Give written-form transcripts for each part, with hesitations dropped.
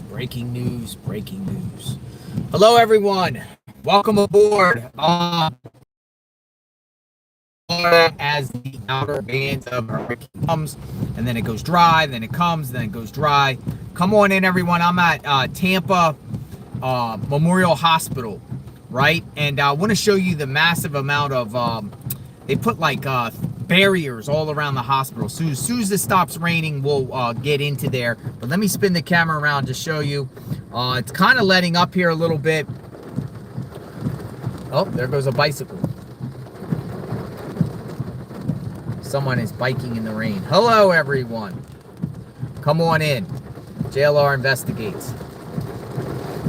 breaking news. Hello, everyone. Welcome aboard. As the outer bands of hurricane comes, and then it goes dry, then it comes, then it goes dry. Come on in, everyone. I'm at Tampa Memorial Hospital, right? And I want to show you the massive amount of, they put like barriers all around the hospital. Soon as it stops raining, we'll get into there. But let me spin the camera around to show you. It's kind of letting up here a little bit. Oh, there goes a bicycle. Someone is biking in the rain. Hello, everyone. Come on in. JLR investigates.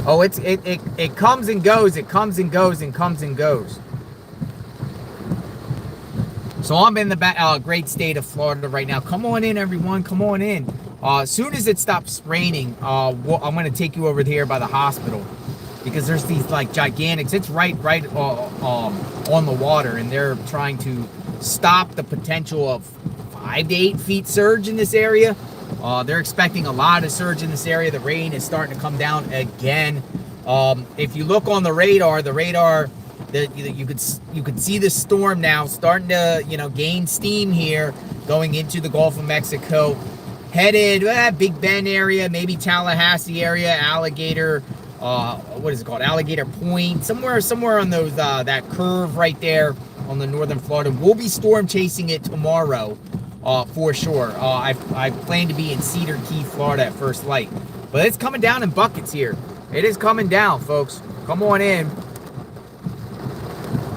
Oh, it comes and goes. It comes and goes and comes and goes. So I'm in the great state of Florida right now. Come on in, everyone. Come on in. As soon as it stops raining, I'm going to take you over here by the hospital, because there's these like gigantics. It's right on the water, and they're trying to stop the potential of 5 to 8 feet surge in this area. They're expecting a lot of surge in this area. The rain is starting to come down again. If you look on the radar, you could see the storm now starting to gain steam here, going into the Gulf of Mexico, headed Big Bend area, maybe Tallahassee area, Alligator. What is it called? Alligator Point, somewhere on those that curve right there on the northern Florida. We'll be storm chasing it tomorrow, for sure. I plan to be in Cedar Key, Florida at first light, but it's coming down in buckets here. It is coming down, folks. Come on in.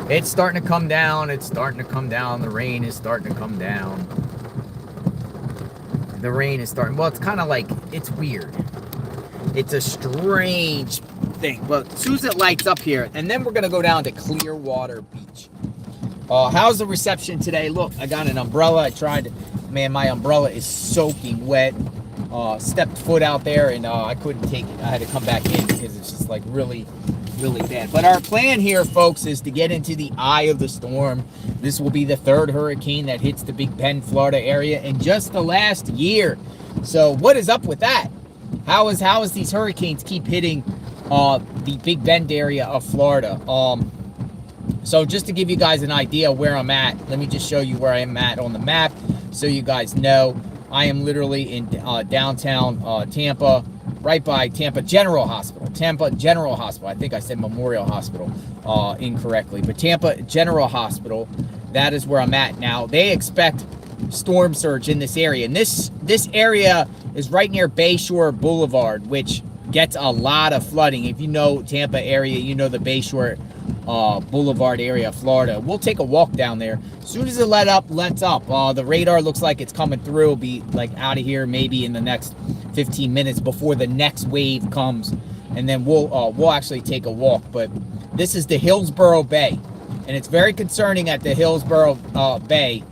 It's starting to come down. It's starting to come down. The rain is starting to come down. The rain is starting. Well, it's kind of like, it's weird. It's a strange thing. But as soon as it lights up here, and then we're going to go down to Clearwater Beach. How's the reception today? Look, I got an umbrella. I tried, man, my umbrella is soaking wet. Stepped foot out there, and I couldn't take it. I had to come back in because it's just like really bad. But our plan here, folks, is to get into the eye of the storm. This will be the 3rd hurricane that hits the Big Bend, Florida area in just the last year. So what is up with that? How is these hurricanes keep hitting the Big Bend area of Florida? So just to give you guys an idea where I'm at, let me just show you where I am at on the map so you guys know. I am literally in downtown Tampa, right by Tampa General Hospital. Tampa General Hospital. I think I said Memorial Hospital incorrectly. But Tampa General Hospital, that is where I'm at now. They expect storm surge in this area. And this area is right near Bayshore Boulevard, which gets a lot of flooding. If you know Tampa area, you know the Bayshore Boulevard area of Florida. We'll take a walk down there. As soon as it lets up. The radar looks like it's coming through. It'll be like out of here maybe in the next 15 minutes before the next wave comes, and then we'll actually take a walk. But this is the Hillsborough Bay, and it's very concerning at the Hillsborough Bay.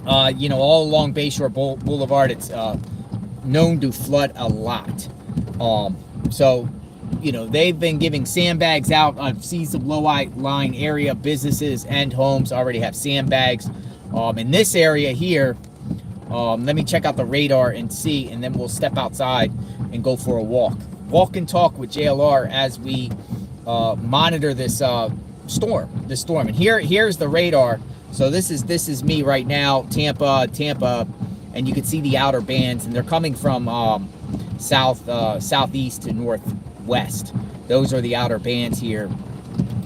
All along Bayshore Boulevard, it's known to flood a lot. So they've been giving sandbags out. I've seen some low-lying area businesses and homes already have sandbags. In this area here, let me check out the radar and see, and then we'll step outside and go for a walk. Walk and talk with JLR as we monitor this storm. And here's the radar. So this is me right now, Tampa, and you can see the outer bands, and they're coming from southeast to northwest. Those are the outer bands here,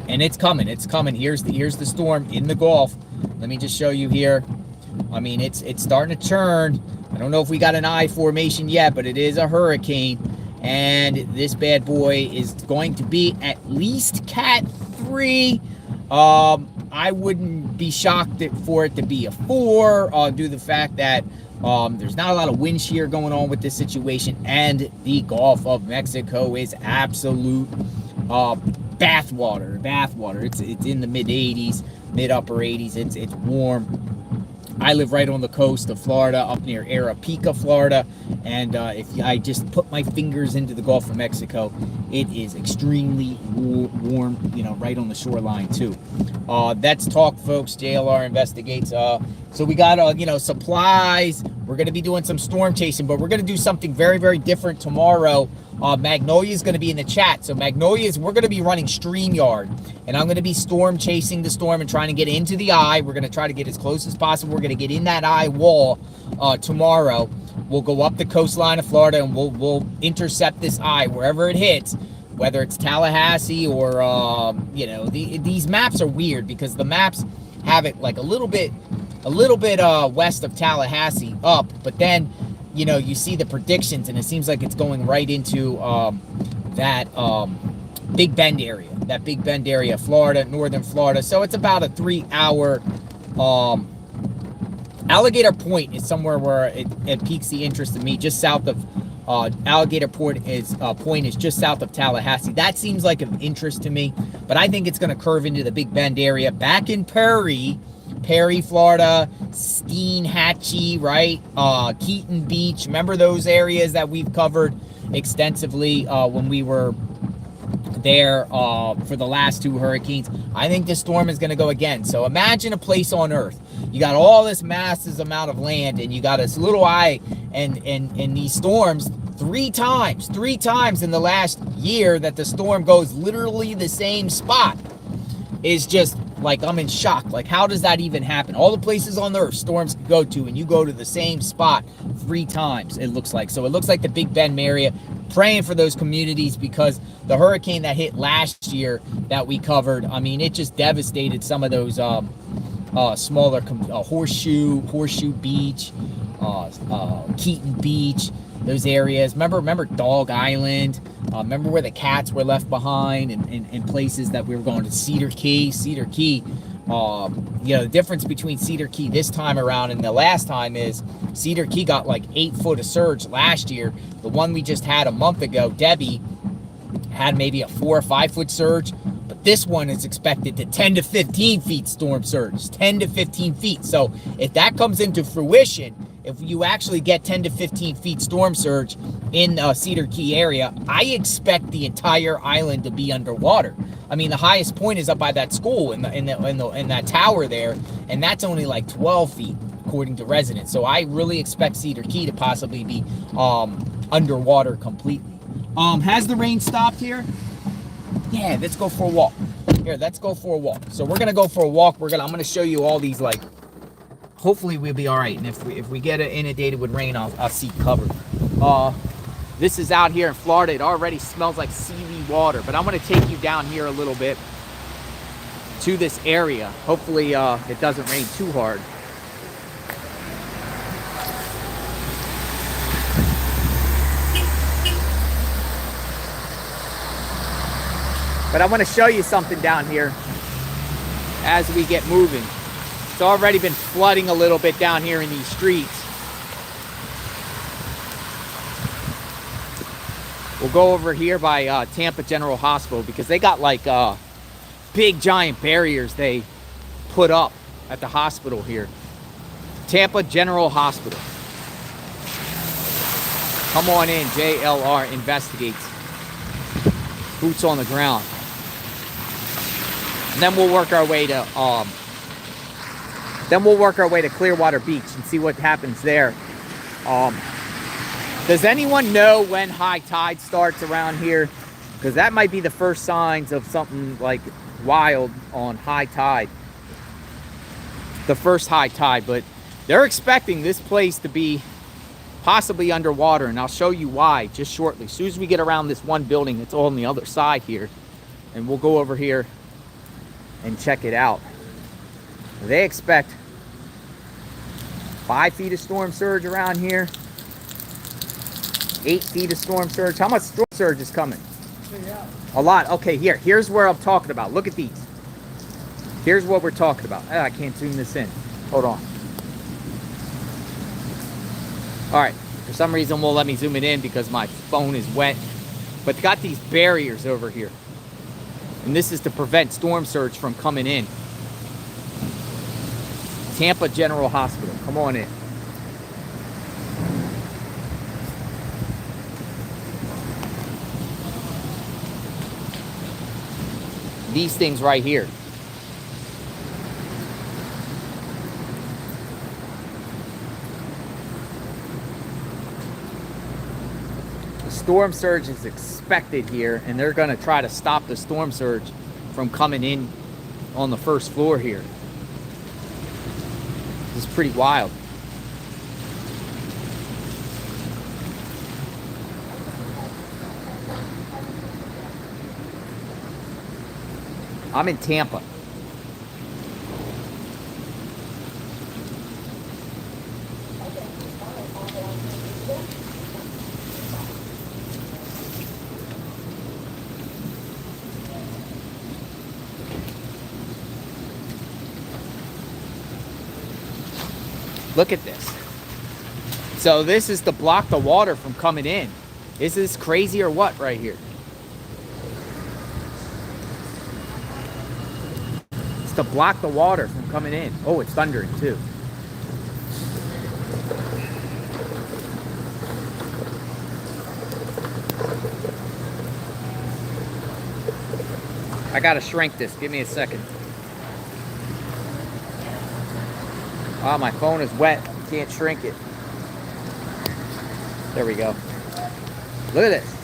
and it's coming. Here's the storm in the Gulf. Let me just show you here. I mean, it's starting to churn. I don't know if we got an I formation yet, but it is a hurricane, and this bad boy is going to be at least Cat 3. I wouldn't be shocked for it to be a 4 due to the fact that there's not a lot of wind shear going on with this situation, and the Gulf of Mexico is absolute bathwater. It's in the mid 80s, mid upper 80s. It's warm. I live right on the coast of Florida, up near Arapica, Florida, and if I just put my fingers into the Gulf of Mexico, it is extremely warm, right on the shoreline too. That's talk, folks. JLR investigates. So we got, supplies. We're going to be doing some storm chasing, but we're going to do something very, very different tomorrow. Magnolia is going to be in the chat. So Magnolia's, we're going to be running StreamYard, and I'm going to be storm chasing the storm and trying to get into the eye. We're going to try to get as close as possible. We're going to get in that eye wall tomorrow. We'll go up the coastline of Florida, and we'll intercept this eye wherever it hits, whether it's Tallahassee or you know, these maps are weird because the maps have it like a little bit west of Tallahassee up, but then, you know, you see the predictions and it seems like it's going right into that Big Bend area, Florida, northern Florida. So it's about a 3-hour. Alligator Point is somewhere where it piques the interest of me, just south of Alligator Point is just south of Tallahassee. That seems like of interest to me, but I think it's going to curve into the Big Bend area. Back in Perry, Florida, Steinhatchee, right? Keaton Beach. Remember those areas that we've covered extensively when we were there for the last 2 hurricanes. I think this storm is going to go again. So imagine a place on Earth. You got all this massive amount of land, and you got this little eye, and these storms three times in the last year that the storm goes literally the same spot. Is just like, I'm in shock. Like, how does that even happen? All the places on the Earth storms go to, and you go to the same spot 3 times, it looks like. So it looks like the Big Bend area. Praying for those communities, because the hurricane that hit last year that we covered, I mean, it just devastated some of those smaller Horseshoe Beach, Keaton Beach, those areas. Remember Dog Island? Remember where the cats were left behind, in places that we were going to Cedar Key. You know, the difference between Cedar Key this time around and the last time is Cedar Key got like 8 foot of surge last year. The one we just had a month ago, Debbie, had maybe a 4 or 5 foot surge. But this one is expected to 10 to 15 feet storm surge, 10 to 15 feet. So if that comes into fruition, if you actually get 10 to 15 feet storm surge in Cedar Key area, I expect the entire island to be underwater. I mean, the highest point is up by that school in that tower there, and that's only like 12 feet according to residents. So I really expect Cedar Key to possibly be underwater completely. Has the rain stopped here? Yeah, let's go for a walk. Here, let's go for a walk. So we're gonna go for a walk. I'm gonna show you all these, like, hopefully we'll be all right. And if we get inundated with rain, I'll see cover. This is out here in Florida. It already smells like seaweed water, but I'm gonna take you down here a little bit to this area. Hopefully it doesn't rain too hard. But I want to show you something down here as we get moving. It's already been flooding a little bit down here in these streets. We'll go over here by Tampa General Hospital, because they got like big giant barriers they put up at the hospital here. Tampa General Hospital. Come on in, JLR investigates. Boots on the ground. And then we'll work our way to Clearwater Beach and see what happens there. Does anyone know when high tide starts around here? Because that might be the first signs of something like wild on high tide. The first high tide, but they're expecting this place to be possibly underwater, and I'll show you why just shortly. As soon as we get around this one building that's on the other side here, and we'll go over here and check it out. They expect 5 feet of storm surge around here, 8 feet of storm surge. How much storm surge is coming? A lot. Okay, here's where I'm talking about. Look at these. Here's what we're talking about. I can't zoom this in. Hold on. All right, for some reason won't let me zoom it in because my phone is wet. But got these barriers over here. And this is to prevent storm surge from coming in. Tampa General Hospital, come on in. These things right here. storm surge is expected here, and they're going to try to stop the storm surge from coming in on the first floor here. This is pretty wild. I'm in Tampa. Look at this. So this is to block the water from coming in. Is this crazy or what right here? It's to block the water from coming in. Oh, it's thundering too. I gotta shrink this. Give me a second. Oh, my phone is wet. Can't shrink it. There we go. Look at this.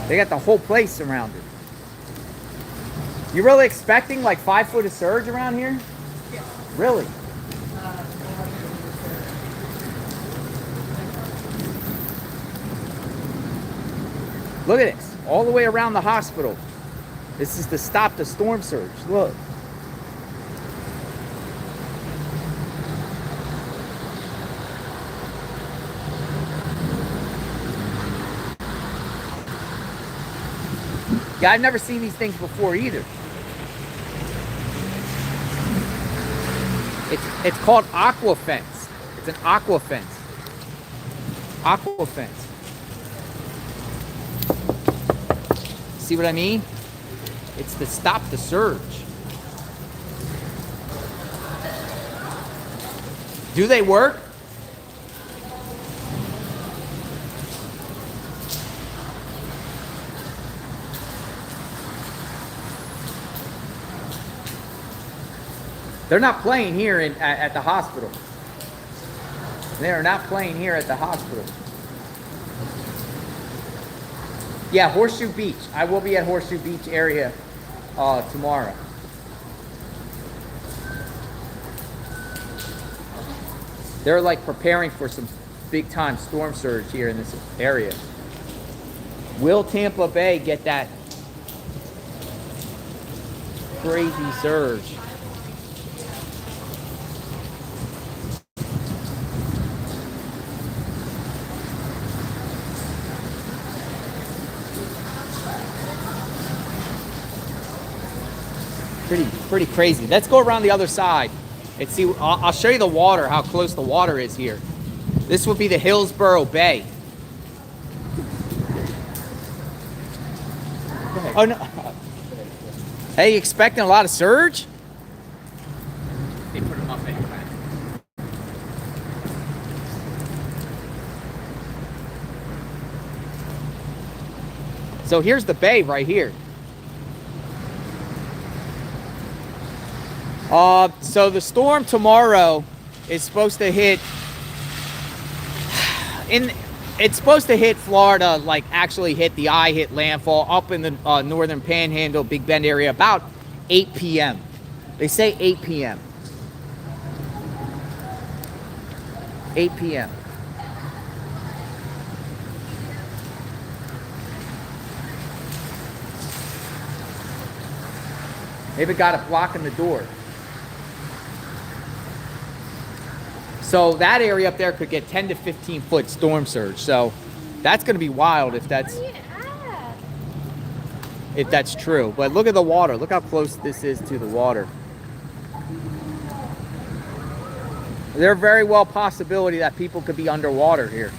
They got the whole place surrounded. You really expecting like 5 foot of surge around here? Yeah. Really? Look at this. All the way around the hospital. This is to stop the storm surge. Look. Yeah, I've never seen these things before either. It's called aqua fence. It's an aqua fence. Aqua fence. See what I mean? It's to stop the surge. Do they work? They're not playing here at the hospital. They are not playing here at the hospital. Yeah, Horseshoe Beach. I will be at Horseshoe Beach area tomorrow. They're like preparing for some big time storm surge here in this area. Will Tampa Bay get that crazy surge? Pretty crazy. Let's go around the other side and see. I'll show you the water, how close the water is here. This would be the Hillsborough Bay. Oh no! Hey, you expecting a lot of surge? They put them up anyway. So here's the bay right here. So the storm tomorrow is supposed to hit it's supposed to hit Florida, like actually hit landfall up in the northern Panhandle, Big Bend area about 8 p.m. They say 8 p.m. 8 p.m. Maybe got it blocking the door. So that area up there could get 10 to 15 foot storm surge. So that's going to be wild if that's true. But look at the water. Look how close this is to the water. There's very well possibility that people could be underwater here.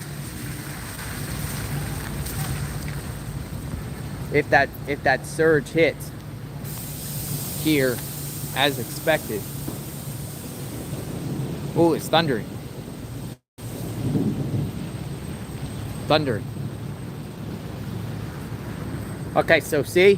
If that surge hits here as expected. Oh, it's thundering. Thundering. Okay, so see?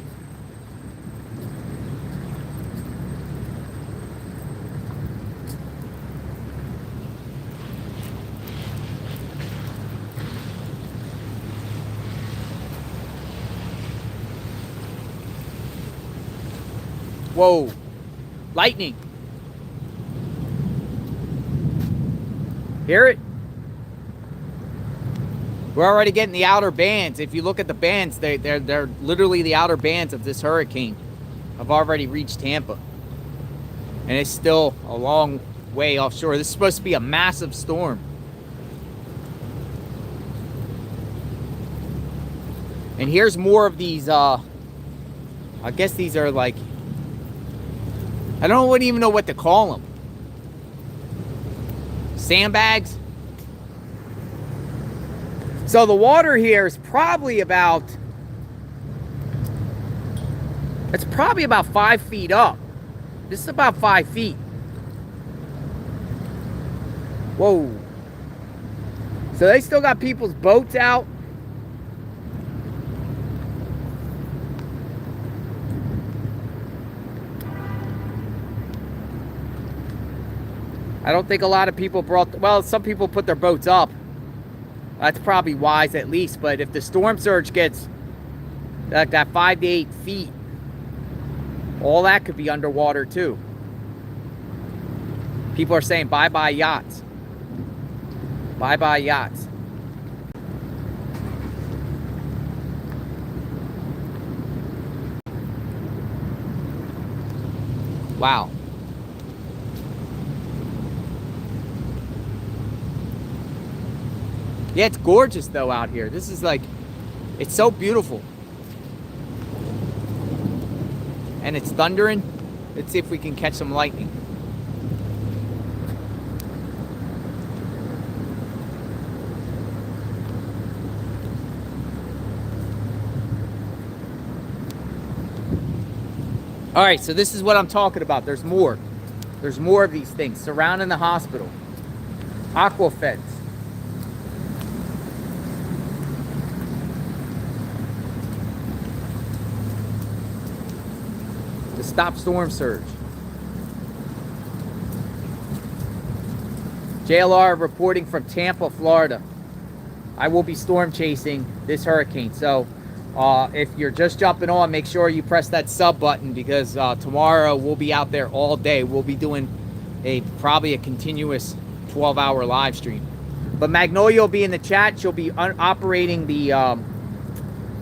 Whoa. Lightning. Hear it? We're already getting the outer bands. If you look at the bands, they're literally the outer bands of this hurricane have already reached Tampa. And it's still a long way offshore. This is supposed to be a massive storm. And here's more of these, I guess these are like, I don't even know what to call them. Sandbags. So the water here is probably about, it's probably about 5 feet up. This is about 5 feet. Whoa. So they still got people's boats out. I don't think a lot of people well, some people put their boats up. That's probably wise at least, but if the storm surge gets like that 5 to 8 feet, all that could be underwater too. People are saying bye-bye yachts. Bye-bye yachts. Wow. Yeah, it's gorgeous though out here. This is like, it's so beautiful. And it's thundering. Let's see if we can catch some lightning. All right, so this is what I'm talking about. There's more. There's more of these things surrounding the hospital. Aqua fence. To stop storm surge. JLR reporting from Tampa, Florida. I will be storm chasing this hurricane. So if you're just jumping on, make sure you press that sub button, because tomorrow we'll be out there all day. We'll be doing probably a continuous 12-hour live stream. But Magnolia will be in the chat. She'll be operating the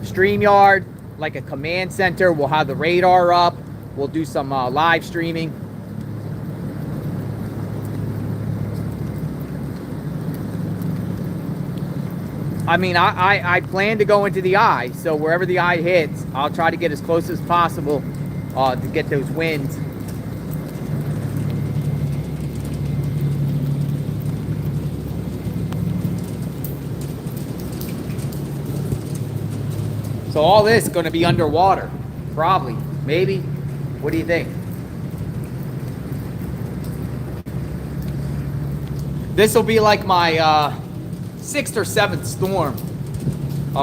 StreamYard like a command center. We'll have the radar up. We'll do some live streaming. I mean, I plan to go into the eye, so wherever the eye hits, I'll try to get as close as possible to get those winds. So all this is going to be underwater, probably, maybe. What do you think? This will be like my 6th or 7th storm.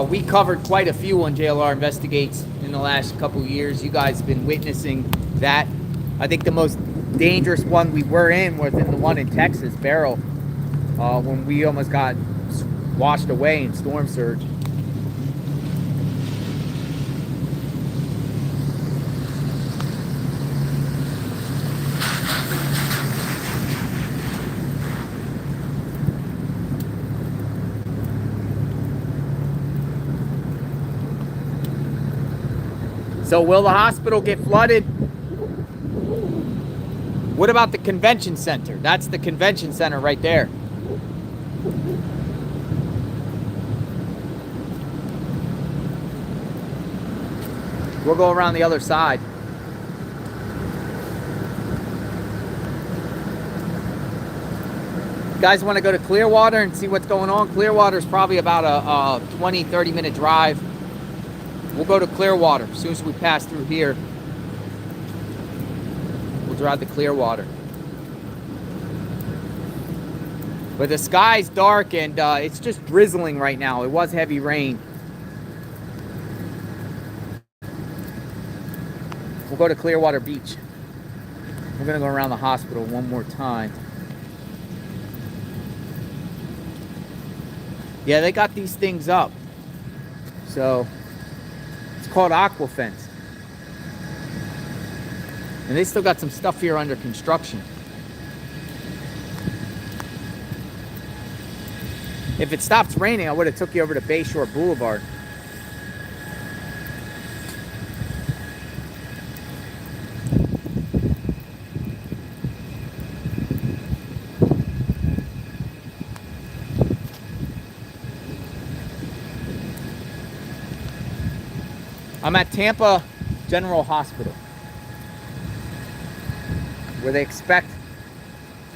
We covered quite a few on JLR Investigates in the last couple of years. You guys have been witnessing that. I think the most dangerous one we were in was in the one in Texas, Beryl, when we almost got washed away in storm surge. So will the hospital get flooded? What about the convention center? That's the convention center right there. We'll go around the other side. You guys want to go to Clearwater and see what's going on? Clearwater is probably about a 20-30 minute drive. We'll go to Clearwater as soon as we pass through here. We'll drive to Clearwater. But the sky's dark and it's just drizzling right now. It was heavy rain. We'll go to Clearwater Beach. We're going to go around the hospital one more time. Yeah, they got these things up. So, it's called aqua fence. And they still got some stuff here under construction. If it stops raining, I would have took you over to Bayshore Boulevard. I'm at Tampa General Hospital, where they expect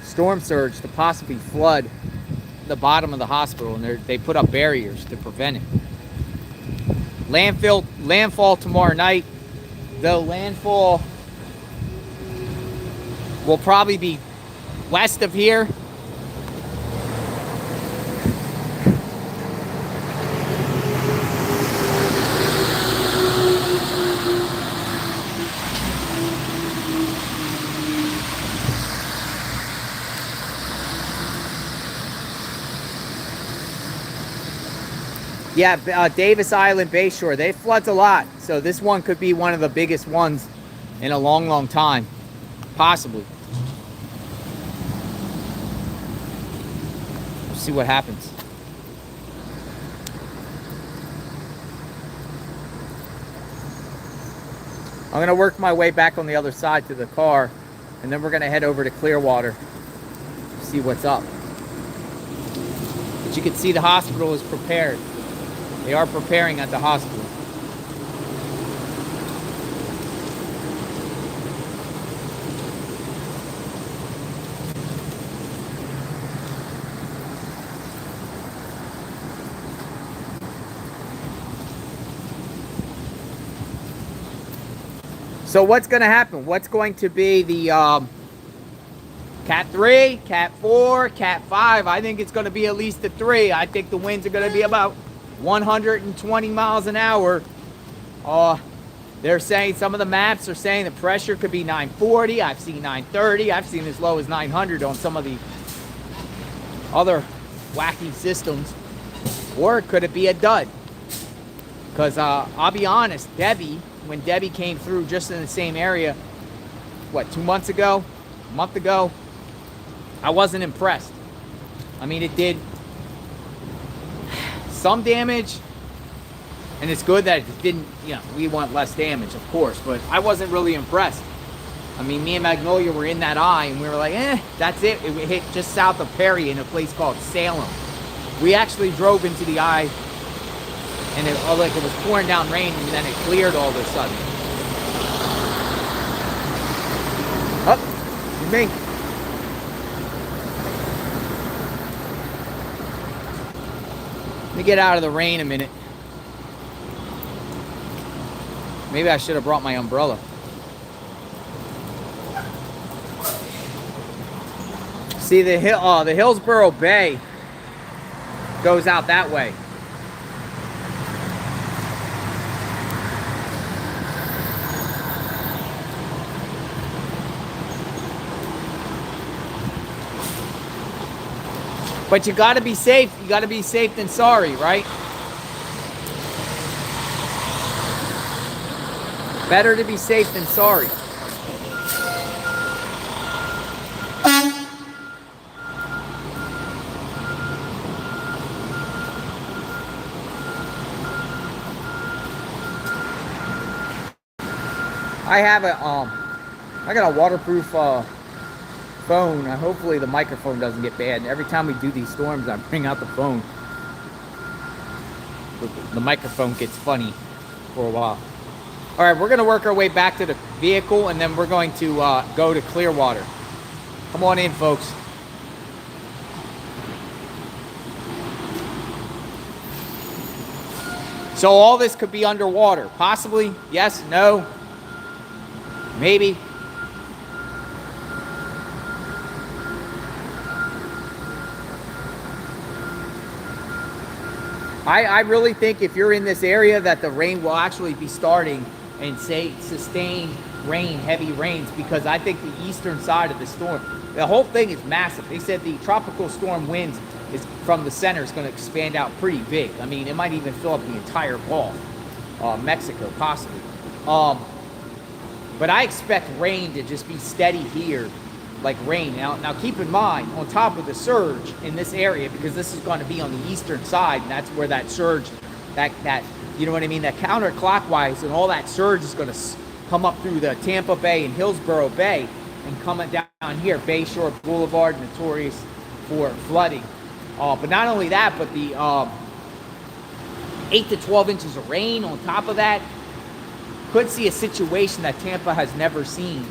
storm surge to possibly flood the bottom of the hospital, and they put up barriers to prevent it. Landfall tomorrow night. Though landfall will probably be west of here. Yeah, Davis Island, Bayshore, they floods a lot. So this one could be one of the biggest ones in a long, long time. Possibly. We'll see what happens. I'm going to work my way back on the other side to the car, and then we're going to head over to Clearwater, see what's up. But you can see the hospital is prepared. They are preparing at the hospital. So what's going to happen? What's going to be the Cat 3, Cat 4, Cat 5? I think it's going to be at least a 3. I think the winds are going to be about 120 miles an hour. They're saying, some of the maps are saying the pressure could be 940. I've seen 930. I've seen as low as 900 on some of the other wacky systems. Or could it be a dud? Because I'll be honest, when Debbie came through just in the same area, what, 2 months ago, a month ago, I wasn't impressed. I mean, it did some damage, and it's good that it didn't, we want less damage, of course, but I wasn't really impressed. I mean, me and Magnolia were in that eye, and we were like, that's it. It hit just south of Perry in a place called Salem. We actually drove into the eye, and it was pouring down rain, and then it cleared all of a sudden. Oh, you me. Let me get out of the rain a minute. Maybe I should have brought my umbrella. See, the Hillsborough Bay goes out that way. But you got to be safe. You got to be safe than sorry, right? Better to be safe than sorry. I got a waterproof phone. Hopefully the microphone doesn't get bad. Every time we do these storms, I bring out the phone. The microphone gets funny for a while. All right, we're going to work our way back to the vehicle, and then we're going to go to Clearwater. Come on in, folks. So all this could be underwater. Possibly. Yes, no, maybe. I really think if you're in this area that the rain will actually be starting and sustained rain, heavy rains, because I think the eastern side of the storm, the whole thing is massive. They said the tropical storm winds is from the center is going to expand out pretty big. I mean, it might even fill up the entire Gulf, Mexico possibly. But I expect rain to just be steady here, like rain. Now keep in mind, on top of the surge in this area, because this is going to be on the eastern side, and that's where that surge, that you know what I mean, that counterclockwise, and all that surge is going to come up through the Tampa Bay and Hillsborough Bay and coming down here, Bayshore Boulevard, notorious for flooding. But not only that, but the 8 to 12 inches of rain on top of that could see a situation that Tampa has never seen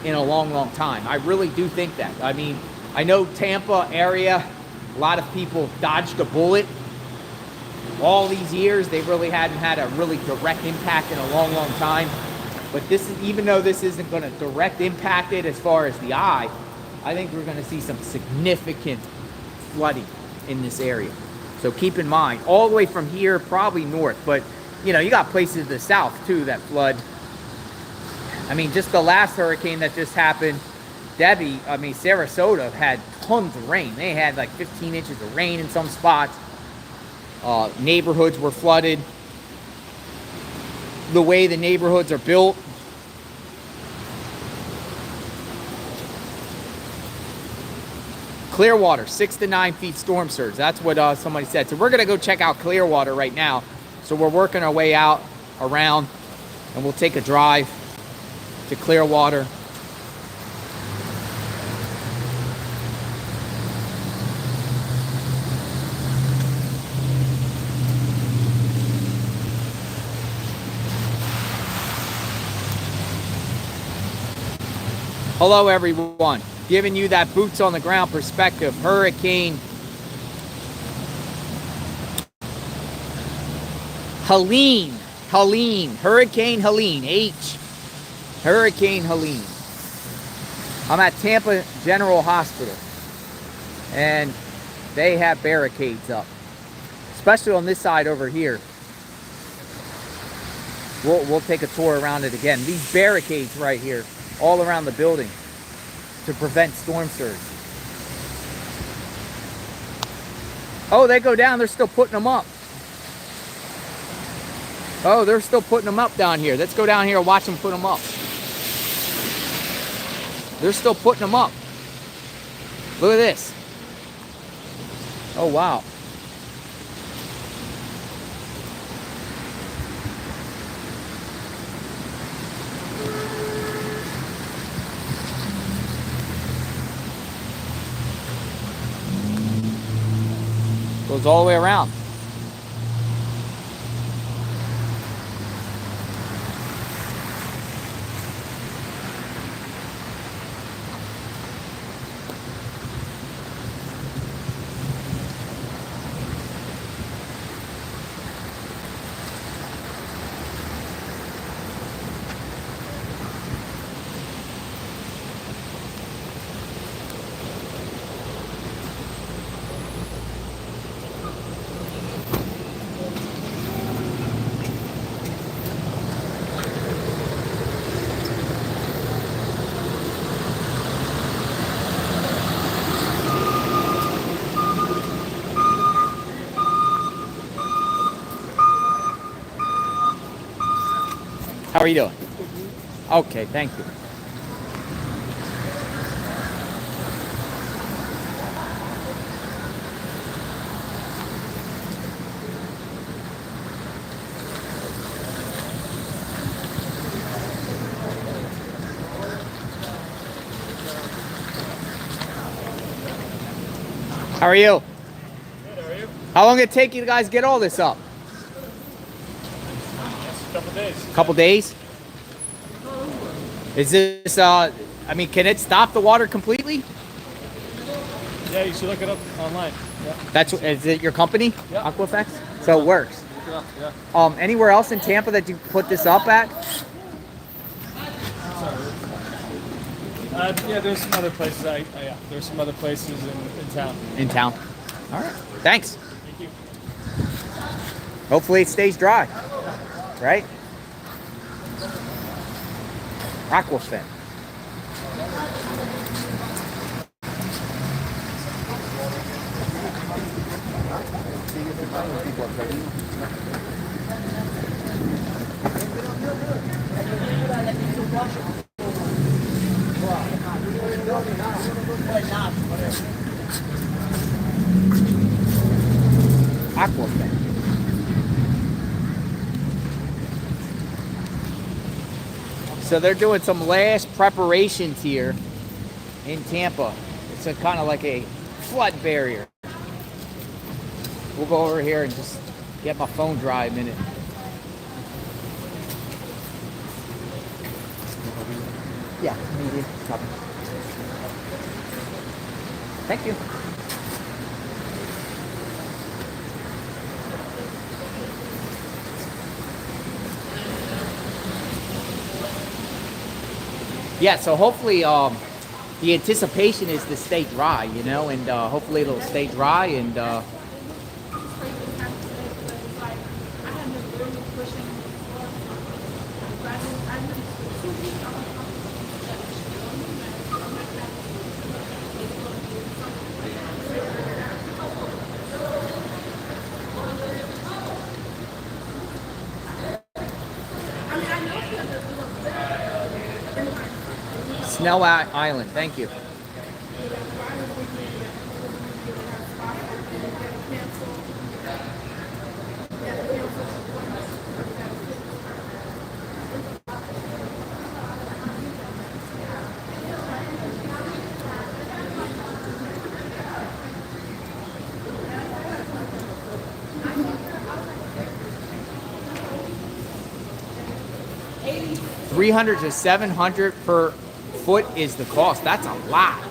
in a long, long time. I really do think that. I mean, I know Tampa area, a lot of people dodged a bullet. All these years, they really hadn't had a really direct impact in a long, long time. But this is, even though this isn't going to direct impact it as far as the eye, I think we're going to see some significant flooding in this area. So keep in mind, all the way from here, probably north, but you know, you got places to the south too that flood. I mean, just the last hurricane that just happened, Sarasota had tons of rain. They had like 15 inches of rain in some spots. Neighborhoods were flooded. The way the neighborhoods are built, Clearwater, 6 to 9 feet storm surge. That's what somebody said. So we're going to go check out Clearwater right now. So we're working our way out around, and we'll take a drive to Clearwater. Hello, everyone. Giving you that boots on the ground perspective. Hurricane Helene. Hurricane Helene. Hurricane Helene. I'm at Tampa General Hospital, and they have barricades up, especially on this side over here. We'll take a tour around it again. These barricades right here, all around the building, to prevent storm surge. Oh, they go down. They're still putting them up. Oh, they're still putting them up down here. Let's go down here and watch them put them up. They're still putting them up. Look at this. Oh, wow. Goes all the way around. How are you doing? Okay, thank you. How are you? Good, how are you? How long did it take you guys to get all this up? A couple days. Couple days? Is this, I mean, can it stop the water completely? Yeah, you should look it up online. Yeah. Is it your company? Yeah. Aquafex? So it works. Look it up, yeah. Anywhere else in Tampa that you put this up at? Yeah, there's some other places. There's some other places in town. In town. All right. Thanks. Thank you. Hopefully it stays dry. Right? Aquafex. Aquafit. So they're doing some last preparations here in Tampa. It's a kind of like a flood barrier. We'll go over here and just get my phone dry a minute. Yeah, medium. Copy. Thank you. Yeah, so hopefully the anticipation is to stay dry, you know, and hopefully it'll stay dry and Snell Island, thank you. $300 to $700 per foot is the cost. That's a lot.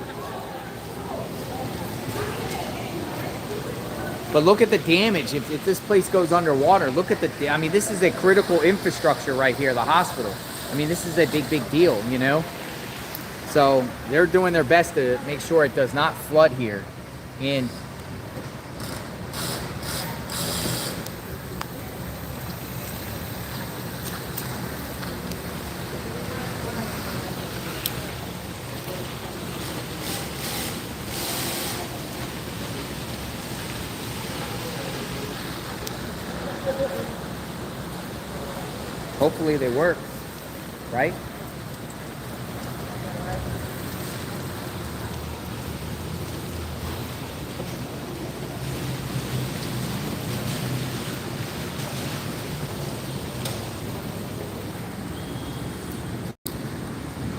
But look at the damage. If this place goes underwater, look at the, I mean, this is a critical infrastructure right here, the hospital. I mean, this is a big deal, you know? So they're doing their best to make sure it does not flood here. And hopefully they work, right?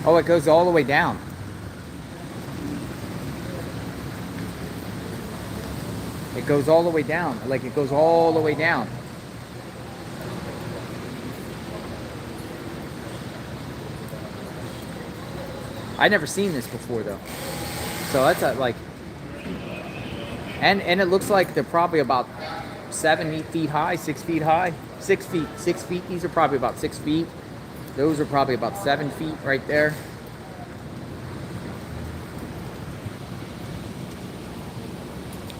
Oh, it goes all the way down. It goes all the way down. Like it goes all the way down. I've never seen this before though. So that's like, and it looks like they're probably about 7 feet high, 6 feet high, 6 feet, 6 feet. These are probably about 6 feet. Those are probably about 7 feet right there.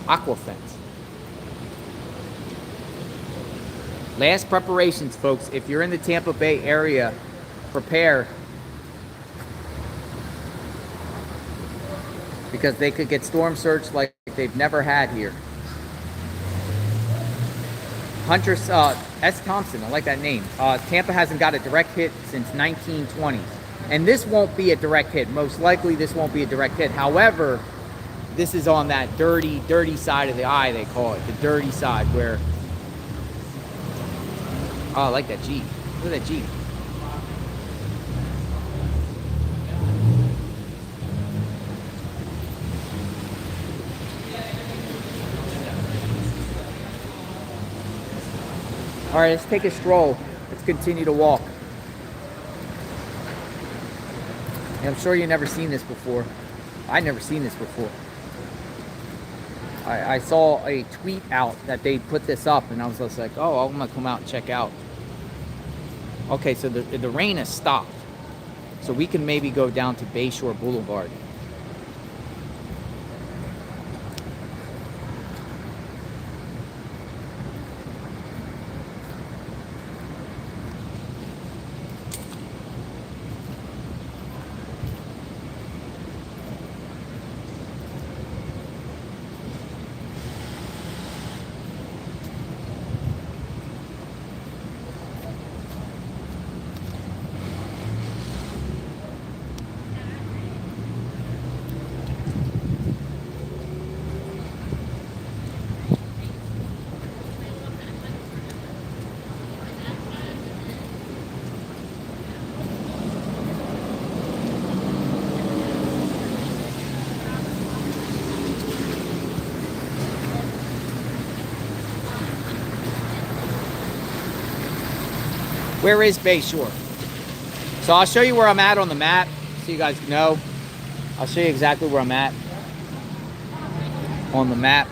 Aqua fence. Last preparations, folks. If you're in the Tampa Bay area, prepare. Because they could get storm surge like they've never had here. Hunter S. Thompson, I like that name. Tampa hasn't got a direct hit since 1920. And this won't be a direct hit. Most likely this won't be a direct hit. However, this is on that dirty side of the eye, they call it. The dirty side where... Oh, I like that Jeep. Look at that Jeep. All right, let's take a stroll. Let's continue to walk. And I'm sure you've never seen this before. I've never seen this before. I saw a tweet out that they put this up, and I was just like, oh, I'm gonna come out and check out. Okay, so the rain has stopped. So we can maybe go down to Bayshore Boulevard. Where is Bayshore? So I'll show you where I'm at on the map, so you guys know. I'll show you exactly where I'm at on the map.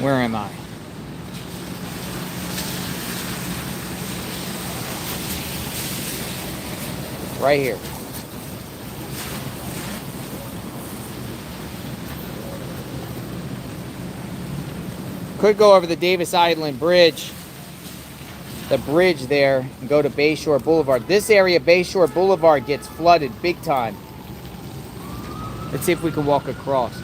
Where am I? Right here. Could go over the Davis Island Bridge, the bridge there, and go to Bayshore Boulevard. This area, Bayshore Boulevard, gets flooded big time. Let's see if we can walk across.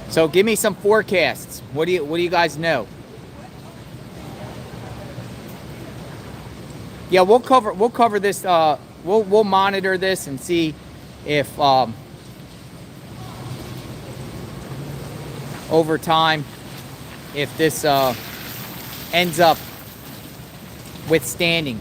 So give me some forecasts. What do you guys know? Yeah, we'll cover this. We'll monitor this and see if over time, if this ends up withstanding.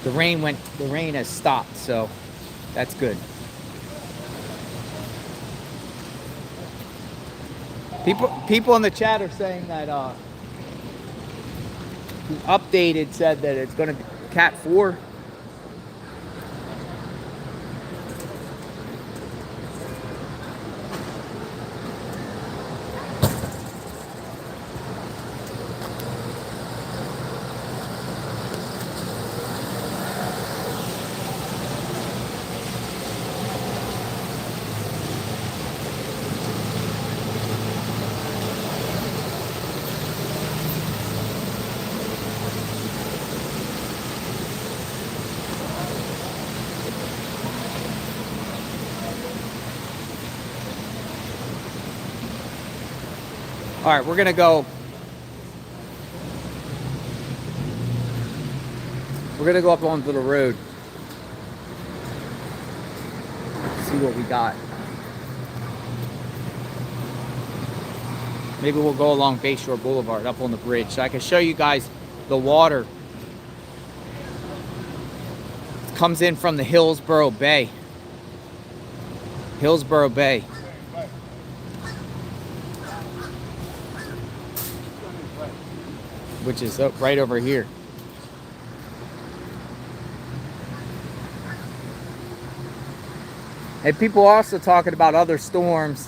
The rain has stopped, so that's good. People in the chat are saying that the updated said that it's going to be Cat 4. All right, we're gonna go. We're gonna go up onto the road. See what we got. Maybe we'll go along Bayshore Boulevard up on the bridge so I can show you guys the water. It comes in from the Hillsborough Bay. Hillsborough Bay. Which is up right over here. And people are also talking about other storms.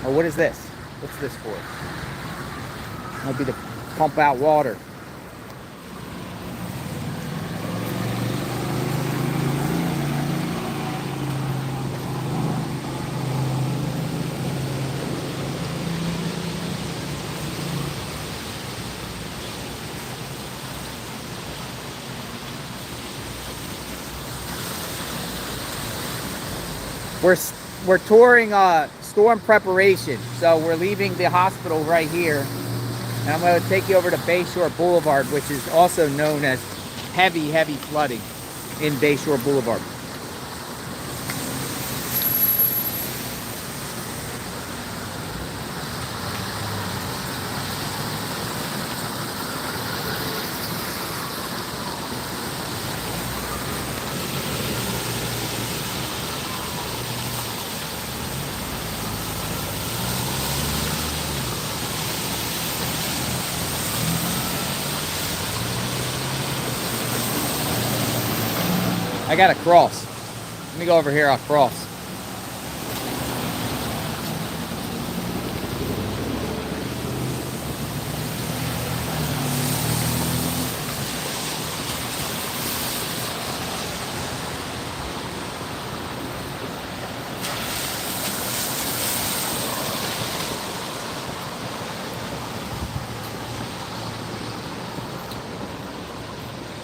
Oh, what is this? What's this for? Might be to pump out water. We're touring storm preparation, so we're leaving the hospital right here, and I'm going to take you over to Bayshore Boulevard, which is also known as heavy flooding in Bayshore Boulevard. I gotta cross. Let me go over here, I'll cross.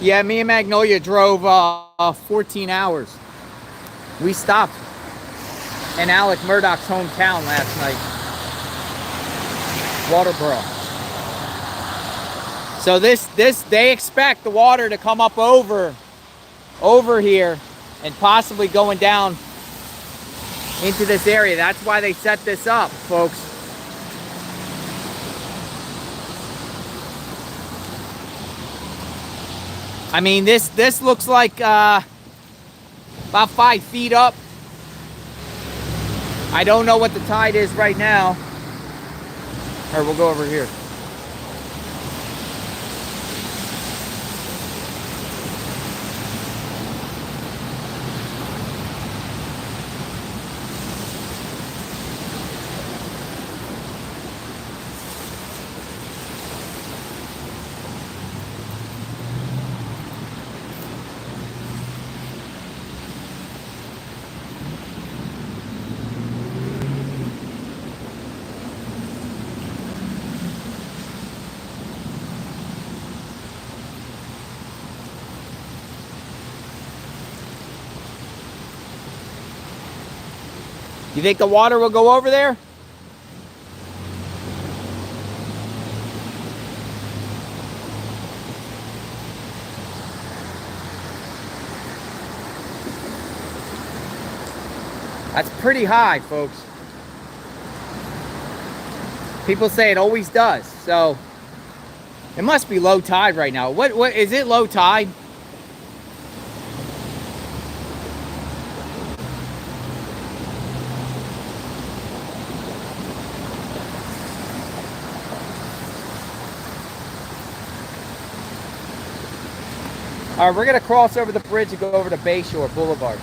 Yeah, me and Magnolia drove 14 hours. We stopped in Alec Murdoch's hometown last night, Waterboro. So they expect the water to come up over here and possibly going down into this area. That's why they set this up, folks. I mean, this looks like about 5 feet up. I don't know what the tide is right now. Or we'll go over here. You think the water will go over there? That's pretty high, folks. People say it always does, so it must be low tide right now. What is it, low tide? All right, we're gonna cross over the bridge and go over to Bayshore Boulevard.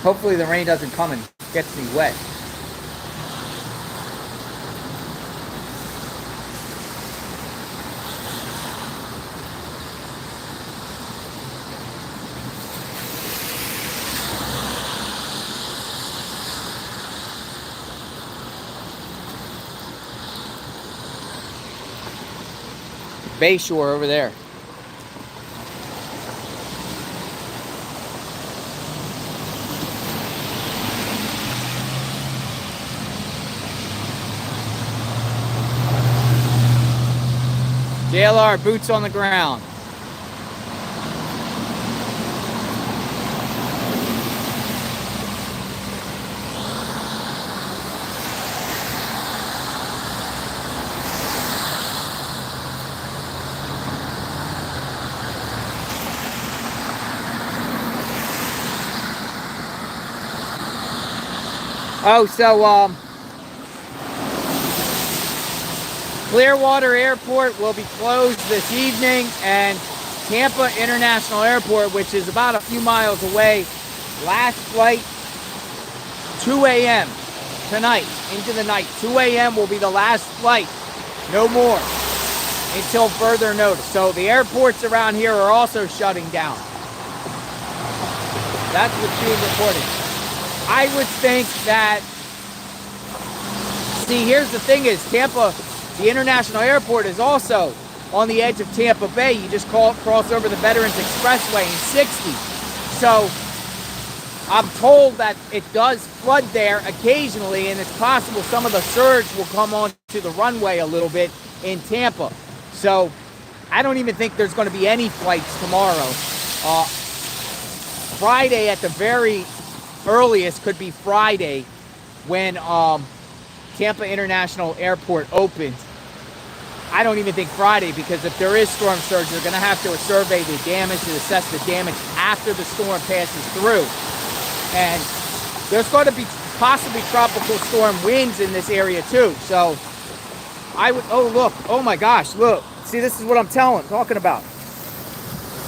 Hopefully the rain doesn't come and gets me wet. Bayshore over there. JLR, boots on the ground. Oh, so, Clearwater Airport will be closed this evening, and Tampa International Airport, which is about a few miles away, last flight 2 a.m. tonight, into the night. 2 a.m. will be the last flight, no more, until further notice. So the airports around here are also shutting down. That's what she was reporting. I would think that, see, here's the thing is, Tampa, the International Airport is also on the edge of Tampa Bay. You just cross over the Veterans Expressway in 60. So I'm told that it does flood there occasionally, and it's possible some of the surge will come onto the runway a little bit in Tampa. So I don't even think there's going to be any flights tomorrow. Friday at the very earliest could be Friday when Tampa International Airport opens. I don't even think Friday, because if there is storm surge, they're going to have to survey the damage and assess the damage after the storm passes through. And there's going to be possibly tropical storm winds in this area too. So I would, oh look, oh my gosh, look. See, this is what I'm talking about.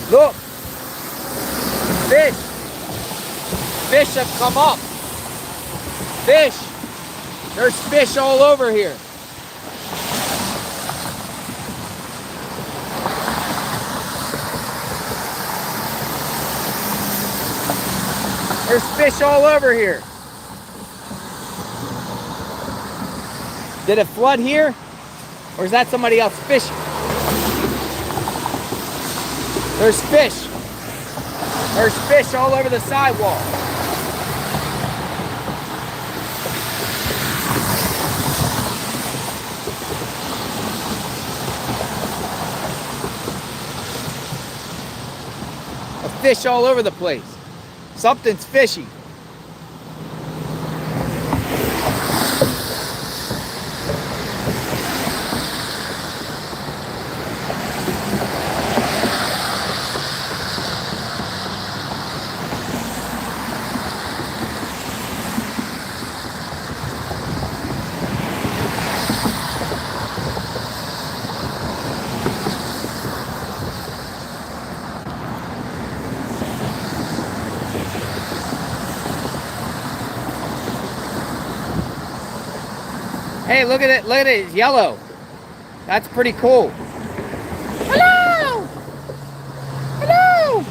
Look. Fish. Fish have come up. Fish. There's fish all over here. There's fish all over here. Did it flood here? Or is that somebody else fishing? There's fish. There's fish all over the sidewalk. Fish all over the place. Something's fishy. Hey, look at it. Look at it. It's yellow. That's pretty cool. Hello! Hello!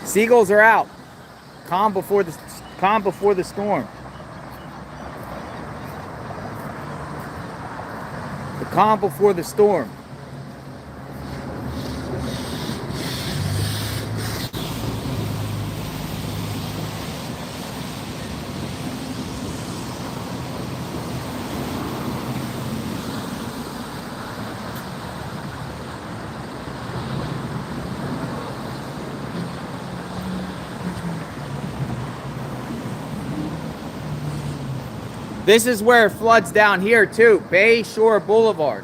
Seagulls are out. Calm before the storm. The calm before the storm. This is where it floods down here too, Bay Shore Boulevard.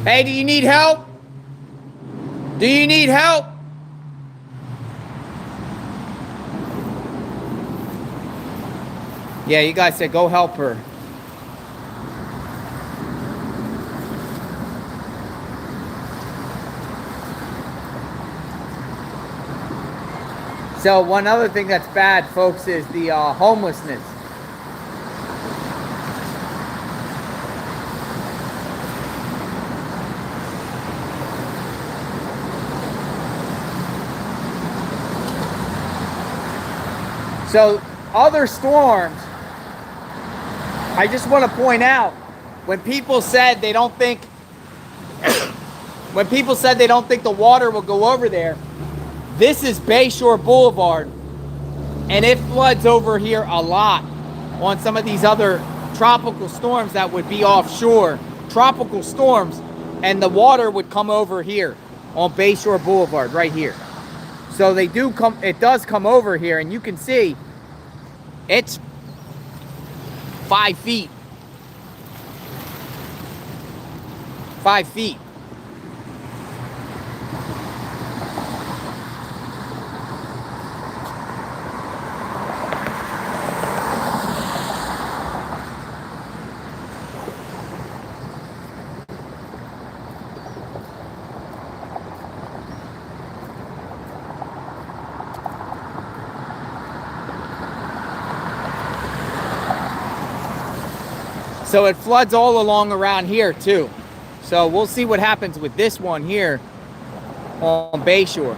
Hey, do you need help? Do you need help? Yeah, you guys said go help her. So one other thing that's bad, folks, is the homelessness. So other storms, I just want to point out, when people said they don't think the water will go over there, this is Bayshore Boulevard, and it floods over here a lot on some of these other tropical storms that would be offshore. Tropical storms, and the water would come over here on Bayshore Boulevard right here. So they do come, it does come over here, and you can see it's 5 feet. 5 feet. So it floods all along around here too. So we'll see what happens with this one here on Bayshore.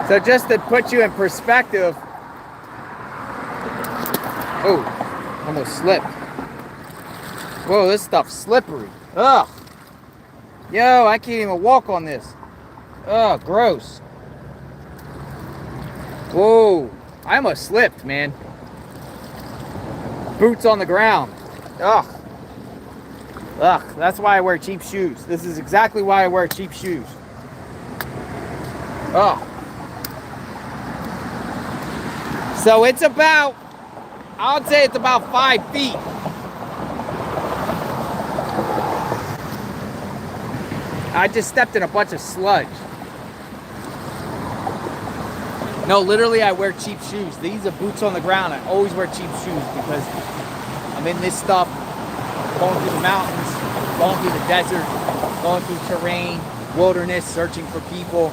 So just to put you in perspective, oh, almost slipped. Whoa, this stuff's slippery. Ugh. Yo, I can't even walk on this. Ugh, gross. Whoa, I almost slipped, man. Boots on the ground. Ugh. Ugh, that's why I wear cheap shoes. This is exactly why I wear cheap shoes. Oh. So it's about, I would say it's about 5 feet. I just stepped in a bunch of sludge. No, literally I wear cheap shoes. These are boots on the ground. I always wear cheap shoes because I'm in this stuff, going through the mountains, going through the desert, going through terrain, wilderness, searching for people.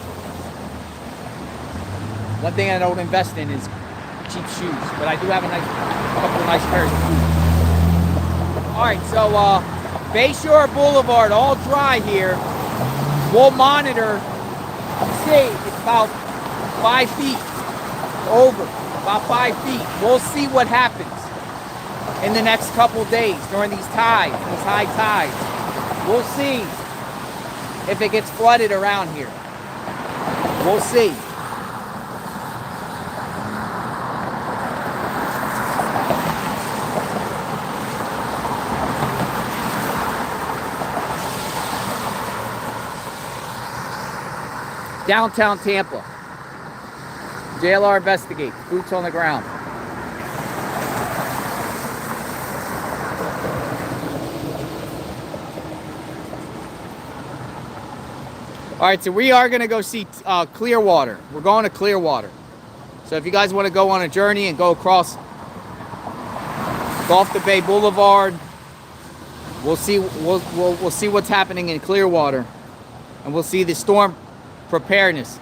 One thing I don't invest in is cheap shoes, but I do have a couple of nice pairs of boots. All right, so Bayshore Boulevard, all dry here. We'll monitor. See, it's about 5 feet over, about 5 feet. We'll see what happens in the next couple days during these tides, these high tides. We'll see if it gets flooded around here. We'll see. Downtown Tampa. JLR investigates. Boots on the ground. All right, so we are going to go see Clearwater. We're going to Clearwater. So if you guys want to go on a journey and go across Gulf to Bay Boulevard, we'll see what's happening in Clearwater, and we'll see the storm preparedness.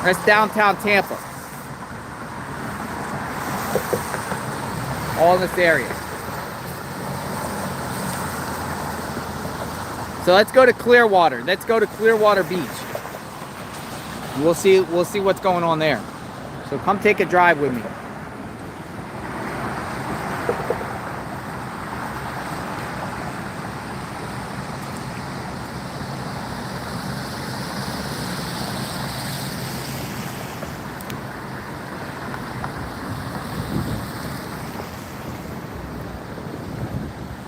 That's downtown Tampa. All in this area. So let's go to Clearwater. Let's go to Clearwater Beach. We'll see what's going on there. So come take a drive with me.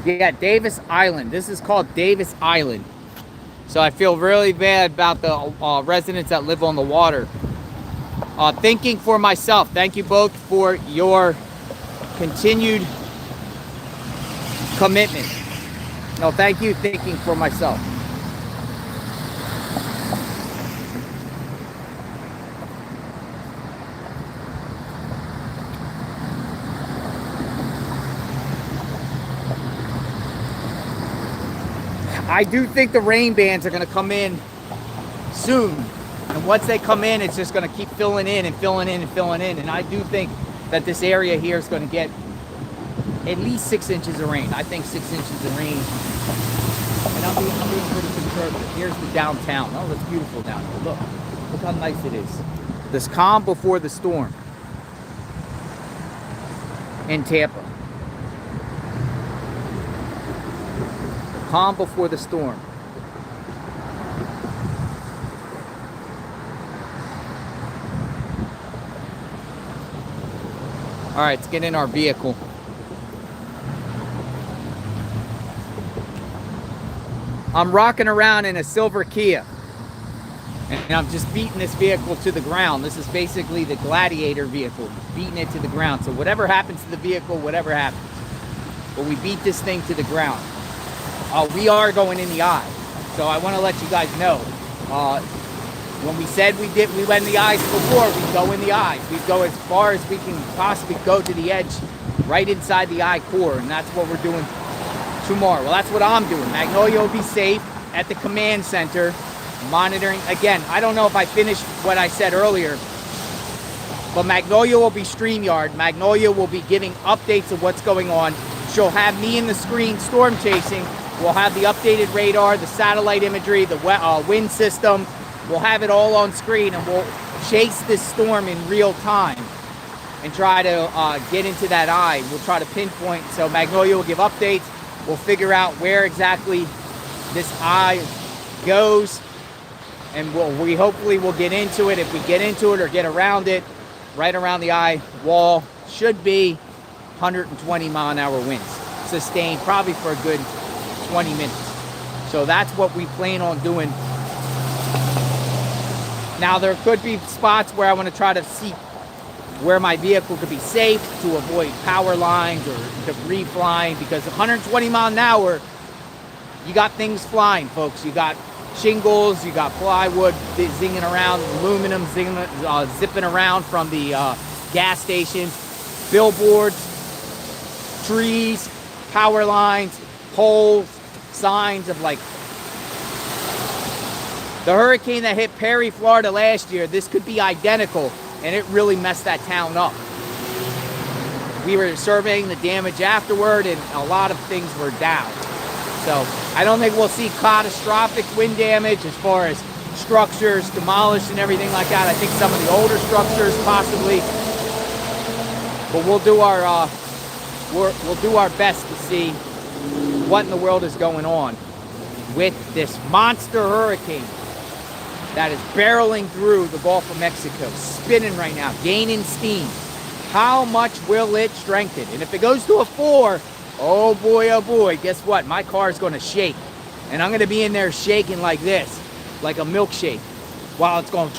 Yeah, Davis Island. This is called Davis Island. So I feel really bad about the residents that live on the water. Thinking for myself. Thank you both for your continued commitment. No, thank you. Thinking for myself. I do think the rain bands are going to come in soon. And once they come in, it's just going to keep filling in and filling in and filling in. And I do think that this area here is going to get at least 6 inches of rain. I think 6 inches of rain. And I'm being pretty conservative. Here's the downtown. Oh, that's beautiful down here. Look how nice it is. This calm before the storm in Tampa. Calm before the storm. All right, let's get in our vehicle. I'm rocking around in a silver Kia. And I'm just beating this vehicle to the ground. This is basically the Gladiator vehicle, beating it to the ground. So whatever happens to the vehicle, whatever happens. But we beat this thing to the ground. We are going in the eye. So I want to let you guys know. When we said we went in the eyes before, we go in the eyes. We go as far as we can possibly go to the edge, right inside the eye core, and that's what we're doing tomorrow. Well, that's what I'm doing. Magnolia will be safe at the command center, monitoring. Again, I don't know if I finished what I said earlier, but Magnolia will be StreamYard. Magnolia will be giving updates of what's going on. She'll have me in the screen storm chasing. We'll have the updated radar, the satellite imagery, the wind system. We'll have it all on screen, and we'll chase this storm in real time and try to get into that eye. We'll try to pinpoint. So Magnolia will give updates. We'll figure out where exactly this eye goes, and we hopefully will get into it. If we get into it or get around it, right around the eye wall, should be 120 mile an hour winds, sustained probably for a good 20 minutes. So that's what we plan on doing. Now there could be spots where I want to try to see where my vehicle could be safe to avoid power lines or debris flying, because 120 mile an hour, you got things flying, folks. You got shingles, you got plywood zinging around, aluminum zipping around from the gas stations, billboards, trees, power lines, poles, signs of like the hurricane that hit Perry, Florida last year. This could be identical, and it really messed that town up. We were surveying the damage afterward, and a lot of things were down. So I don't think we'll see catastrophic wind damage as far as structures demolished and everything like that. I think some of the older structures possibly, but we'll do our best to see what in the world is going on with this monster hurricane that is barreling through the Gulf of Mexico, spinning right now, gaining steam. How much will it strengthen? And if it goes to a 4, oh boy, guess what? My car is going to shake. And I'm going to be in there shaking like this, like a milkshake, while it's going.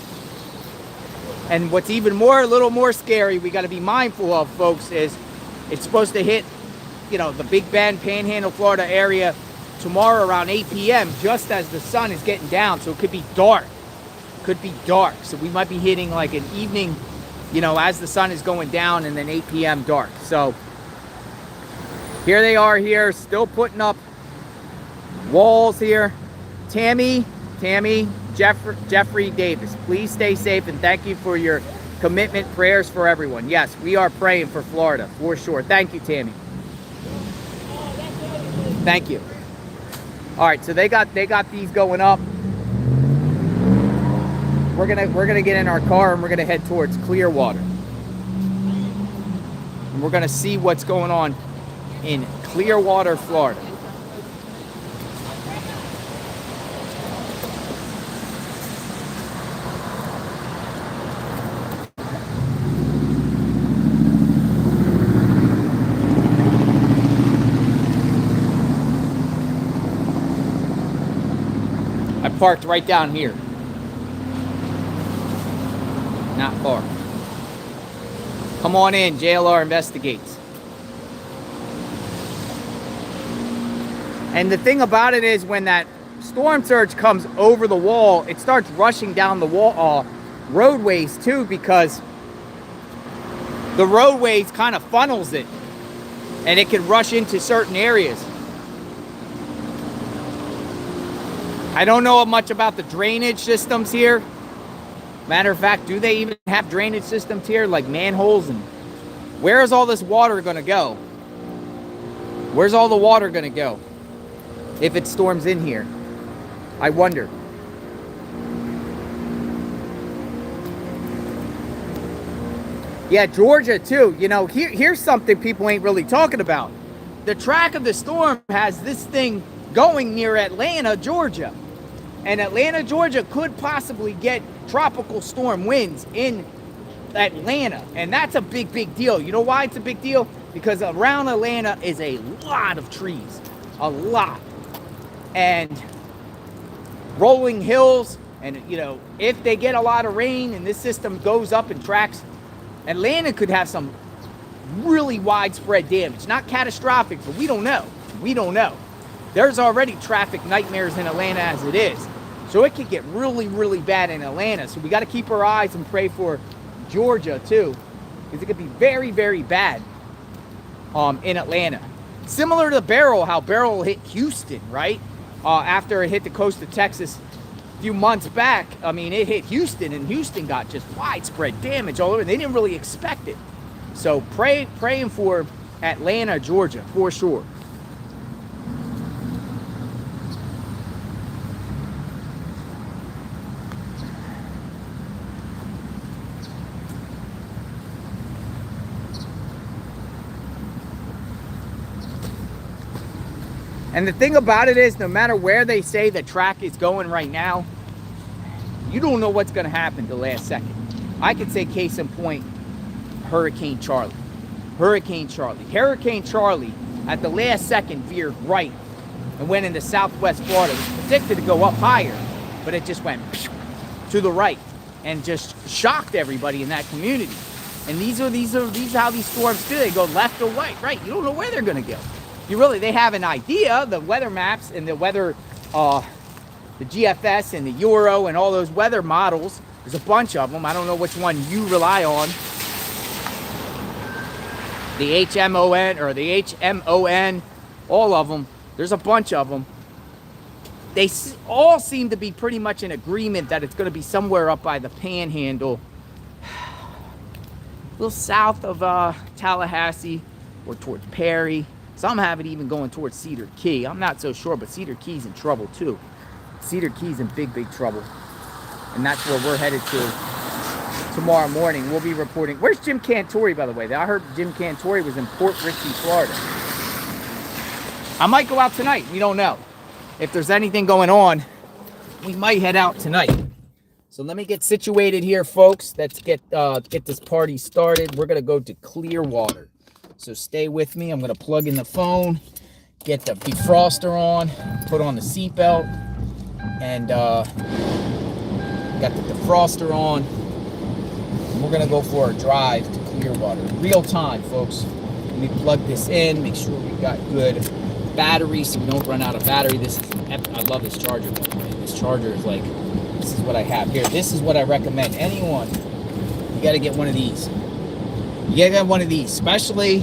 And what's even more, a little more scary, we got to be mindful of, folks, is it's supposed to hit, the Big Bend, Panhandle, Florida area tomorrow around 8 p.m., just as the sun is getting down. So it could be dark. So we might be hitting like an evening, as the sun is going down, and then 8 p.m. dark. So here they are here, still putting up walls here. Tammy, Jeffrey Davis, please stay safe, and thank you for your commitment. Prayers for everyone. Yes, we are praying for Florida for sure. Thank you, Tammy. Thank you. All right, so they got these going up. We're gonna get in our car, and we're gonna head towards Clearwater, and we're gonna see what's going on in Clearwater, Florida. I parked right down here. Not far. Come on in, JLR Investigates. And the thing about it is, when that storm surge comes over the wall, it starts rushing down the wall, roadways too, because the roadways kind of funnels it, and it can rush into certain areas. I don't know much about the drainage systems here. Matter of fact, do they even have drainage systems here, like manholes? And where is all this water going to go? Where's all the water going to go if it storms in here? I wonder. Yeah, Georgia too. Here's something people ain't really talking about. The track of the storm has this thing going near Atlanta, Georgia. And Atlanta, Georgia could possibly get tropical storm winds in Atlanta. And that's a big, big deal. You know why it's a big deal? Because around Atlanta is a lot of trees. A lot. And rolling hills. And, if they get a lot of rain and this system goes up and tracks, Atlanta could have some really widespread damage. Not catastrophic, but we don't know. there's already traffic nightmares in Atlanta as it is. So it could get really, really bad in Atlanta. So we got to keep our eyes and pray for Georgia too, because it could be very, very bad in Atlanta. Similar to Beryl, how Beryl hit Houston, right? After it hit the coast of Texas a few months back, I mean, it hit Houston, and Houston got just widespread damage all over. They didn't really expect it. So praying for Atlanta, Georgia, for sure. And the thing about it is, no matter where they say the track is going right now, you don't know what's going to happen the last second. I could say case in point, Hurricane Charlie. Hurricane Charlie. Hurricane Charlie, at the last second, veered right and went into southwest Florida. It was predicted to go up higher, but it just went to the right and just shocked everybody in that community. And these are how these storms do. They go left or right. You don't know where they're going to go. They have an idea, the weather maps and the weather, the GFS and the Euro and all those weather models. There's a bunch of them. I don't know which one you rely on. The HMON or the HMON, all of them. There's a bunch of them. They all seem to be pretty much in agreement that it's going to be somewhere up by the Panhandle, a little south of Tallahassee or towards Perry. Some have it even going towards Cedar Key. I'm not so sure, but Cedar Key's in trouble too. Cedar Key's in big, big trouble. And that's where we're headed to tomorrow morning. We'll be reporting. Where's Jim Cantori, by the way? I heard Jim Cantori was in Port Richey, Florida. I might go out tonight. We don't know. If there's anything going on, we might head out tonight. So let me get situated here, folks. Let's get this party started. We're going to go to Clearwater. So stay with me. I'm going to plug in the phone, get the defroster on, put on the seatbelt, and got the defroster on. And we're going to go for a drive to Clearwater. Real time, folks. Let me plug this in, make sure we got good battery so we don't run out of battery. I love this charger, by the way. This charger is like, this is what I have here. This is what I recommend. Anyone, you got to get one of these. You gotta get one of these, especially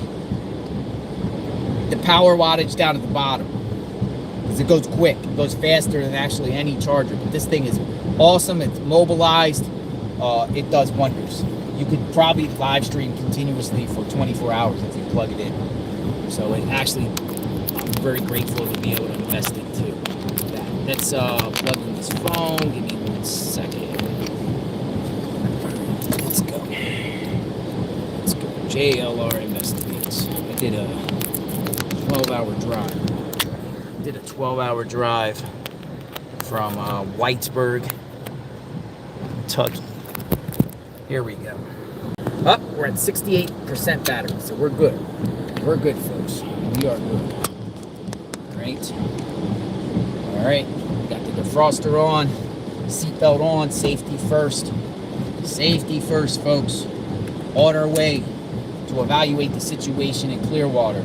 the power wattage down at the bottom, because it goes quick. It goes faster than actually any charger. But this thing is awesome. It's mobilized. It does wonders. You could probably live stream continuously for 24 hours if you plug it in. So it actually, I'm very grateful to be able to invest into that. Let's plug in this phone. Give me 1 second. Let's go. JLR investigates. I did a 12-hour drive. Did a 12-hour drive from Whitesburg, Kentucky. Here we go. Up, we're at 68% battery, so we're good. We're good, folks. We are good. Right? All right. Got the defroster on, seatbelt on, safety first. Safety first, folks. On our way to evaluate the situation in Clearwater.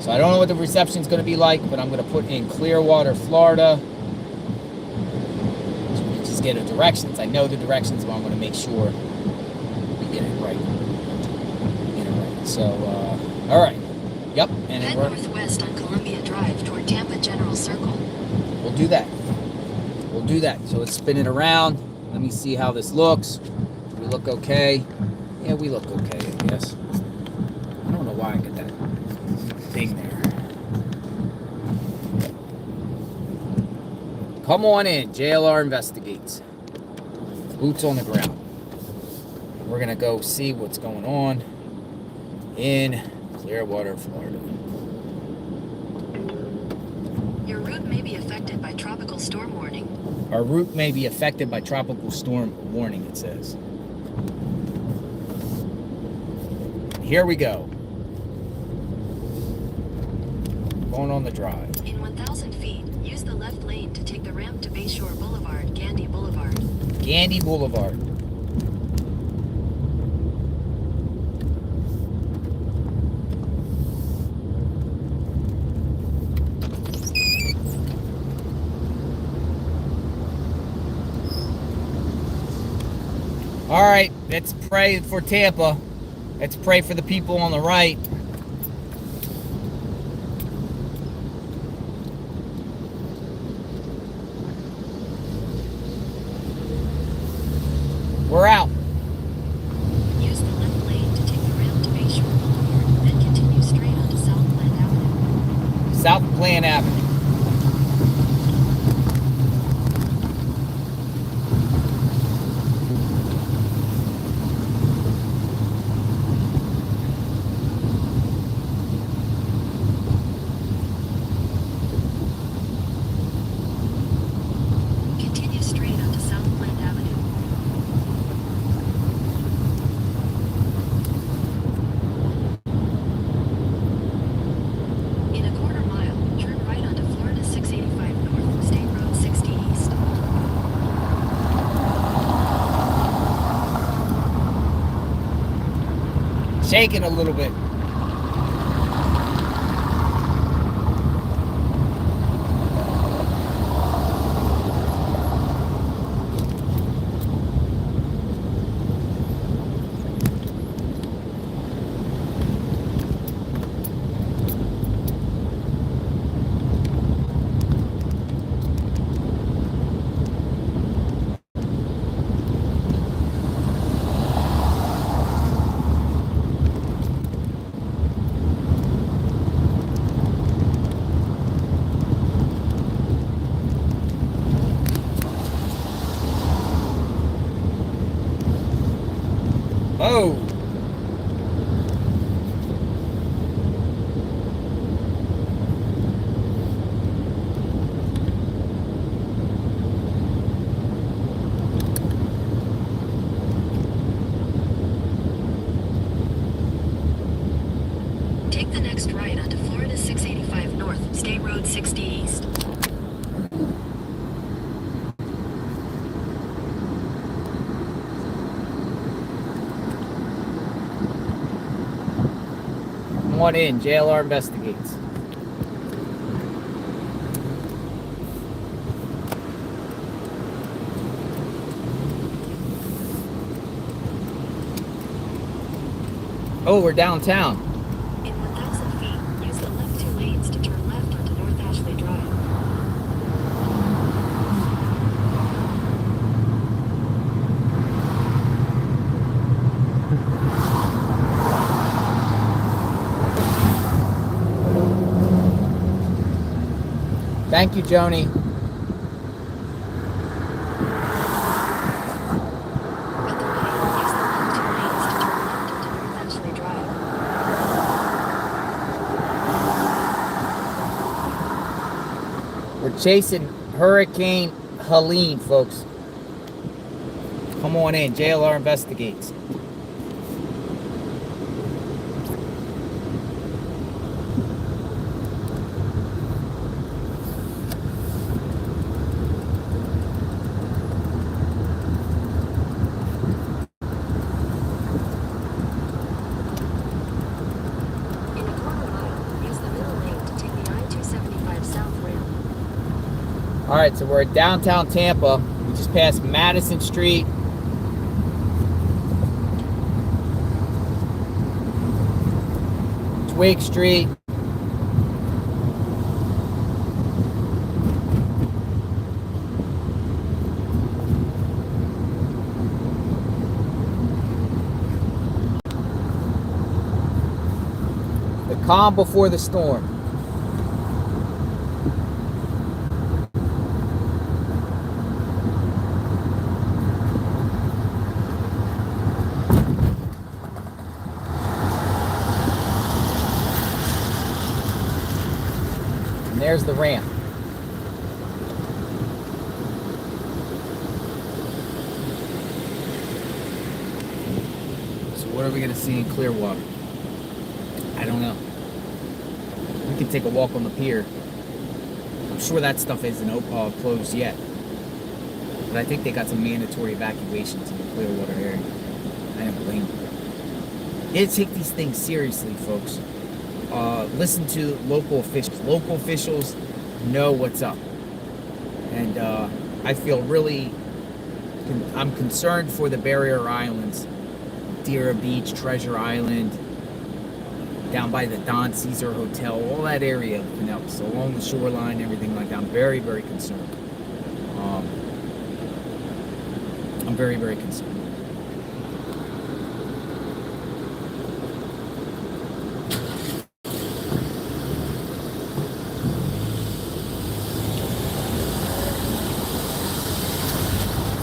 So I don't know what the reception is going to be like, but I'm going to put in Clearwater, Florida. So we just get the directions. I know the directions, but I'm going to make sure we get it right. So, all right. Yep. And head northwest on Columbia Drive toward Tampa General Circle. We'll do that. We'll do that. So let's spin it around. Let me see how this looks. Do we look okay? Yeah, we look okay, I guess. I don't know why I got that thing there. Come on in. JLR investigates. Boots on the ground. We're going to go see what's going on in Clearwater, Florida. Your route may be affected by tropical storm warning. Our route may be affected by tropical storm warning, it says. Here we go. Going on the drive. In 1,000 feet, use the left lane to take the ramp to Bayshore Boulevard, Gandy Boulevard. Gandy Boulevard. All right, let's pray for Tampa. Let's pray for the people on the right. We're out. Use the left lane to take the ramp to Bayshore Boulevard, then continue straight onto South Plant Avenue. South Plant Avenue. Continue straight onto South Plant Avenue. In a quarter mile, turn right onto Florida 685 North, State Road 60 East. Shaking a little bit. Oh. Take the next right onto Florida 685 North, State Road 60 East. Come on in. JLR investigates. Oh, we're downtown. In 1,000 feet, use the left 2 lanes to turn left onto North Ashley Drive. Thank you, Joni. At the light, use the left 2 lanes to turn left onto North Ashley Drive. We're chasing Hurricane Helene, folks. Come on in. JLR investigates. In a quarter mile, use the middle lane to take the I-275 South ramp. All right, so we're at downtown Tampa. We just passed Madison Street. Twig Street. The calm before the storm. And there's the ramp. So what are we going to see in Clearwater? I don't know. We can take a walk on the pier. I'm sure that stuff isn't closed yet. But I think they got some mandatory evacuations in the Clearwater area. I don't blame them. You gotta take these things seriously, folks. Listen to local officials. Local officials know what's up. And I feel really I'm concerned for the barrier islands, Deera Beach, Treasure Island, down by the Don Caesar Hotel, all that area of Pinellas, so along the shoreline, everything like that. I'm very, very concerned. I'm very, very concerned.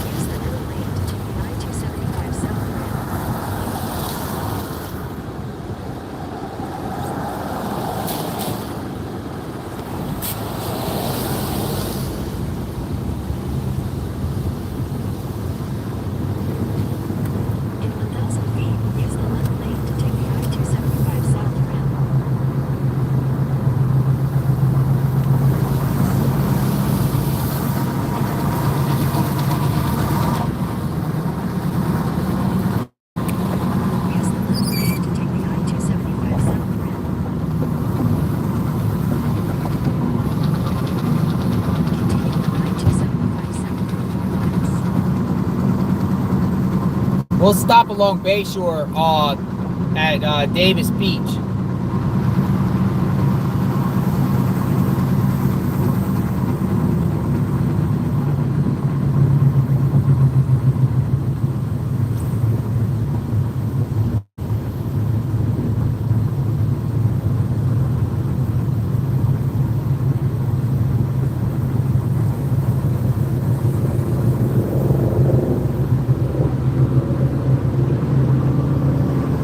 Use the middle lane to take the I-275 south ramp. In 1,000 feet, use the left lane to take the I-275 south ramp. Use the left lane to take the I-275 south ramp. Continue on I-275 south for 4 miles. We'll stop along Bayshore at Davis Beach.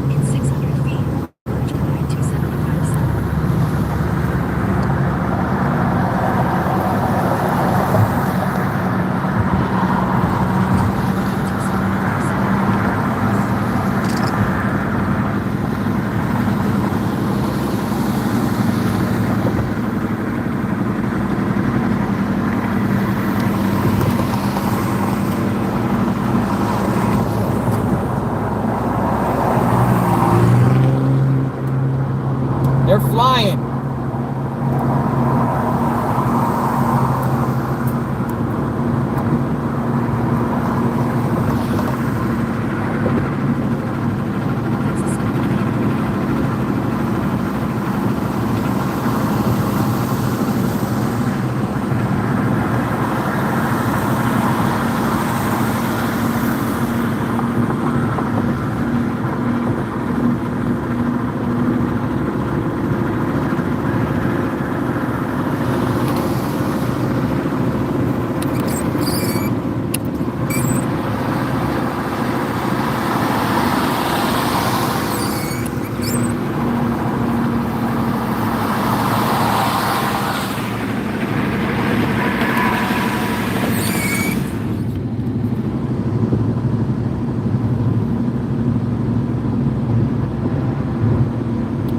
In 600 feet, merge with I-275 south. They're flying. That's a stop lane.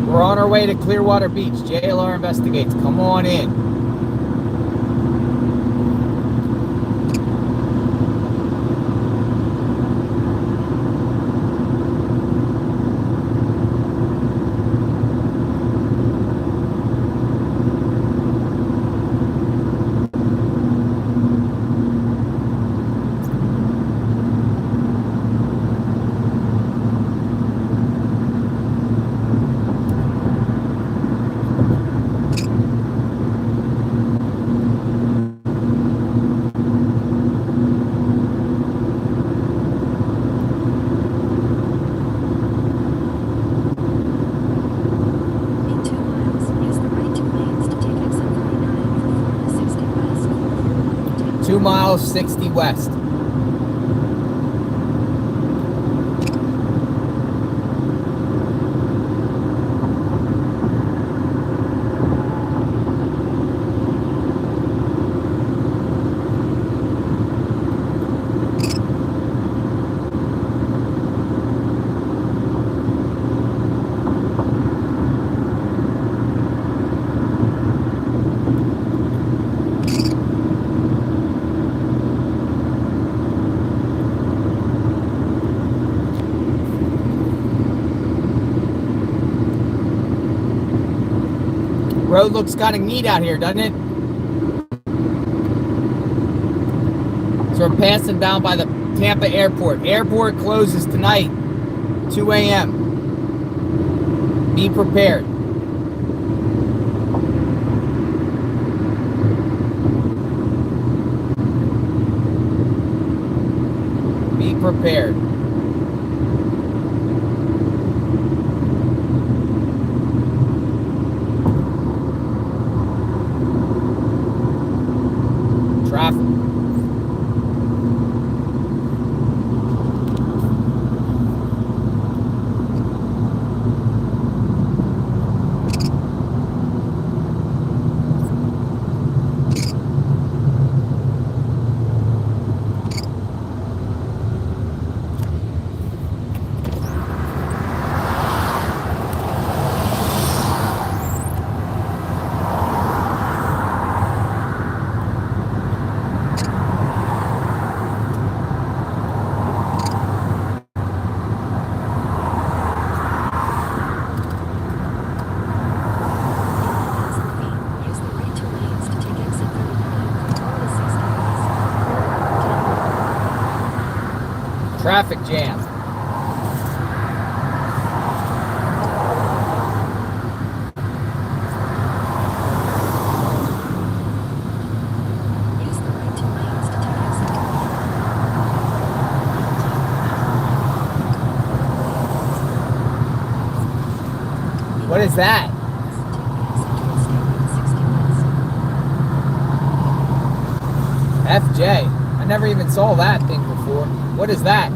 We're on our way to Clearwater Beach. JLR investigates. Come on in. In 2 miles, use the right 2 lanes to take exit 39 for 460 west for Clearwater, Tampa. 2 miles, 60 west. Road looks kind of neat out here, doesn't it? So we're passing down by the Tampa airport. Airport closes tonight, 2 a.m. Be prepared. Be prepared. Traffic. Use the right two lanes to take exit 39 for 4 to 6 degrees. Traffic jam. Use the right two lanes to take exit 39. What is that? FJ. I never even saw that thing before. What is that?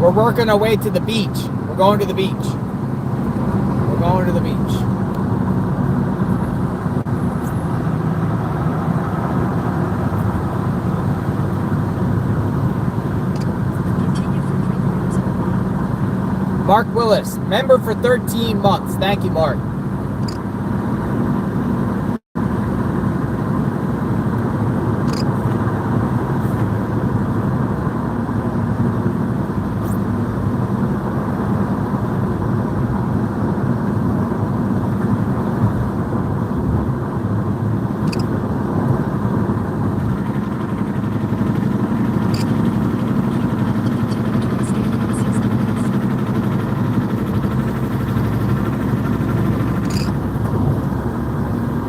We're working our way to the beach. We're going to the beach. We're going to the beach. Continue for 3/4 of a mile. Mark Willis, member for 13 months. Thank you, Mark.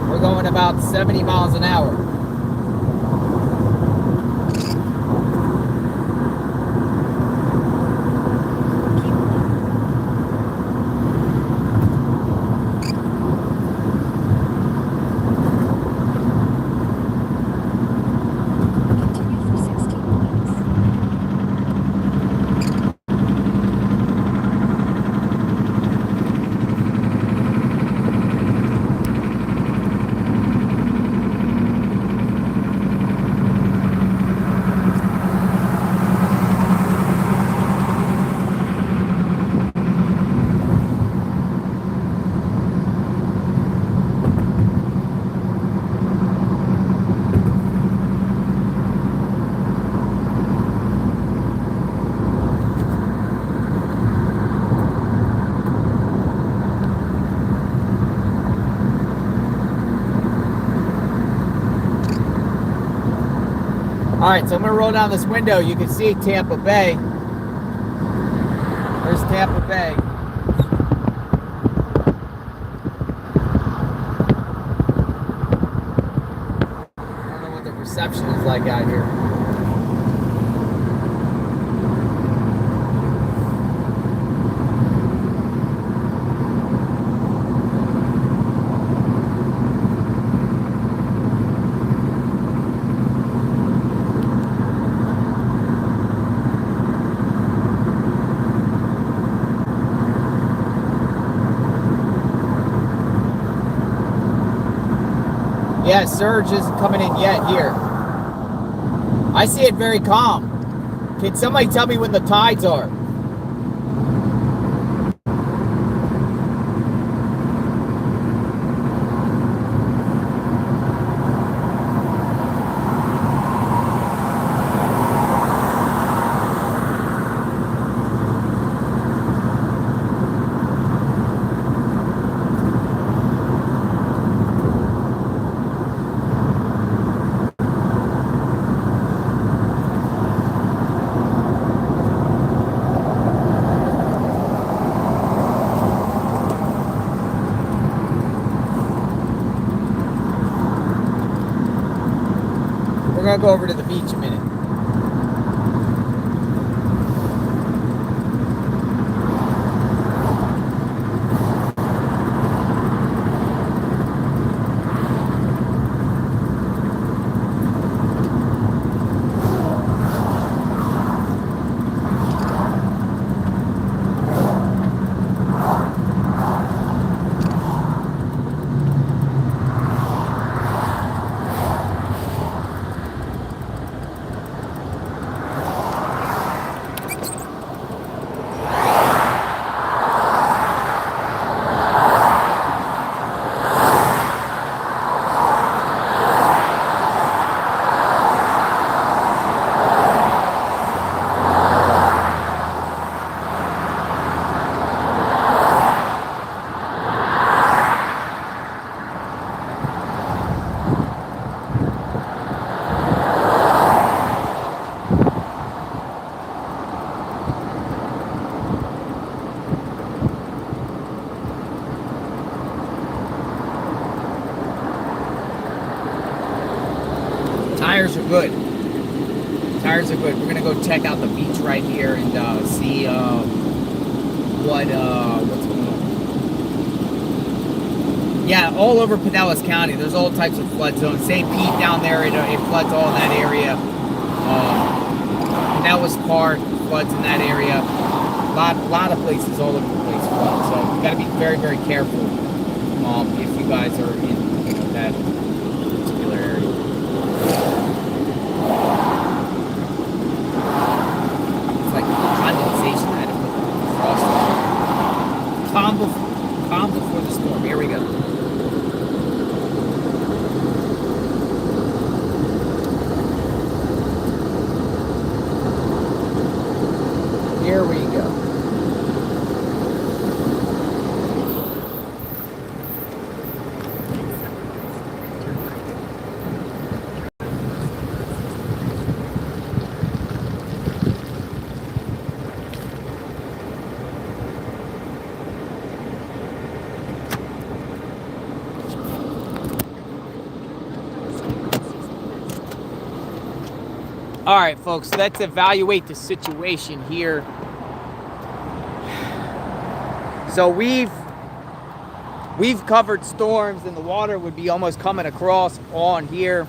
We're going about 70 miles an hour. Continue for 16 miles. All right, so I'm going to roll down this window. You can see Tampa Bay. There's Tampa Bay. I don't know what the reception is like out here. Yeah, surge isn't coming in yet here. I see it very calm. Can somebody tell me when the tides are? We're gonna go over to the beach a minute. Tires are good. Tires are good. We're gonna go check out the beach right here and see what's going on. Yeah, all over Pinellas County, there's all types of flood zones. St. Pete down there, it floods all in that area. Pinellas Park floods in that area. Lot of places all over the place flood. So you got to be very, very careful if you guys are in that particular area. It's like condensation. I had to put frost on. Calm before the storm. Here we go. Here we go. All right, folks, let's evaluate the situation here. So we've covered storms and the water would be almost coming across on here.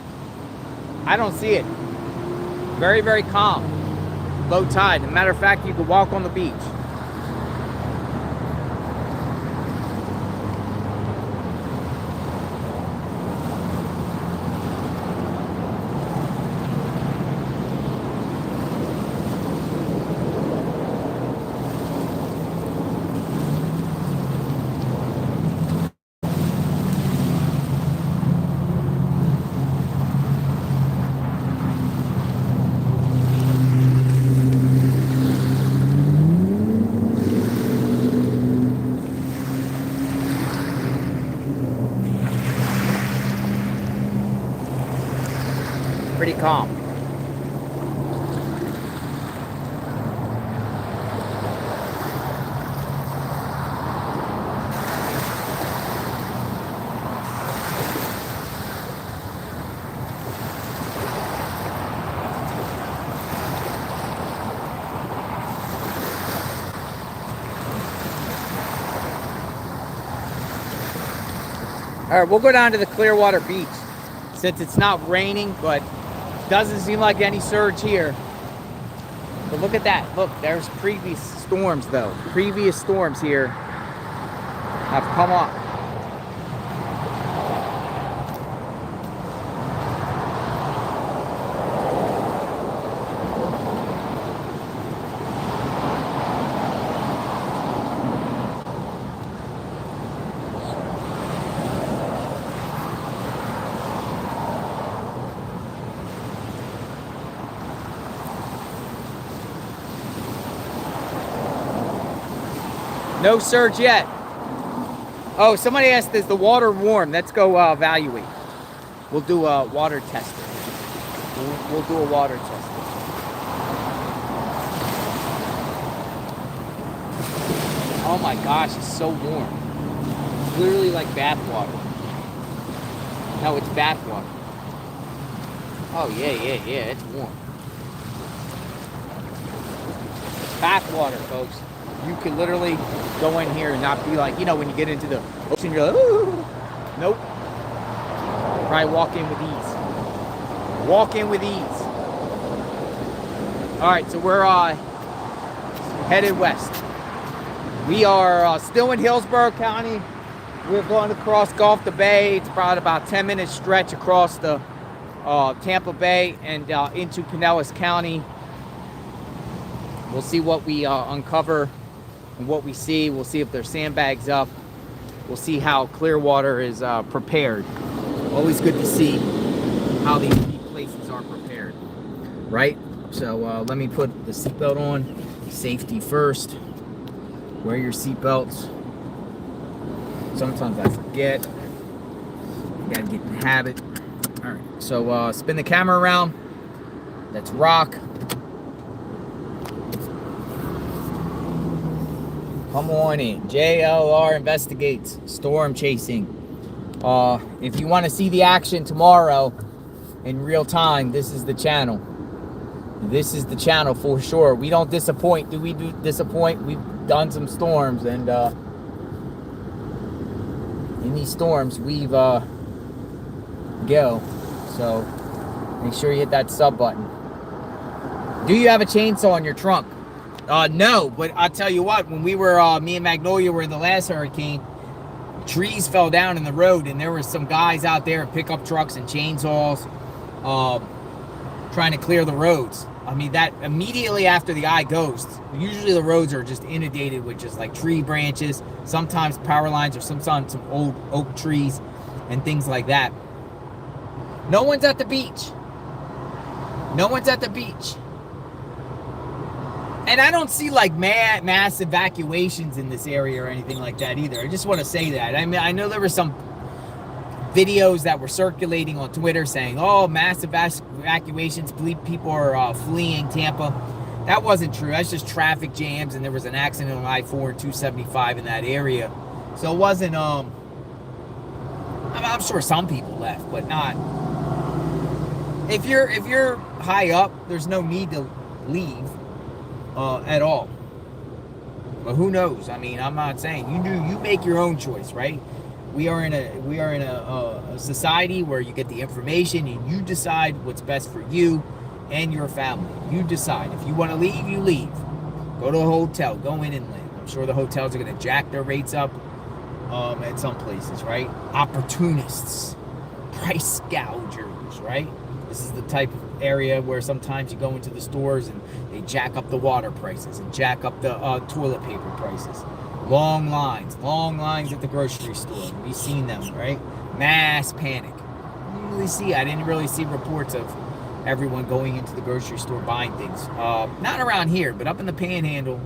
I don't see it. Very, very calm. Low tide. As a matter of fact, you could walk on the beach. Pretty calm. All right, we'll go down to the Clearwater Beach since it's not raining, but doesn't seem like any surge here. But look at that. Look, there's previous storms though. Previous storms here have come up. No surge yet. Oh, somebody asked, is the water warm? Let's go evaluate. We'll do a water test. We'll do a water test. Oh my gosh, it's so warm. It's literally like bath water. No, it's bath water. Oh yeah, it's warm. Bath water, folks. You can literally go in here and not be like, you know, when you get into the ocean, you're like, ooh. Nope. Probably walk in with ease. Walk in with ease. All right, so we're headed west. We are still in Hillsborough County. We're going across Gulf the Bay. It's about 10-minute stretch across the Tampa Bay and into Pinellas County. We'll see what we uncover and what we see. We'll see if there's sandbags up. We'll see how Clearwater is prepared. Always good to see how these places are prepared, right? So let me put the seatbelt on. Safety first. Wear your seatbelts. Sometimes I forget. You gotta get in the habit. All right, so spin the camera around. Let's rock. Come on in. JLR investigates storm chasing. If you want to see the action tomorrow in real time, this is the channel. This is the channel for sure. We don't disappoint. Do we disappoint? We've done some storms, and in these storms, we've go. So make sure you hit that sub button. Do you have a chainsaw in your trunk? No, but I'll tell you what, when we were, me and Magnolia were in the last hurricane, trees fell down in the road, and there were some guys out there in pickup trucks and chainsaws trying to clear the roads. I mean, that immediately after the eye goes, usually the roads are just inundated with just like tree branches, sometimes power lines, or sometimes some old oak trees and things like that. No one's at the beach. No one's at the beach. And I don't see like mass evacuations in this area or anything like that either. I just want to say that. I mean, I know there were some videos that were circulating on Twitter saying, oh, mass evacuations, people are fleeing Tampa. That wasn't true. That's just traffic jams, and there was an accident on I-4 and 275 in that area. So it wasn't, I'm sure some people left, but not. If you're high up, there's no need to leave at all. But who knows? I mean, I'm not saying you make your own choice, right? We are in a society where you get the information and you decide what's best for you and your family. You decide. If you want to leave, you leave. Go to a hotel. Go in and live. I'm sure the hotels are going to jack their rates up at some places, right? Opportunists, price gougers, right? This is the type of area where sometimes you go into the stores and they jack up the water prices and jack up the toilet paper prices. Long lines at the grocery store. We've seen them, right? Mass panic. I didn't really see reports of everyone going into the grocery store buying things. Not around here, but up in the Panhandle.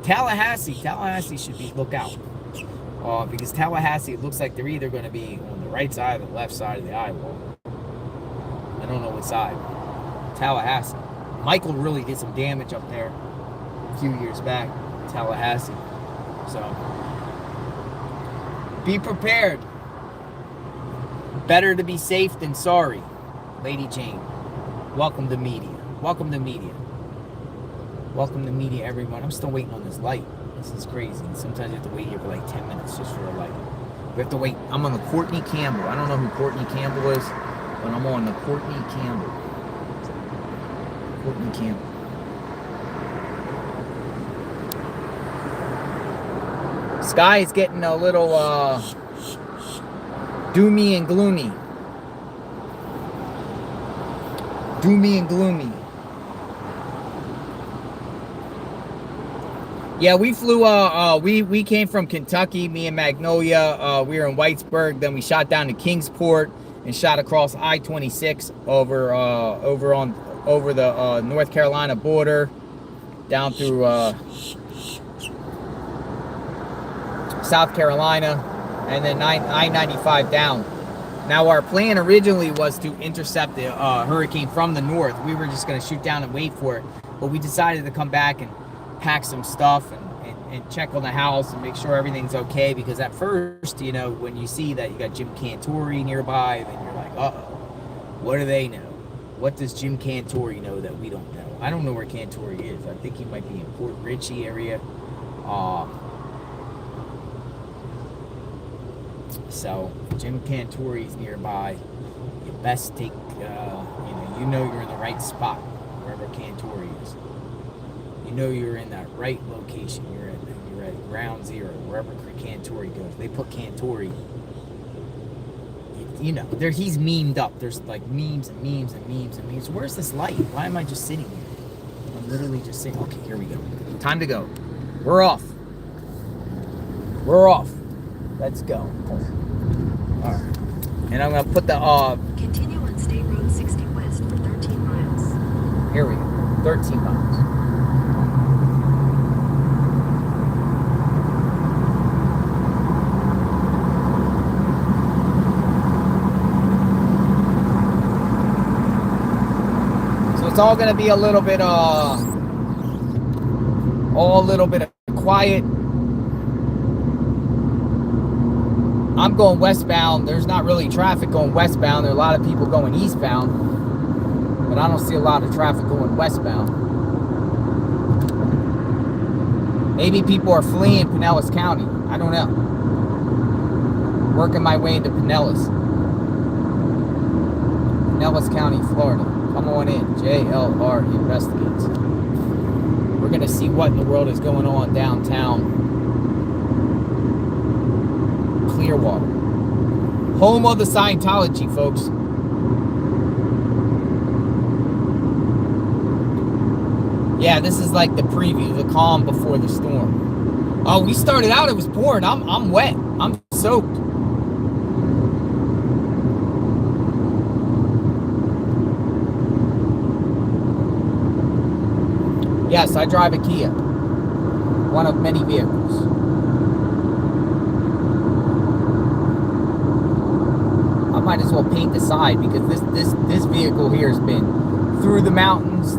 Tallahassee should be look out. Because Tallahassee, it looks like they're either going to be on the right side or the left side of the eye wall. I don't know what side. Tallahassee. Michael really did some damage up there a few years back. Tallahassee. So, be prepared. Better to be safe than sorry. Lady Jane, welcome to media. Welcome to media. Welcome to media, everyone. I'm still waiting on this light. This is crazy. Sometimes you have to wait here for like 10 minutes just for a light. We have to wait. I'm on the Courtney Campbell. I don't know who Courtney Campbell is, but I'm on the Courtney Campbell. Courtney Campbell. Sky is getting a little doomy and gloomy. Doomy and gloomy. Yeah, we flew, we came from Kentucky, me and Magnolia. We were in Whitesburg. Then we shot down to Kingsport and shot across I-26 over the North Carolina border, down through South Carolina, and then I-95 down. Now, our plan originally was to intercept the hurricane from the north. We were just going to shoot down and wait for it, but we decided to come back and pack some stuff and check on the house and make sure everything's okay, because at first, you know, when you see that you got Jim Cantore nearby, then you're like, uh-oh, what do they know? What does Jim Cantore know that we don't know? I don't know where Cantore is. I think he might be in Port Richey area. So Jim Cantore's nearby. You best take, you know you're in the right spot wherever Cantore is. You know you're in that right location. You're at ground zero wherever Cantore goes. They put Cantore. You know, he's memed up. There's like memes and memes and memes and memes. Where's this light? Why am I just sitting here? I'm literally just sitting. Okay, here we go. Time to go. We're off. We're off. Let's go. All right. And I'm gonna put the Continue on State Road 60 West for 13 miles. Here we go. 13 miles. It's all going to be a little bit quiet. I'm going westbound. There's not really traffic going westbound. There are a lot of people going eastbound, but I don't see a lot of traffic going westbound. Maybe people are fleeing Pinellas County. I don't know. Working my way into Pinellas County, Florida. Come on in. JLR Investigates. We're going to see what in the world is going on downtown Clearwater. Home of the Steinhatchee, folks. Yeah, this is like the preview, the calm before the storm. Oh, we started out, it was pouring. I'm wet. I'm soaked. Yes, I drive a Kia, one of many vehicles. I might as well paint the side, because this vehicle here has been through the mountains,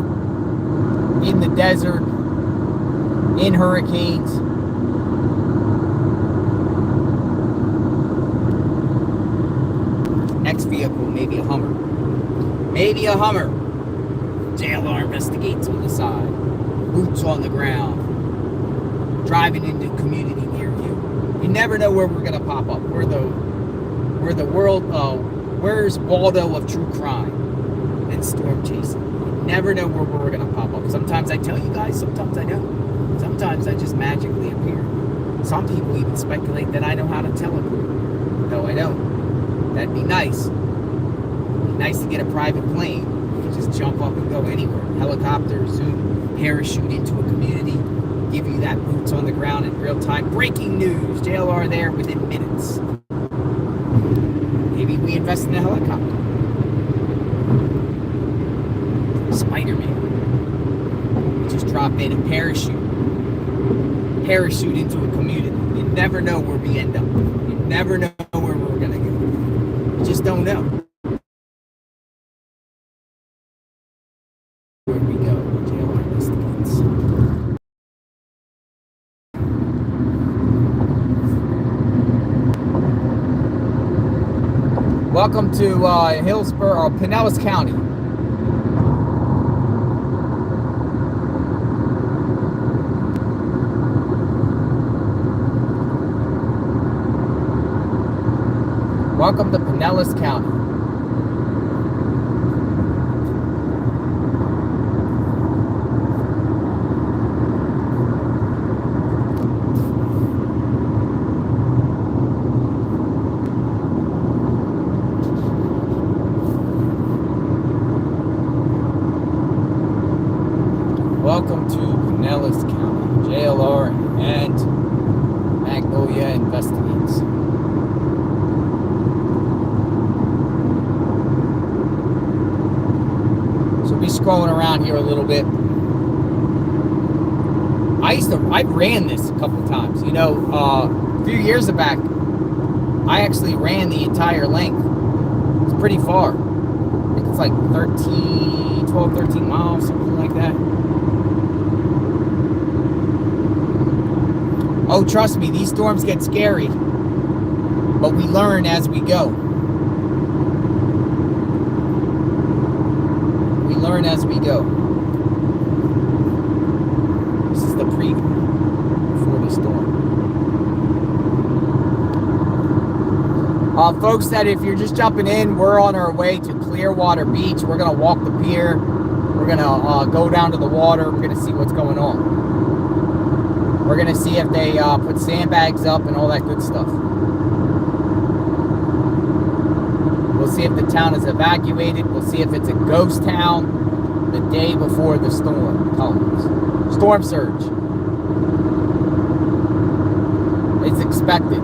in the desert, in hurricanes. Next vehicle, maybe a Hummer. Maybe a Hummer. JLR Investigates on the side. Boots on the ground, driving into community near you. You never know where we're gonna pop up. We're the world. Where's Waldo of true crime and storm chasing? You never know where we're gonna pop up. Sometimes I tell you guys, sometimes I don't. Sometimes I just magically appear. Some people even speculate that I know how to teleport. No, I don't. That'd be nice. It'd be nice to get a private plane. You can just jump up and go anywhere. Helicopter, zoom. Parachute into a community, give you that boots on the ground in real time. Breaking news, JLR there within minutes. Maybe we invest in a helicopter. Spider-Man. We just drop in and parachute into a community. You never know where we end up. You never know where we're gonna go. You just don't know where we go. Welcome to Hillsborough, or Pinellas County. Welcome to Pinellas County. Welcome to Pinellas County. JLR and Magnolia Investigates. So we'll be scrolling around here a little bit. I ran this a couple times. You know, few years back, I actually ran the entire length. It's pretty far. I think it's like 12, 13 miles, something like that. Oh, trust me, these storms get scary, but we learn as we go. We learn as we go. This is the preview before the storm. Folks, that if you're just jumping in, we're on our way to Clearwater Beach. We're going to walk the pier. We're going to go down to the water. We're going to see what's going on. We're going to see if they put sandbags up and all that good stuff. We'll see if the town is evacuated. We'll see if it's a ghost town the day before the storm comes. Storm surge. It's expected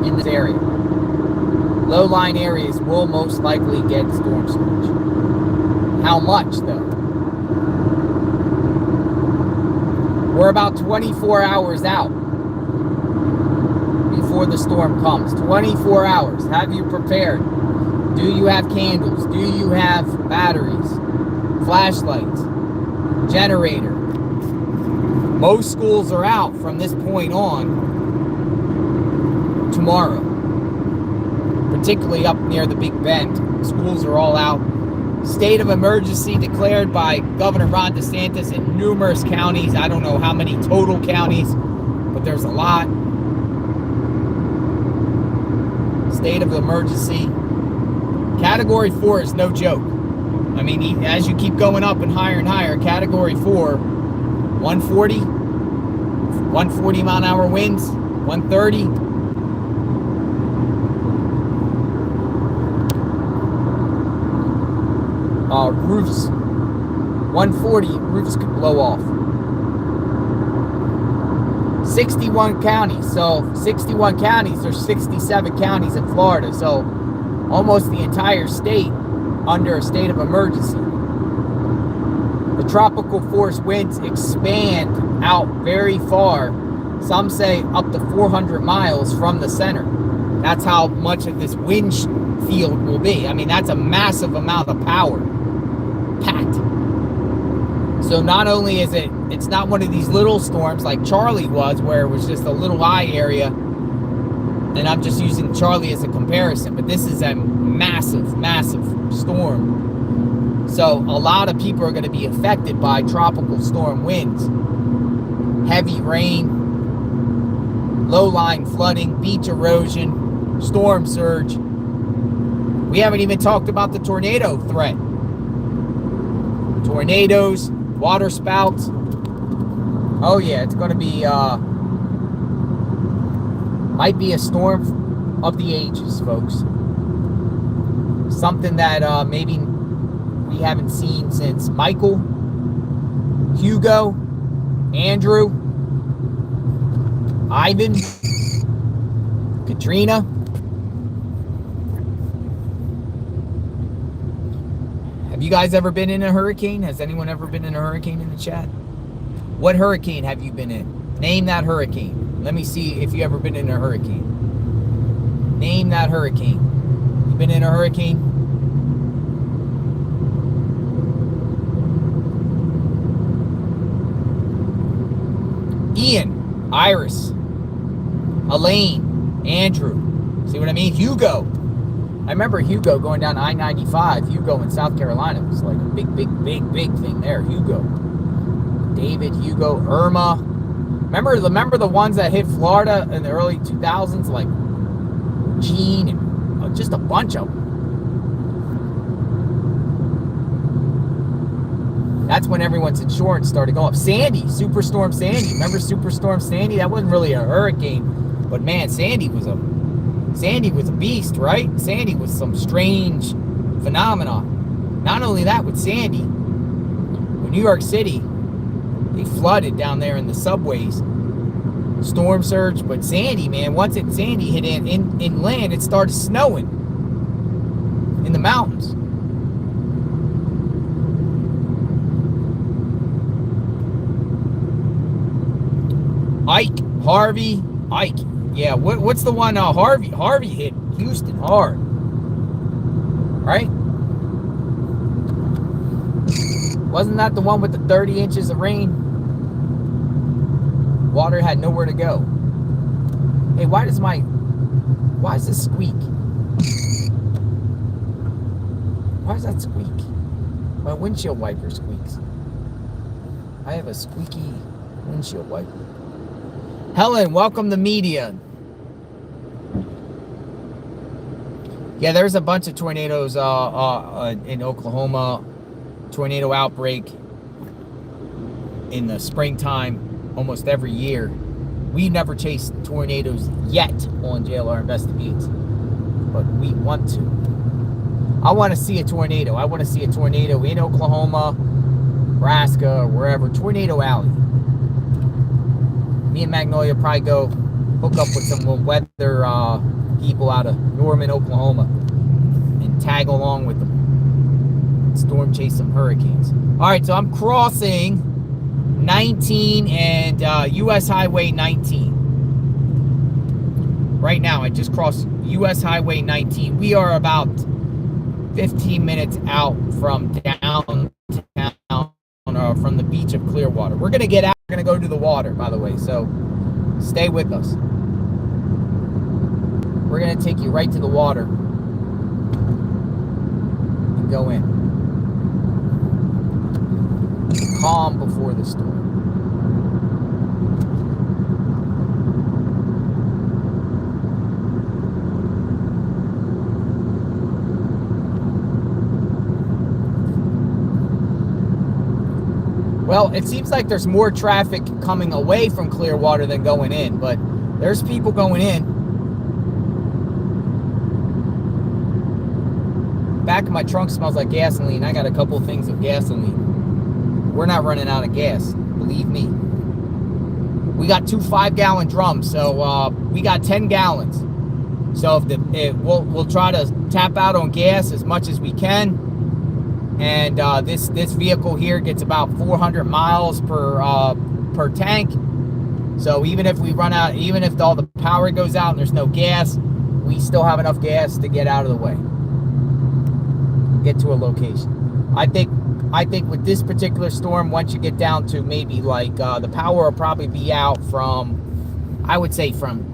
in this area. Low-lying areas will most likely get storm surge. How much, though? We're about 24 hours out before the storm comes. 24 hours. Have you prepared? Do you have candles? Do you have batteries? Flashlights? Generator? Most schools are out from this point on tomorrow. Particularly up near the Big Bend. Schools are all out. State of emergency declared by Governor Ron DeSantis in numerous counties. I don't know how many total counties, but there's a lot. State of emergency. Category 4 is no joke. I mean, as you keep going up and higher, Category 4, 140 mile an hour winds, 130. Roofs, 140, roofs could blow off. 61 counties, so 61 counties, there's 67 counties in Florida, so almost the entire state under a state of emergency. The tropical force winds expand out very far, some say up to 400 miles from the center. That's how much of this wind field will be. I mean, that's a massive amount of power. Packed. So not only is it's not one of these little storms like Charlie was, where it was just a little eye area, and I'm just using Charlie as a comparison, but this is a massive storm. So a lot of people are going to be affected by tropical storm winds, heavy rain, low-lying flooding, beach erosion, storm surge. We haven't even talked about the tornado threat. Tornadoes, water spouts. Oh yeah, it's going to be, might be a storm of the ages, folks. Something that maybe we haven't seen since Michael, Hugo, Andrew, Ivan, Katrina. Have you guys ever been in a hurricane? Has anyone ever been in a hurricane in the chat? What hurricane have you been in? Name that hurricane. Let me see if you ever been in a hurricane. Name that hurricane. You been in a hurricane? Ian, Iris, Helene, Andrew. See what I mean? Hugo. I remember Hugo going down I-95. Hugo in South Carolina was like a big thing there. Hugo. David, Hugo, Irma. Remember the ones that hit Florida in the early 2000s, like Gene and just a bunch of them. That's when everyone's insurance started going up. Sandy, Superstorm Sandy. Remember Superstorm Sandy? That wasn't really a hurricane, but man, Sandy was a beast, right? Sandy was some strange phenomenon. Not only that, with Sandy, with New York City, they flooded down there in the subways. Storm surge, but Sandy, man, once Sandy hit inland, it started snowing in the mountains. Ike, Harvey, Ike. Yeah, what's the one Harvey? Harvey hit Houston hard. Right? Wasn't that the one with the 30 inches of rain? Water had nowhere to go. Hey, why is this squeak? Why does that squeak? My windshield wiper squeaks. I have a squeaky windshield wiper. Helen, welcome to media. Yeah, there's a bunch of tornadoes in Oklahoma. Tornado outbreak in the springtime almost every year. We never chased tornadoes yet on JLR Investigates, but we want to. I want to see a tornado. I want to see a tornado in Oklahoma, Nebraska, or wherever. Tornado Alley. Me and Magnolia probably go hook up with some weather people out of Norman, Oklahoma, and tag along with them. Storm chase some hurricanes. All right, so I'm crossing 19 and U.S. Highway 19. Right now, I just crossed U.S. Highway 19. We are about 15 minutes out from downtown, from the beach of Clearwater. We're going to get out. We're going to go to the water, by the way, so stay with us. We're going to take you right to the water and go in. Calm before the storm. Well, it seems like there's more traffic coming away from Clearwater than going in, but there's people going in. Back of my trunk smells like gasoline. I got a couple of things of gasoline. We're not running out of gas, believe me. We got 2 5-gallon drums, so we got 10 gallons. So we'll try to tap out on gas as much as we can. And this vehicle here gets about 400 miles per tank. So even if we run out, even if all the power goes out and there's no gas, we still have enough gas to get out of the way, get to a location. I think with this particular storm, once you get down to maybe like the power will probably be out from, I would say from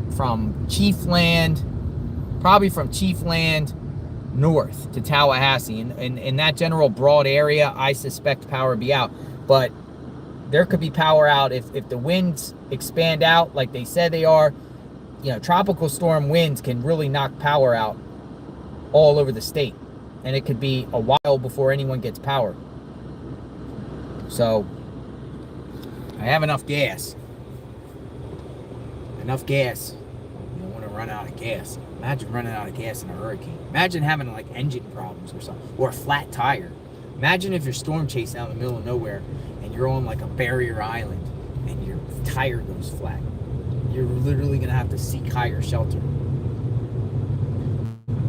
Chiefland, probably from Chiefland north to Tallahassee. In that general broad area, I suspect power will be out. But there could be power out if the winds expand out like they said they are. You know, tropical storm winds can really knock power out all over the state. And it could be a while before anyone gets power. So, I have enough gas. Enough gas. You don't want to run out of gas. Imagine running out of gas in a hurricane. Imagine having like engine problems or something. Or a flat tire. Imagine if you're storm chasing out in the middle of nowhere and you're on like a barrier island and your tire goes flat. You're literally going to have to seek higher shelter.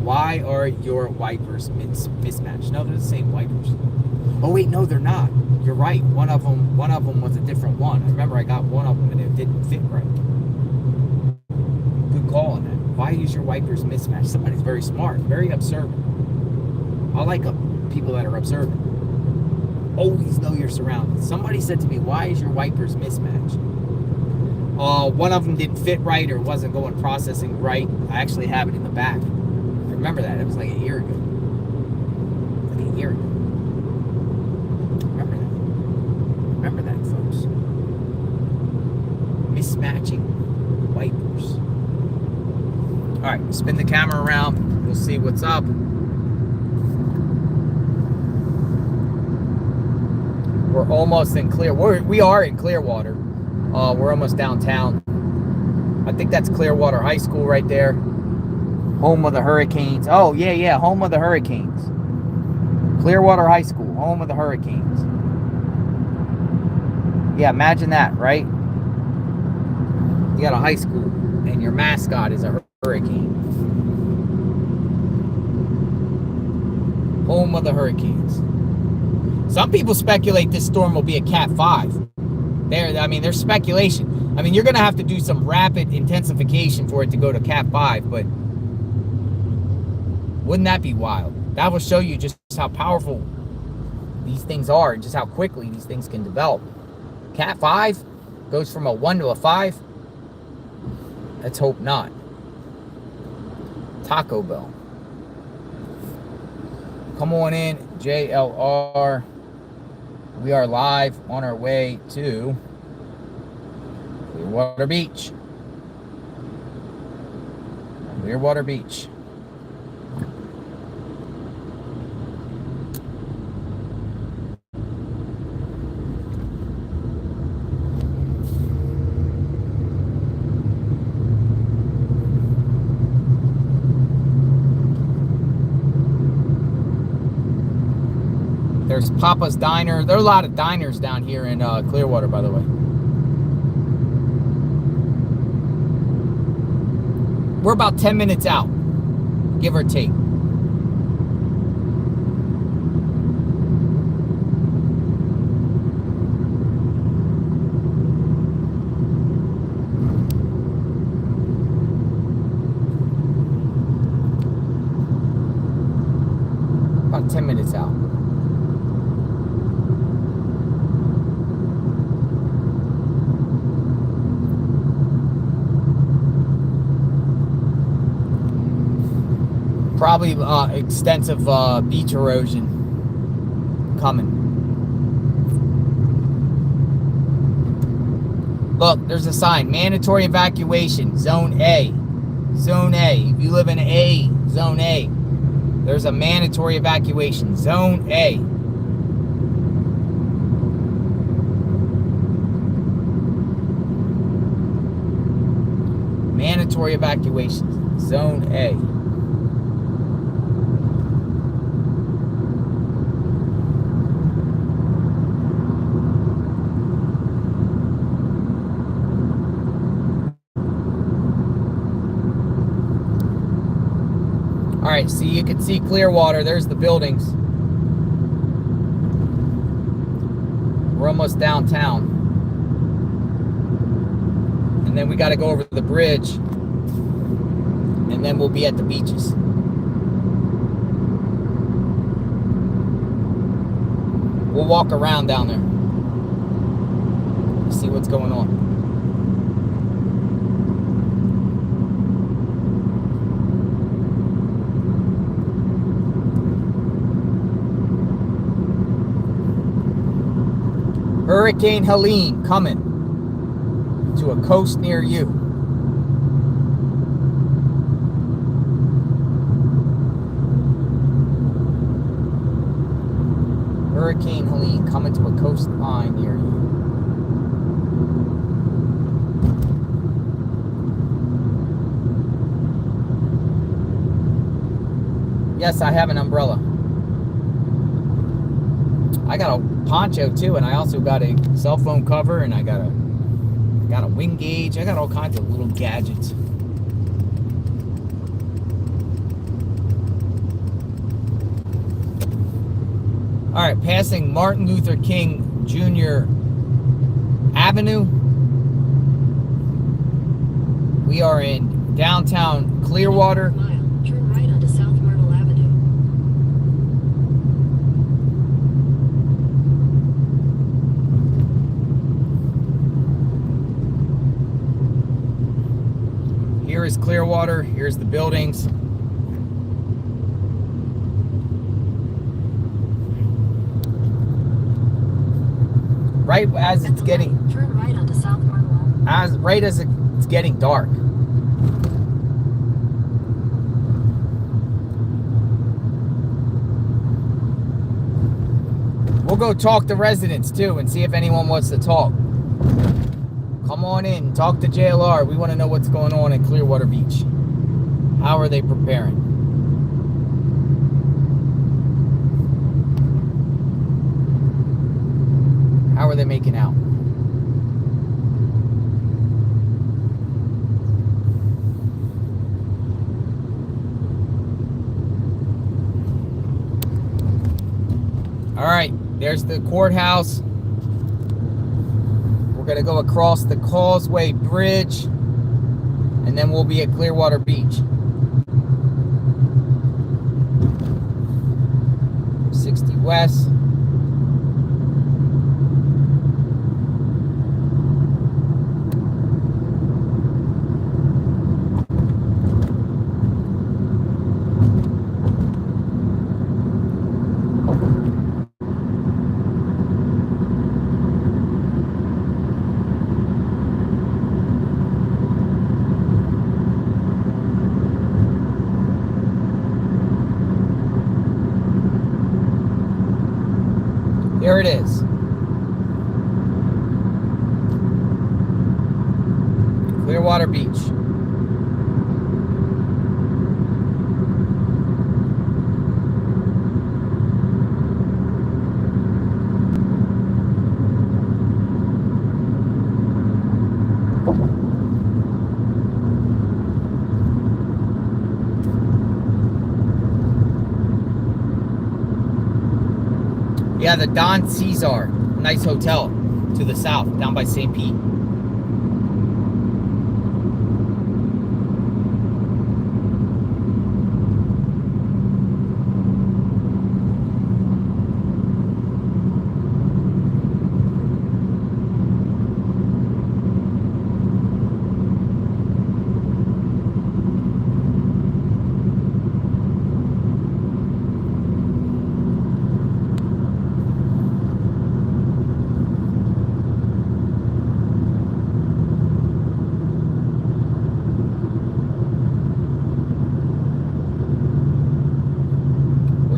Why are your wipers mismatched? No, they're the same wipers. Oh wait, no, they're not. You're right. One of them was a different one. I remember I got one of them and it didn't fit right. Good call on that. Why is your wipers mismatched? Somebody's very smart, very observant. I like people that are observant. Always know your surroundings. Somebody said to me, "Why is your wipers mismatched?" One of them didn't fit right or wasn't going processing right. I actually have it in the back. I remember that. It was like a year ago. Like a year ago. Remember that, folks. Mismatching wipers. All right, spin the camera around. We'll see what's up. We're almost in we are in Clearwater. We're almost downtown. I think that's Clearwater High School right there. Home of the Hurricanes. Oh, yeah, home of the Hurricanes. Clearwater High School, home of the Hurricanes. Yeah, imagine that, right? You got a high school, and your mascot is a hurricane. Home of the Hurricanes. Some people speculate this storm will be a Cat 5. There's speculation. I mean, you're going to have to do some rapid intensification for it to go to Cat 5, but wouldn't that be wild? That will show you just how powerful these things are and just how quickly these things can develop. Cat 5 goes from a 1 to a 5. Let's hope not. Taco Bell. Come on in, JLR. We are live on our way to Clearwater Beach. Clearwater Beach. There's Papa's Diner. There are a lot of diners down here in Clearwater, by the way. We're about 10 minutes out, give or take. About 10 minutes out. Probably extensive beach erosion coming. Look, there's a sign. Mandatory evacuation. Zone A. Zone A. If you live in A, Zone A, there's a mandatory evacuation. Zone A. Mandatory evacuation. Zone A. All right, see, you can see Clearwater. There's the buildings. We're almost downtown. And then we got to go over the bridge. And then we'll be at the beaches. We'll walk around down there. See what's going on. Hurricane Helene coming to a coast near you. Hurricane Helene coming to a coastline near you. Yes, I have an umbrella. I got a poncho too, and I also got a cell phone cover, and I got a wind gauge. I got all kinds of little gadgets. All right, passing Martin Luther King Jr. Avenue. We are in downtown Clearwater. Turn right onto South Myrtle Avenue. Here is Clearwater. Here's the buildings. Right as it's getting, Turn right onto South Myrtle. right as it's getting dark. We'll go talk to residents too and see if anyone wants to talk. Come on in, talk to JLR. We want to know what's going on in Clearwater Beach. How are they preparing? How are they making out? All right, there's the courthouse. We're going to go across the Causeway Bridge, and then we'll be at Clearwater Beach. 60 west. Here it is. Clearwater Beach. Yeah, the Don Cesar, nice hotel to the south, down by St. Pete.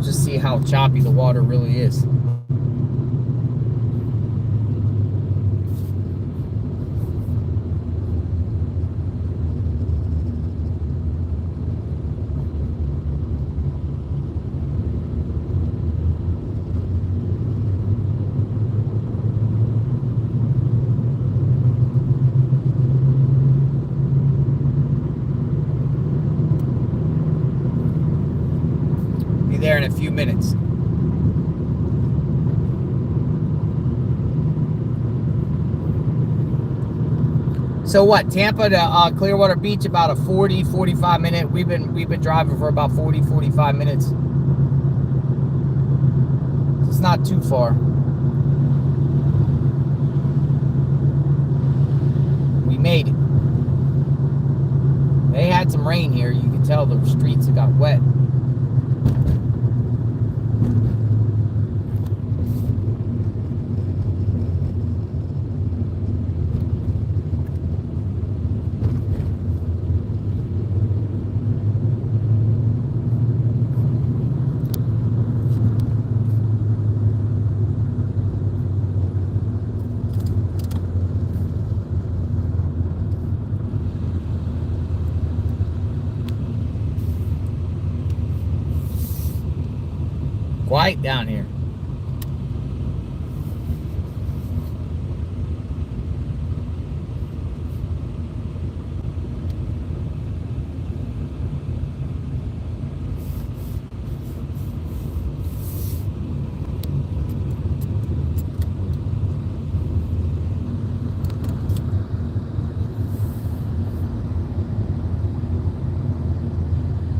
Just see how choppy the water really is. There in a few minutes. So what, Tampa to Clearwater Beach, about a 40-45 minute. We've been driving for about 40-45 minutes. It's not too far. We made it. They had some rain here. You could tell the streets have got wet. Quiet down here.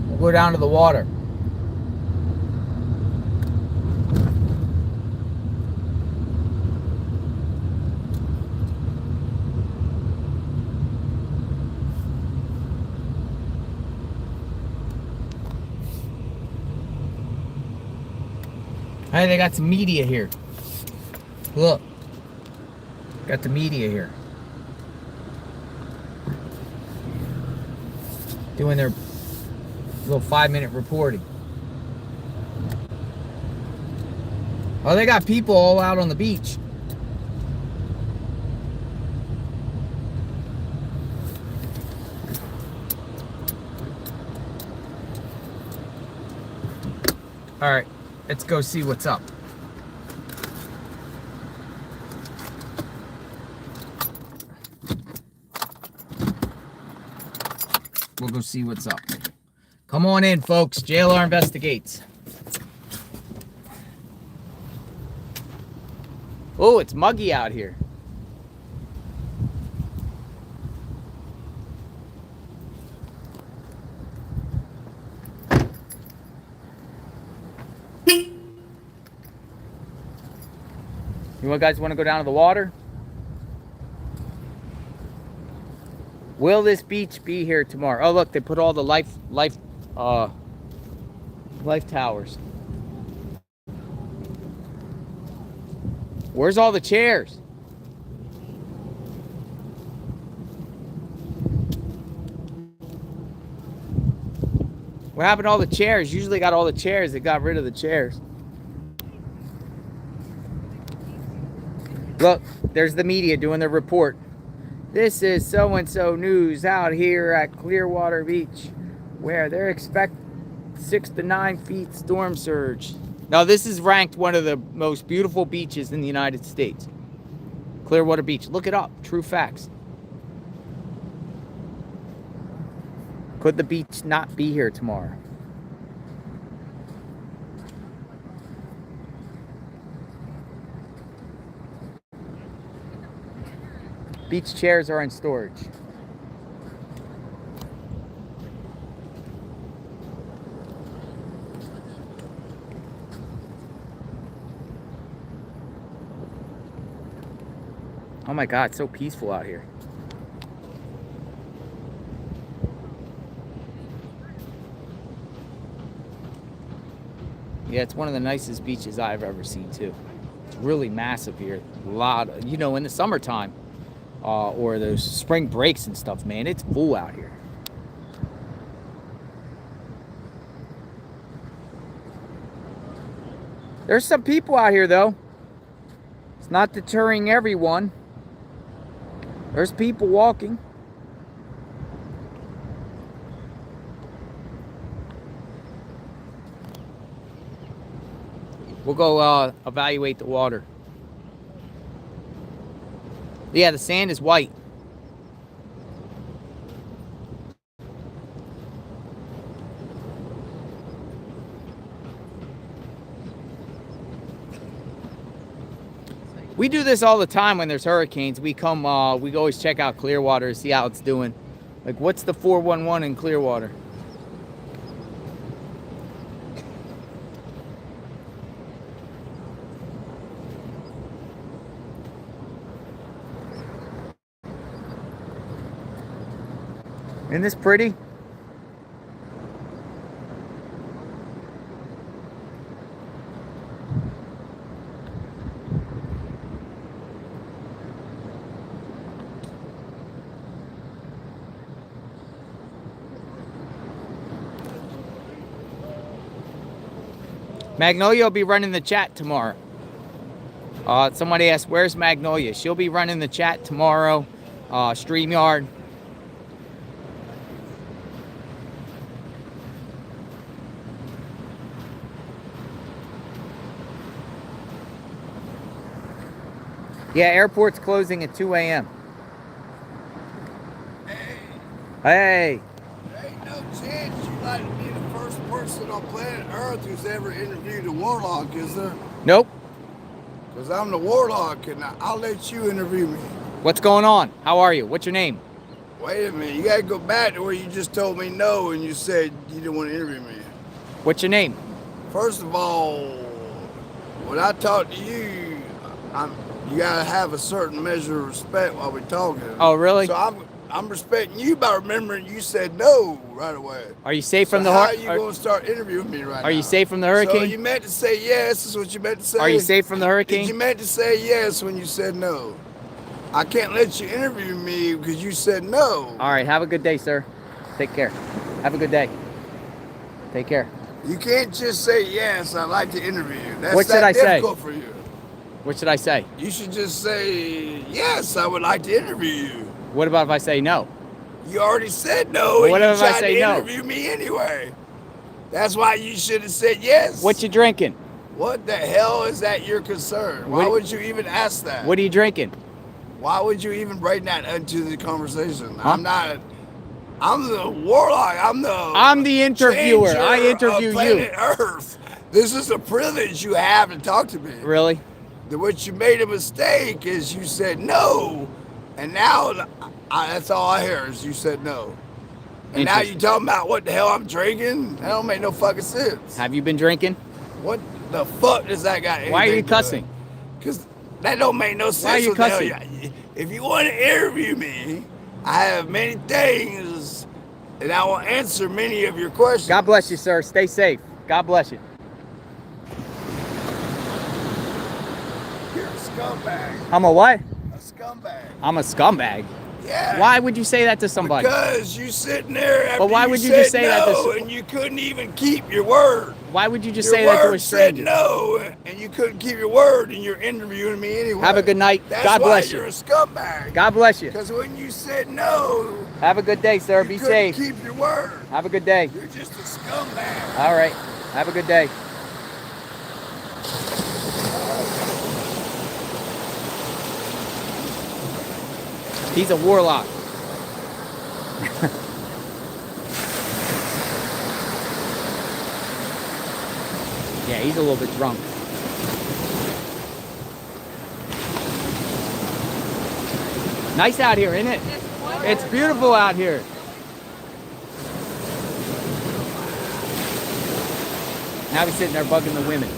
We'll go down to the water. Hey, they got some media here. Look. Got the media here. Doing their little 5-minute reporting. Oh, they got people all out on the beach. All right. Let's go see what's up. We'll go see what's up. Come on in, folks. JLR Investigates. Oh, it's muggy out here. You guys want to go down to the water? Will this beach be here tomorrow? Oh, look, they put all the life towers. Where's all the chairs? What happened to all the chairs? Usually got all the chairs. They got rid of the chairs. Look, there's the media doing their report. This is so-and-so news out here at Clearwater Beach, where they're expect 6 to 9 feet storm surge. Now, this is ranked one of the most beautiful beaches in the United States. Clearwater Beach. Look it up. True facts. Could the beach not be here tomorrow? Beach chairs are in storage. Oh my God, it's so peaceful out here. Yeah, it's one of the nicest beaches I've ever seen too. It's really massive here. A lot of, in the summertime or those spring breaks and stuff, man, it's full out here. There's some people out here though. It's not deterring everyone. There's people walking. We'll go evaluate the water. Yeah, the sand is white. We do this all the time when there's hurricanes. We come, we always check out Clearwater to see how it's doing. Like, what's the 411 in Clearwater? Isn't this pretty? Magnolia will be running the chat tomorrow. Somebody asked, where's Magnolia? She'll be running the chat tomorrow. StreamYard. Yeah, airport's closing at 2 a.m. Hey. Ain't no chance you'd like to be the first person on planet Earth who's ever interviewed a warlock, is there? Nope. Because I'm the warlock, and I'll let you interview me. What's going on? How are you? What's your name? Wait a minute, you gotta go back to where you just told me no and you said you didn't want to interview me. What's your name? First of all, when I talk to you, you gotta have a certain measure of respect while we're talking. Oh, really? So I'm respecting you by remembering you said no right away. Are you safe from So the how hurricane? are you gonna start interviewing me right now? Are you safe from the hurricane? So you meant to say yes, is what you meant to say? Are you safe from the hurricane? Did you meant to say yes when you said no? I can't let you interview me because you said no. All right, have a good day, sir. Take care. Have a good day. Take care. You can't just say yes, I'd like to interview you. That's What should I say? difficult for you. What should I say? You should just say, yes, I would like to interview you. What about if I say no? You already said no, What and if you I tried say to no? interview me anyway. That's why you should have said yes. What you drinking? What the hell is that your concern? Why What- would you even ask that? What are you drinking? Why would you even bring that into the conversation? I'm the warlock. I'm the interviewer. changer I of interview planet you. Earth. This is a privilege you have to talk to me. Really? What you made a mistake is you said no, and now that's all I hear is you said no. And now you talking about what the hell I'm drinking? That don't make no fucking sense. Have you been drinking? What the fuck does that got? Why are you anything to do? cussing? Because That don't make no sense. Why are you What the hell cussing? if you want to interview me, I have many things, and I will answer many of your questions. God bless you, sir. Stay safe. God bless you. You're a scumbag. I'm a what? A scumbag. I'm a scumbag. Yeah. Why would you say that to somebody? Because you sitting there after But why you would you said just say that to no, and you couldn't even keep your word. Why would you just Your say that to a word said stranger? no, and you couldn't keep your word, and you're interviewing me anyway. Have a good night. That's God why bless you're you. a scumbag. God bless you. Because when you said no, Have a good day, sir. you Be couldn't safe. keep your word. Have a good day. You're just a scumbag. All right. Have a good day. He's a warlock. Yeah, he's a little bit drunk. Nice out here, isn't it? It's beautiful out here. Now he's sitting there bugging the women.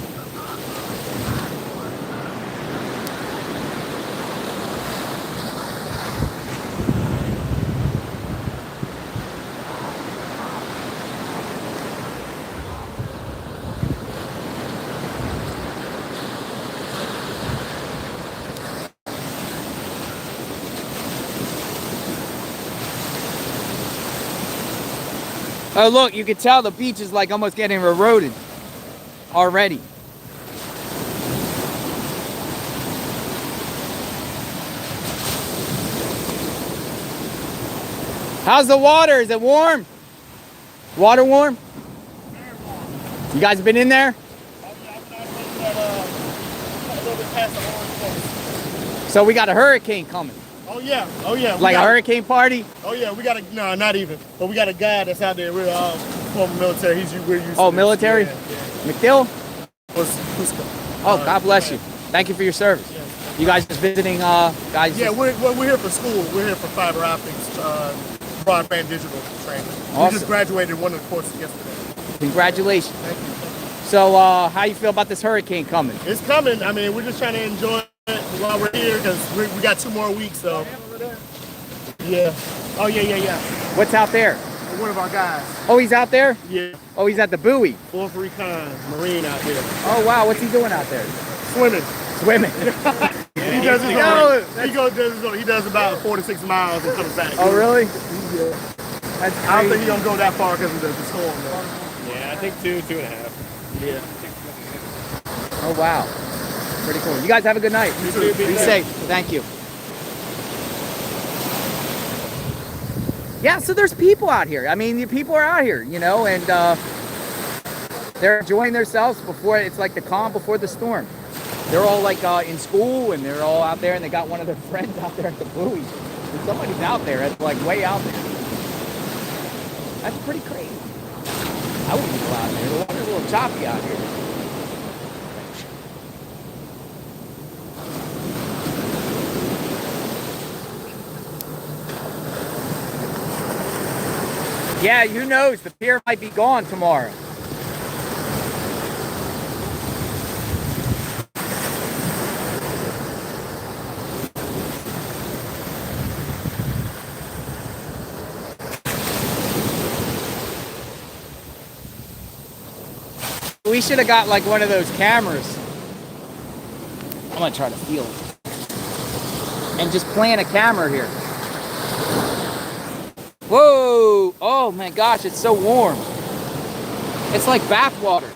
Oh, look, you can tell the beach is like almost getting eroded already. How's the water? Is it warm? Water warm? You guys been in there? So we got a hurricane coming. Oh yeah, oh yeah. Like a hurricane party? Oh yeah, we got a no, not even. But we got a guy that's out there. We're former military. We're used. Oh, to this. military? Yeah, yeah. McDill? Cusco. Oh, God bless you. Thank you for your service. Yeah. You guys just visiting, guys? Yeah, just- we're here for school. We're here for fiber optics, broadband digital training. We Awesome. just graduated one of the courses yesterday. Congratulations. Thank you. So, how you feel about this hurricane coming? It's coming. I mean, we're just trying to enjoy it while we're here because we got 2 more weeks. So. Yeah. Oh yeah. What's out there? One of our guys. Oh, he's out there? Yeah. Oh, he's at the buoy. 4th Recon Marine out here. Oh, wow. What's he doing out there? Swimming. Swimming. He does his own. He does about 4 to 6 miles and comes back. Oh, really? Yeah. That's I don't think crazy. he's gonna go that far because of the storm. Though. Yeah, I think 2.5. Yeah. Oh, wow. Pretty cool. You guys have a good night. You too. Be safe. Thank you. Yeah, so there's people out here. I mean, the people are out here, you know, and they're enjoying themselves before, it's like the calm before the storm. They're all like in school, and they're all out there, and they got one of their friends out there at the buoy. And somebody's out there, it's like way out there. That's pretty crazy. I wouldn't go out there. The water's a little choppy out here. Yeah, who knows? The pier might be gone tomorrow. We should have got like one of those cameras. I'm gonna try to feel it. And just plant a camera here. Whoa! Oh my gosh, it's so warm. It's like bath water.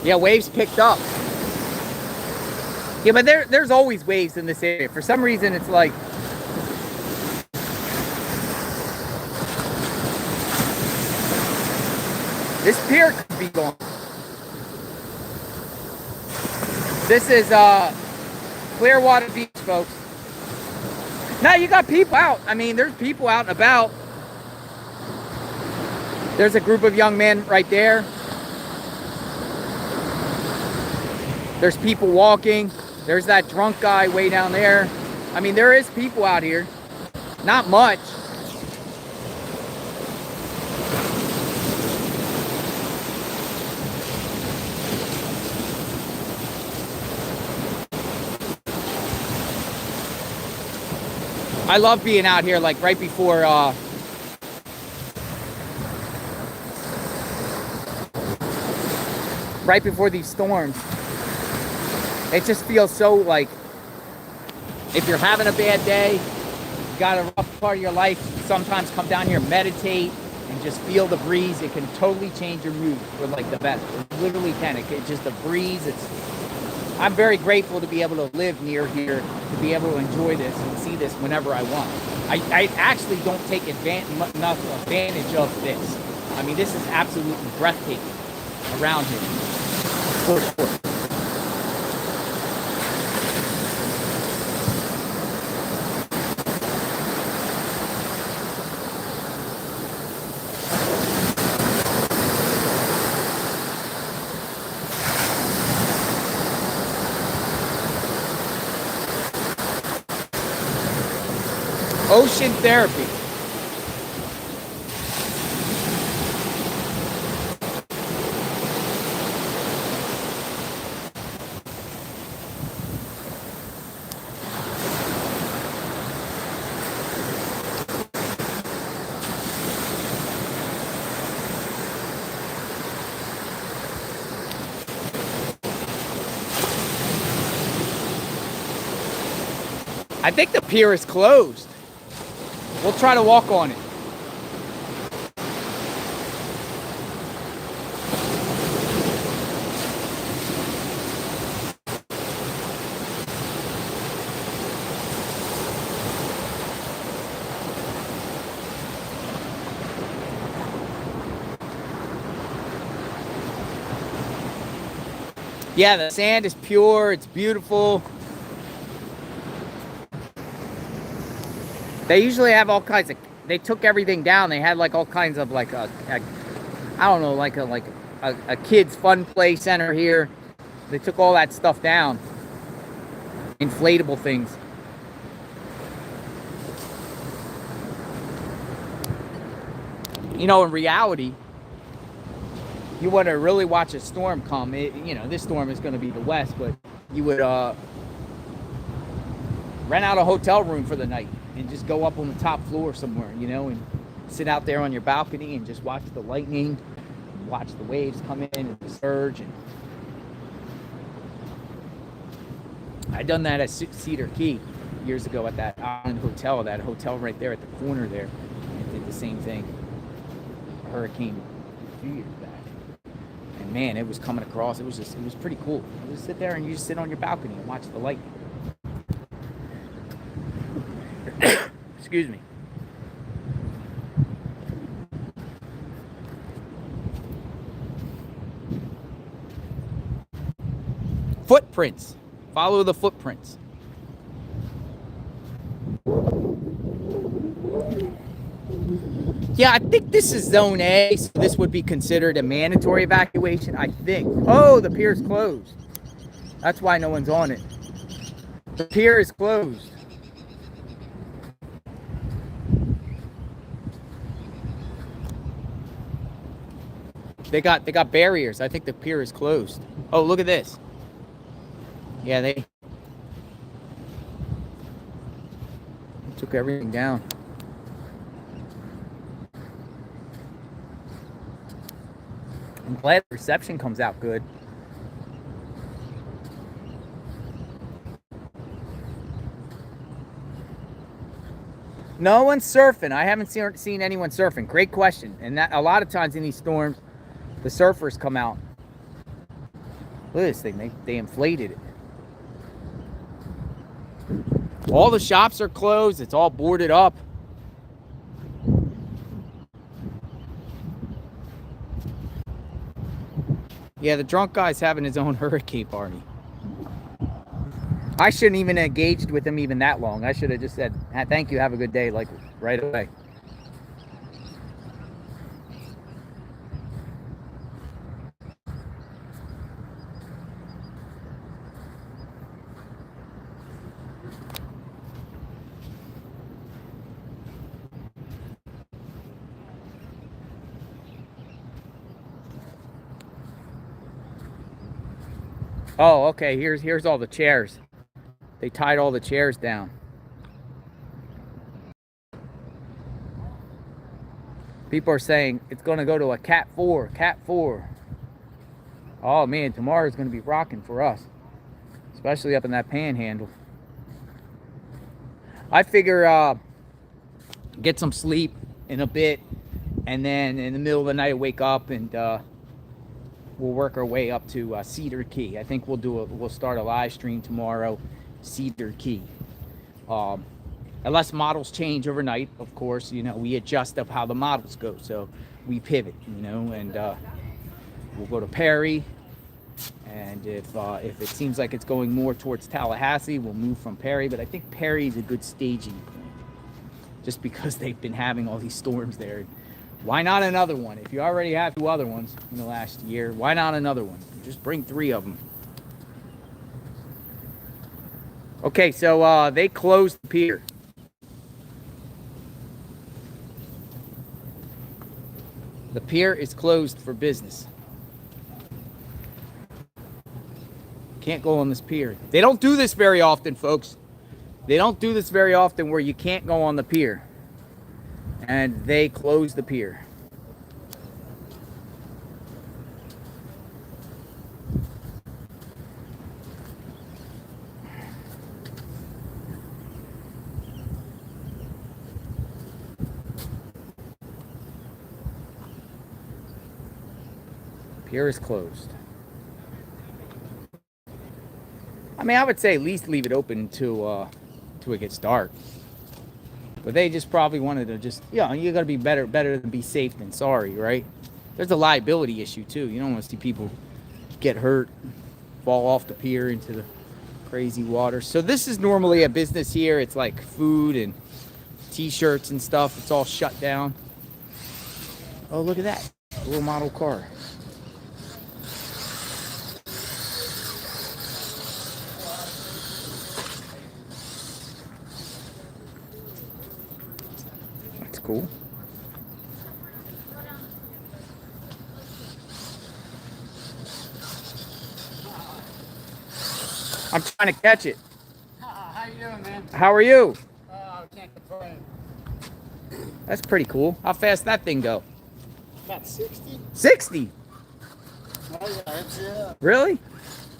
Yeah, waves picked up. Yeah, but there's always waves in this area. For some reason, it's like this pier could be gone. This is Clearwater Beach, folks. Now you got people out. I mean, there's people out and about. There's a group of young men right there. There's people walking. There's that drunk guy way down there. I mean, there is people out here. Not much. I love being out here like right before these storms. It just feels so like if you're having a bad day, you got a rough part of your life, sometimes come down here, meditate, and just feel the breeze. It can totally change your mood for like the best. It literally can. It's just the breeze. I'm very grateful to be able to live near here, to be able to enjoy this and see this whenever I want. I actually don't take enough advantage of this. I mean, this is absolutely breathtaking around here. For sure. Ocean therapy. I think the pier is closed. We'll try to walk on it. Yeah, the sand is pure. It's beautiful. They usually have all kinds of, they took everything down. They had like all kinds of like I don't know, like a kid's fun play center here. They took all that stuff down. Inflatable things. You know, in reality, you want to really watch a storm come. You know, this storm is going to be the west, but you would rent out a hotel room for the night and just go up on the top floor somewhere, you know, and sit out there on your balcony and just watch the lightning, watch the waves come in and the surge. And I done that at Cedar Key years ago at that island hotel, right there at the corner there. I did the same thing. A hurricane a few years back. And man, it was coming across. It was pretty cool. You just sit there and you just sit on your balcony and watch the lightning. Excuse me. Footprints. Follow the footprints. Yeah, I think this is Zone A, so this would be considered a mandatory evacuation, I think. Oh, the pier's closed. That's why no one's on it. The pier is closed. They got barriers. I think the pier is closed. Oh, look at this. Yeah, they took everything down. I'm glad the reception comes out good. No one's surfing. I haven't seen anyone surfing. Great question. And that a lot of times in these storms, the surfers come out. Look at this thing. They inflated it. All the shops are closed. It's all boarded up. Yeah, the drunk guy's having his own hurricane party. I shouldn't even have engaged with him even that long. I should have just said, thank you, have a good day, like right away. Oh, okay. Here's all the chairs. They tied all the chairs down. People are saying it's going to go to a Cat 4, Cat 4. Oh man, tomorrow's going to be rocking for us, especially up in that Panhandle. I figure get some sleep in a bit, and then in the middle of the night wake up and we'll work our way up to Cedar Key. I think we'll start a live stream tomorrow, Cedar Key. Unless models change overnight, of course, you know, we adjust up how the models go, so we pivot, you know, and we'll go to Perry, and if it seems like it's going more towards Tallahassee, we'll move from Perry. But I think Perry is a good staging point, just because they've been having all these storms there. Why not another one? If you already have 2 other ones in the last year, why not another one? Just bring 3 of them. Okay, so they closed the pier. The pier is closed for business. Can't go on this pier. They don't do this very often, folks. They don't do this very often where you can't go on the pier. And they closed the pier. Pier is closed. I mean, I would say at least leave it open till it gets dark. But they just probably wanted to just, you know, you got to be better than be safe than sorry, right? There's a liability issue too. You don't want to see people get hurt, fall off the pier into the crazy water. So this is normally a business here. It's like food and t-shirts and stuff. It's all shut down. Oh, look at that. A little model car. Cool. I'm trying to catch it. How you doing, man? How are you? I can't complain. That's pretty cool. How fast that thing go? About 60? 60? Oh yeah, it's Really?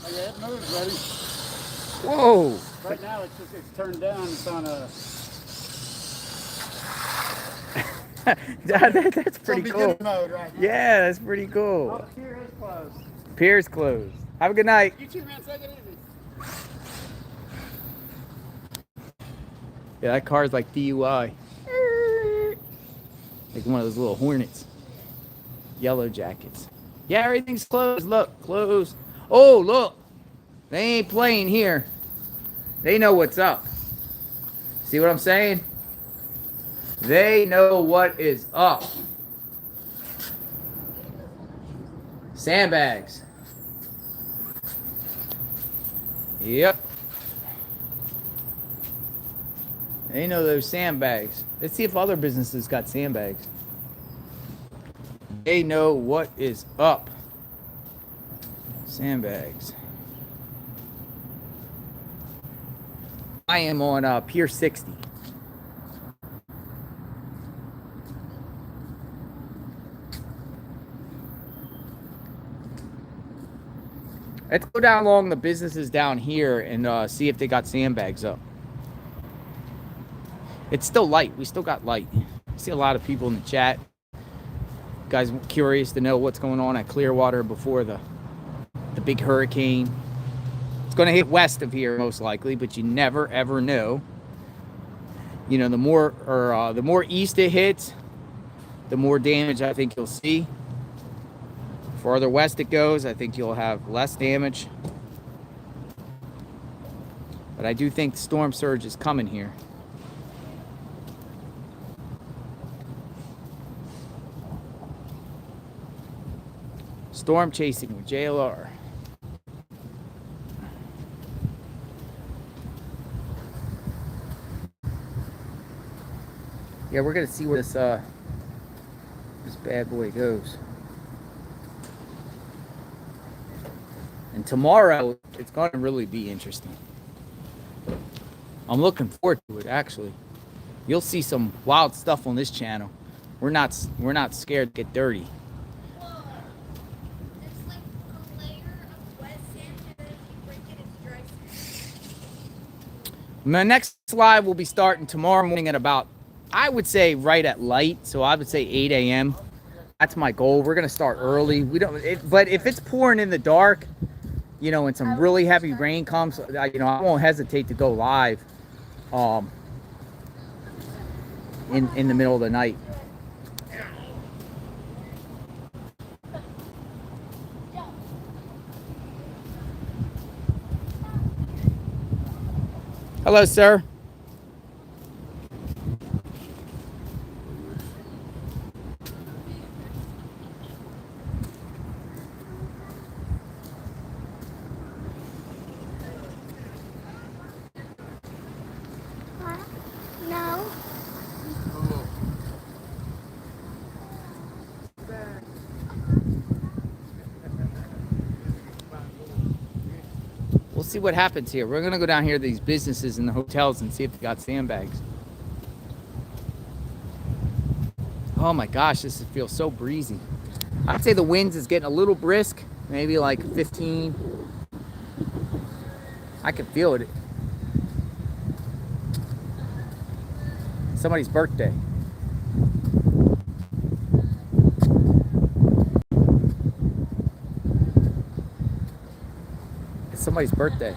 Oh yeah, it moves, buddy. Whoa. Right now it's turned down. It's on a. That's pretty it's on cool. beginner mode right now. Yeah, that's pretty cool. Oh, the pier is closed. Pier's closed. Have a good night. You too, man. Take it easy. Yeah, that car's like DUI. Like one of those little Hornets. Yellow jackets. Yeah, everything's closed. Look, closed. Oh, look. They ain't playing here. They know what's up. See what I'm saying? They know what is up. Sandbags. Yep. They know those sandbags. Let's see if other businesses got sandbags. They know what is up. Sandbags. I am on Pier 60. Let's go down along the businesses down here and see if they got sandbags up. It's still light. We still got light. I see a lot of people in the chat. You guys curious to know what's going on at Clearwater before the big hurricane. It's going to hit west of here most likely, but you never ever know. You know, the more east it hits, the more damage I think you'll see. Farther west it goes, I think you'll have less damage. But I do think the storm surge is coming here. Storm chasing with JLR. Yeah, we're gonna see where this bad boy goes. And tomorrow, it's going to really be interesting. I'm looking forward to it, actually. You'll see some wild stuff on this channel. We're not scared to get dirty. Whoa. It's like a layer of wet sand, and then if you break it, it's dry sand. My next live will be starting tomorrow morning at about, I would say right at light. So I would say 8 a.m. That's my goal. We're gonna start early. But if it's pouring in the dark, you know, and some really heavy rain comes, you know, I won't hesitate to go live, in the middle of the night. Hello, sir. No. We'll see what happens here. We're gonna go down here to these businesses and the hotels and see if they got sandbags. Oh my gosh, this feels so breezy. I'd say the winds is getting a little brisk, maybe like 15. I can feel it. Somebody's birthday. It's somebody's birthday.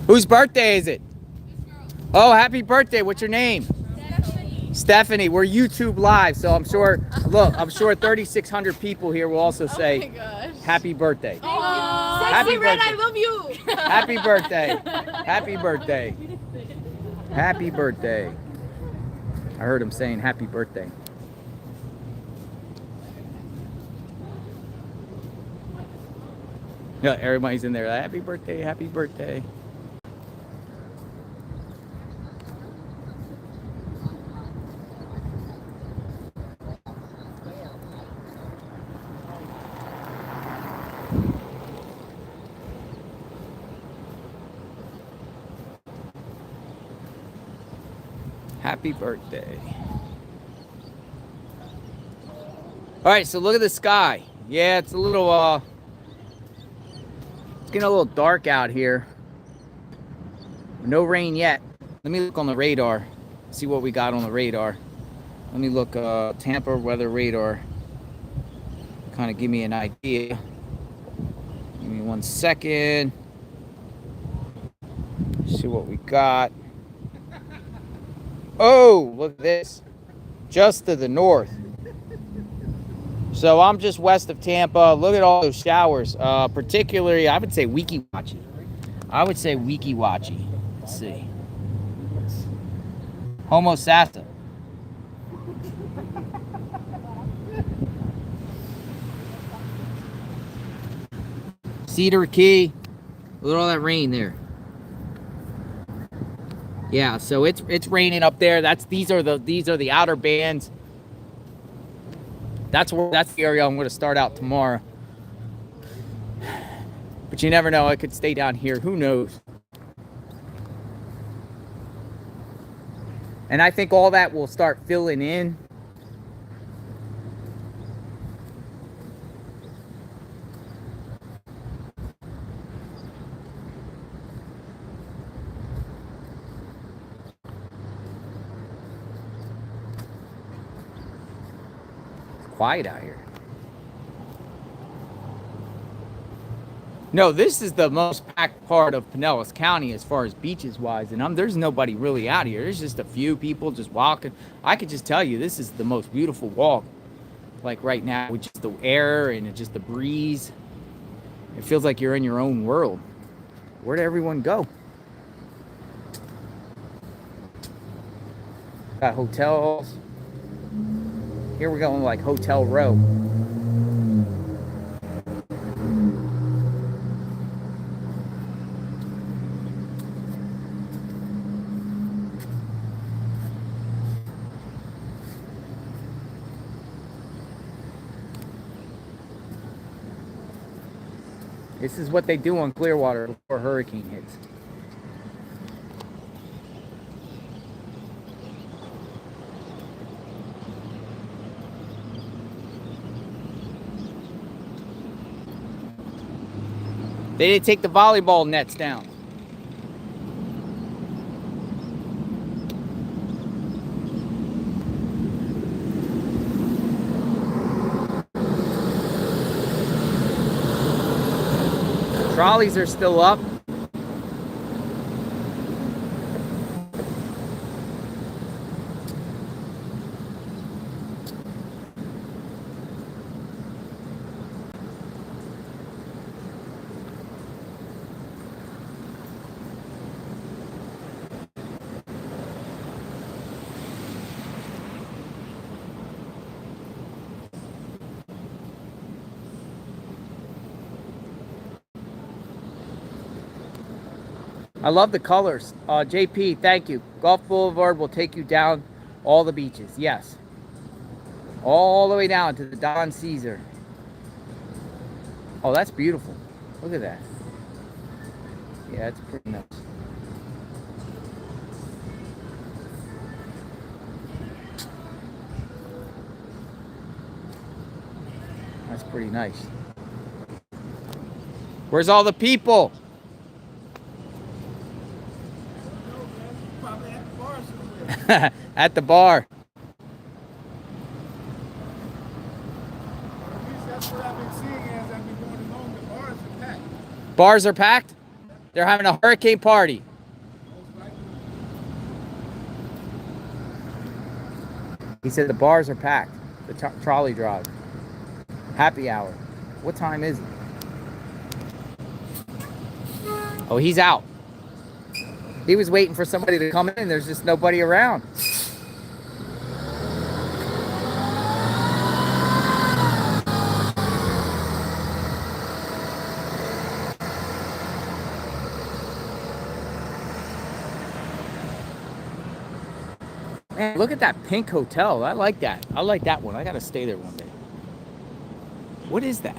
Whose birthday is it? Oh, happy birthday. What's your name? Stephanie. We're YouTube live, so I'm sure, look, I'm sure 3,600 people here will also say happy birthday. Sexy Red, I love you. Happy birthday. Happy birthday. Happy birthday. I heard him saying happy birthday. Yeah, everybody's in there. Happy birthday, happy birthday. Happy birthday. All right, so look at the sky. Yeah, it's a little, it's getting a little dark out here. No rain yet. Let me look on the radar, see what we got on the radar. Let me look, Tampa weather radar. Kind of give me an idea. Give me 1 second. See what we got. Oh, look at this. Just to the north. So I'm just west of Tampa. Look at all those showers. Particularly, I would say Weeki Wachee. Let's see. Homo Sasta. Cedar Key. Look at all that rain there. Yeah, so it's raining up there. These are the outer bands. That's the area I'm going to start out tomorrow. But you never know. I could stay down here. Who knows? And I think all that will start filling in. Quiet out here. No, this is the most packed part of Pinellas County as far as beaches wise, and there's nobody really out here. There's just a few people just walking. I could just tell you this is the most beautiful walk, like right now, with just the air and just the breeze. It feels like you're in your own world. Where'd everyone go? Got hotels. Here we're going like Hotel Row. This is what they do on Clearwater before a hurricane hits. They didn't take the volleyball nets down. Trolleys are still up. I love the colors. JP, thank you. Gulf Boulevard will take you down all the beaches. Yes. All the way down to the Don Caesar. Oh, that's beautiful. Look at that. Yeah, it's pretty nice. That's pretty nice. Where's all the people? At the bar. That's what I've been seeing as I've been going along. The bars are packed. Bars are packed? They're having a hurricane party. He said the bars are packed. The trolley drive. Happy hour. What time is it? Oh, he's out. He was waiting for somebody to come in. There's just nobody around. Man, look at that pink hotel. I like that. I like that one. I gotta stay there one day. What is that?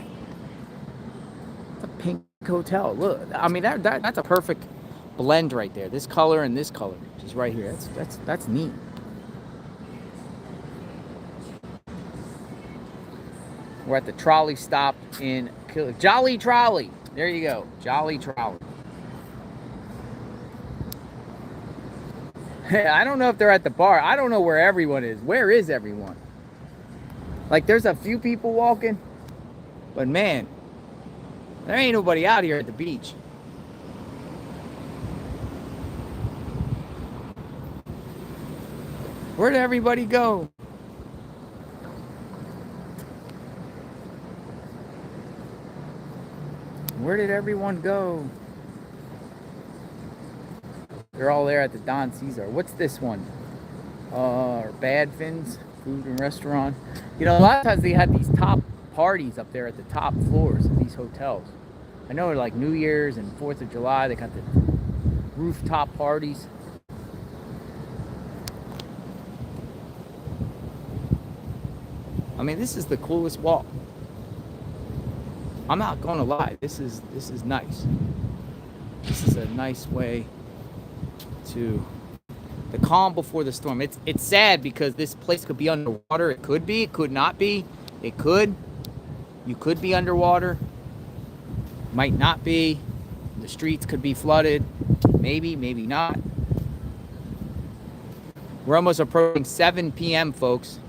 It's a pink hotel. Look, I mean that's a perfect blend right there. This color and this color, just right here. That's neat. We're at the trolley stop in Jolly Trolley. There you go, Jolly Trolley. I don't know if they're at the bar. I don't know where everyone is. Where is everyone? Like, there's a few people walking, but man, there ain't nobody out here at the beach. Where did everybody go? Where did everyone go? They're all there at the Don Caesar. What's this one? Bad Fins Food and Restaurant. You know, a lot of times they have these top parties up there at the top floors of these hotels. I know, like New Year's and 4th of July, they got the rooftop parties. I mean, this is the coolest walk. I'm not gonna lie. This is nice. This is a nice way to the calm before the storm. It's sad because this place could be underwater. It could be. It could not be. It could. You could be underwater. Might not be. The streets could be flooded. Maybe, maybe not. We're almost approaching 7 p.m., folks.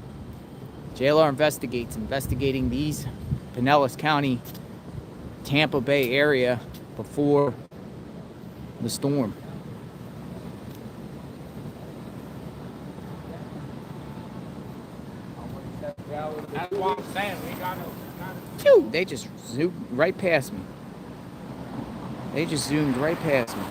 JLR investigating these Pinellas County, Tampa Bay area before the storm. That's what I'm saying. We got to. Phew, they just zoomed right past me. They just zoomed right past me.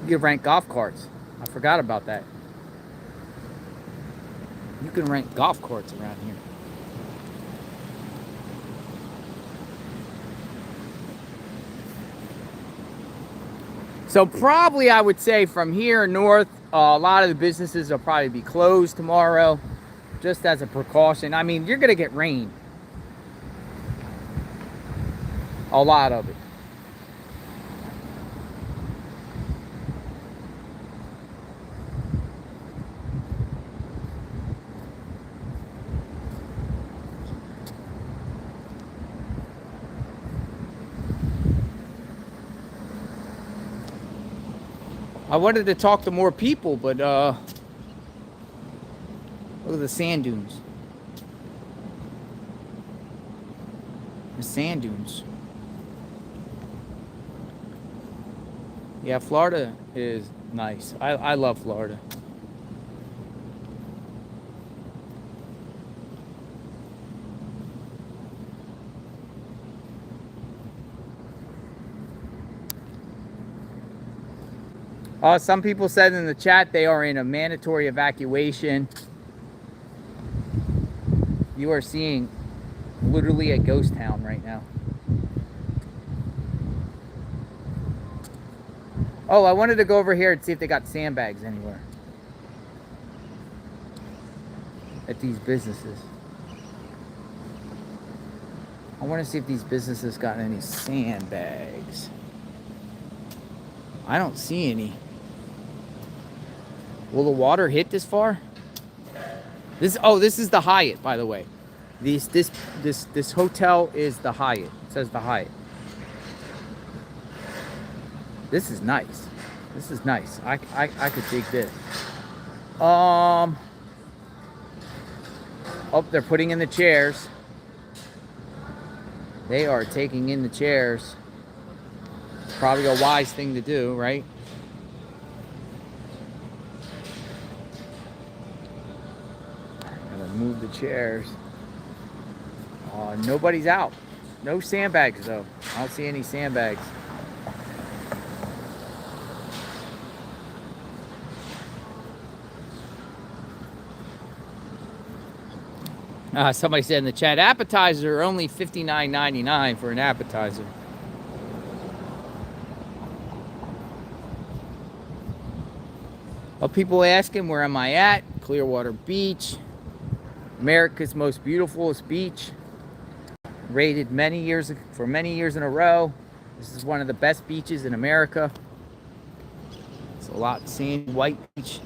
You can rent golf carts. I forgot about that. You can rent golf carts around here. So probably I would say from here north, a lot of the businesses will probably be closed tomorrow, just as a precaution. I mean, you're gonna get rain. A lot of it. I wanted to talk to more people, but look at the sand dunes. The sand dunes. Yeah, Florida is nice. I love Florida. Some people said in the chat they are in a mandatory evacuation. You are seeing literally a ghost town right now. Oh, I wanted to go over here and see if they got sandbags anywhere at these businesses. I want to see if these businesses got any sandbags. I don't see any. Will the water hit this far? This is the Hyatt, by the way. This hotel is the Hyatt. It says the Hyatt. This is nice. This is nice. I could dig this. Oh, they're putting in the chairs. They are taking in the chairs. Probably a wise thing to do, right? Gotta move the chairs. Nobody's out. No sandbags though. I don't see any sandbags. Somebody said in the chat, appetizer only $59.99 for an appetizer. Well, people asking where am I at? Clearwater Beach, America's most beautifulest beach. Rated for many years in a row. This is one of the best beaches in America. It's a lot sandy, white beach.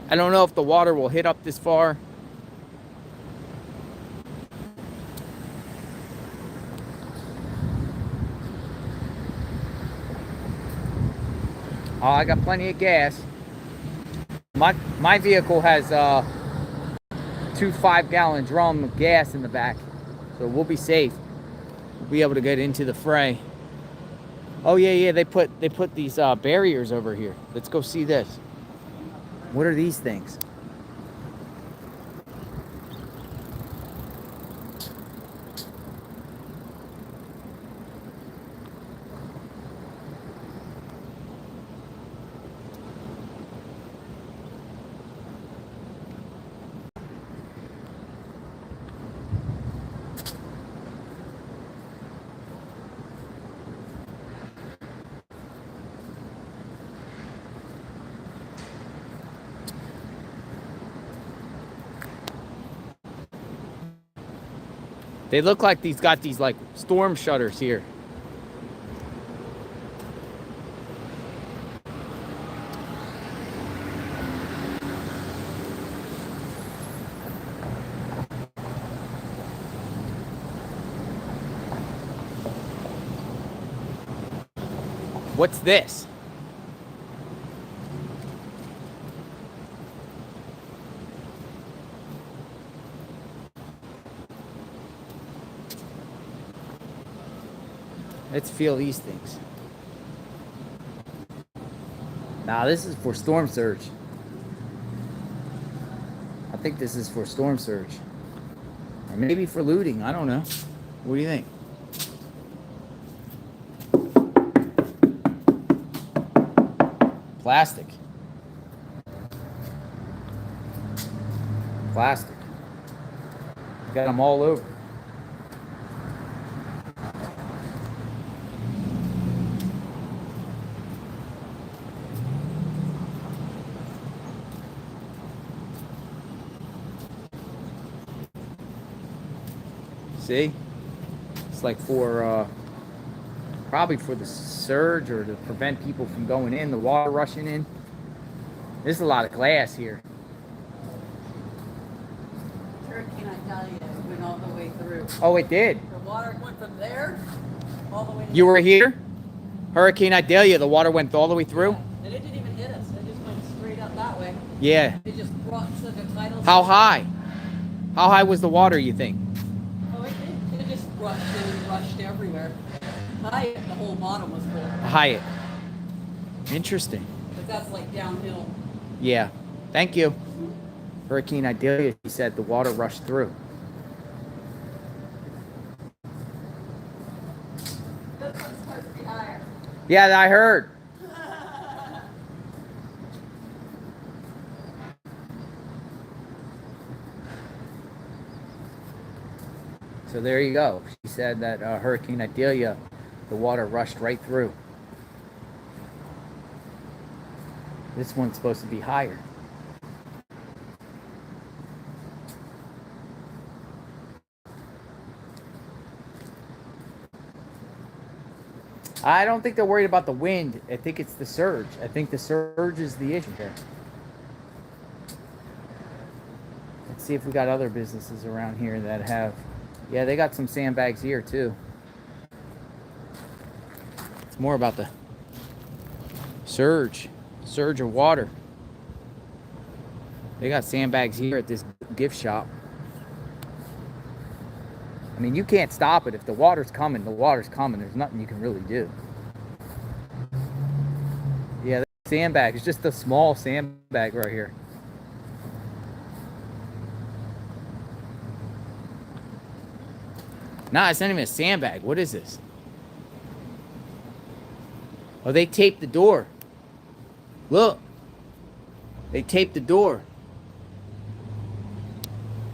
I don't know if the water will hit up this far. Oh, I got plenty of gas. My vehicle has 2 5-gallon drum of gas in the back, so we'll be safe. We'll be able to get into the fray. Oh yeah, they put these barriers over here. Let's go see this. What are these things? They look like these got these like storm shutters here. What's this? Let's feel these things. Nah, this is for storm surge. I think this is for storm surge. Or maybe for looting. I don't know. What do you think? Plastic. Plastic. Got them all over. See? It's like for, probably for the surge or to prevent people from going in, the water rushing in. There's a lot of glass here. Can I tell you, it went all the way through. Oh, it did? The water went from there all the way to You were here? Hurricane Idalia, the water went all the way through? Yeah, and it didn't even hit us. It just went straight up that way. Yeah. It just brought such a tidal. How high? How high was the water, you think? Oh, it just rushed and rushed everywhere. High, the whole bottom was full. Hyatt. Interesting. But that's like downhill. Yeah. Thank you. Hurricane Idalia, he said the water rushed through. This one's supposed to be higher. Yeah, I heard. So there you go. She said that Hurricane Idalia, the water rushed right through. This one's supposed to be higher. I don't think they're worried about the wind. I think it's the surge. I think the surge is the issue here. Let's see if we got other businesses around here that have... Yeah, they got some sandbags here too. It's more about the surge of water. They got sandbags here at this gift shop. I mean, you can't stop it. If the water's coming, the water's coming. There's nothing you can really do. Yeah, that sandbag. It's just a small sandbag right here. Nah, it's not even a sandbag. What is this? Oh, they taped the door. Look. They taped the door.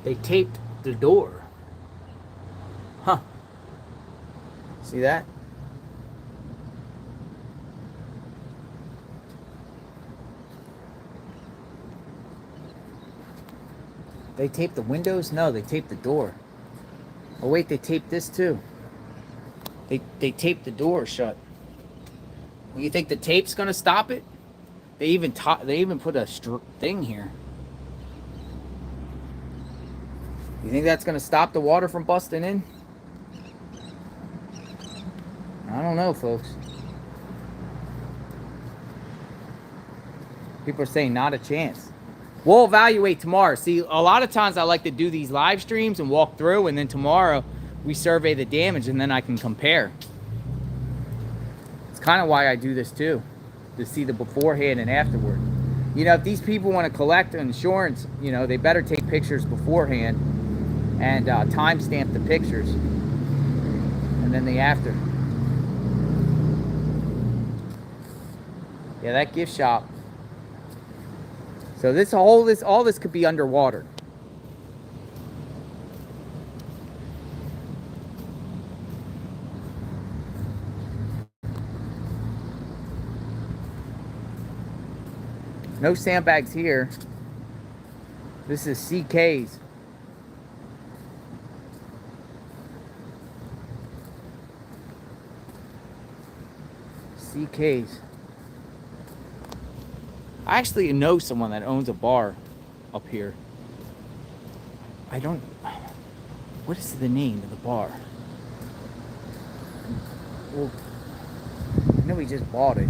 They taped the door. Huh. See that? They taped the windows? No, they taped the door. Oh wait, they taped this too. They taped the door shut. You think the tape's gonna stop it? They even put a thing here. You think that's gonna stop the water from busting in? I don't know, folks. People are saying not a chance. We'll evaluate tomorrow. See, a lot of times I like to do these live streams and walk through, and then tomorrow we survey the damage, and then I can compare. It's kind of why I do this too, to see the beforehand and afterward. You know, if these people want to collect insurance, you know, they better take pictures beforehand and timestamp the pictures, and then the after. Yeah, that gift shop. So all this could be underwater. No sandbags here. This is CK's. CK's. I actually know someone that owns a bar up here. What is the name of the bar? Well, I know he just bought it.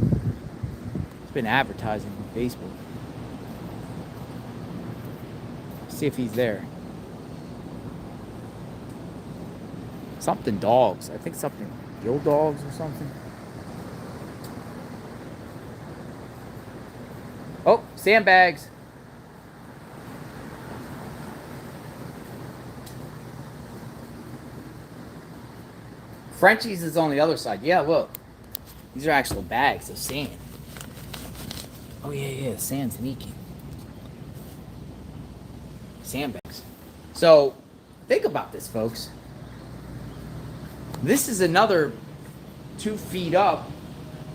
It's been advertising on Facebook. See if he's there. Something dogs. I think something Gill Dogs or something. Oh, sandbags. Frenchie's is on the other side. Yeah, look. These are actual bags of sand. Oh yeah, the sand's leaking. Sandbags. So think about this, folks. This is another 2 feet up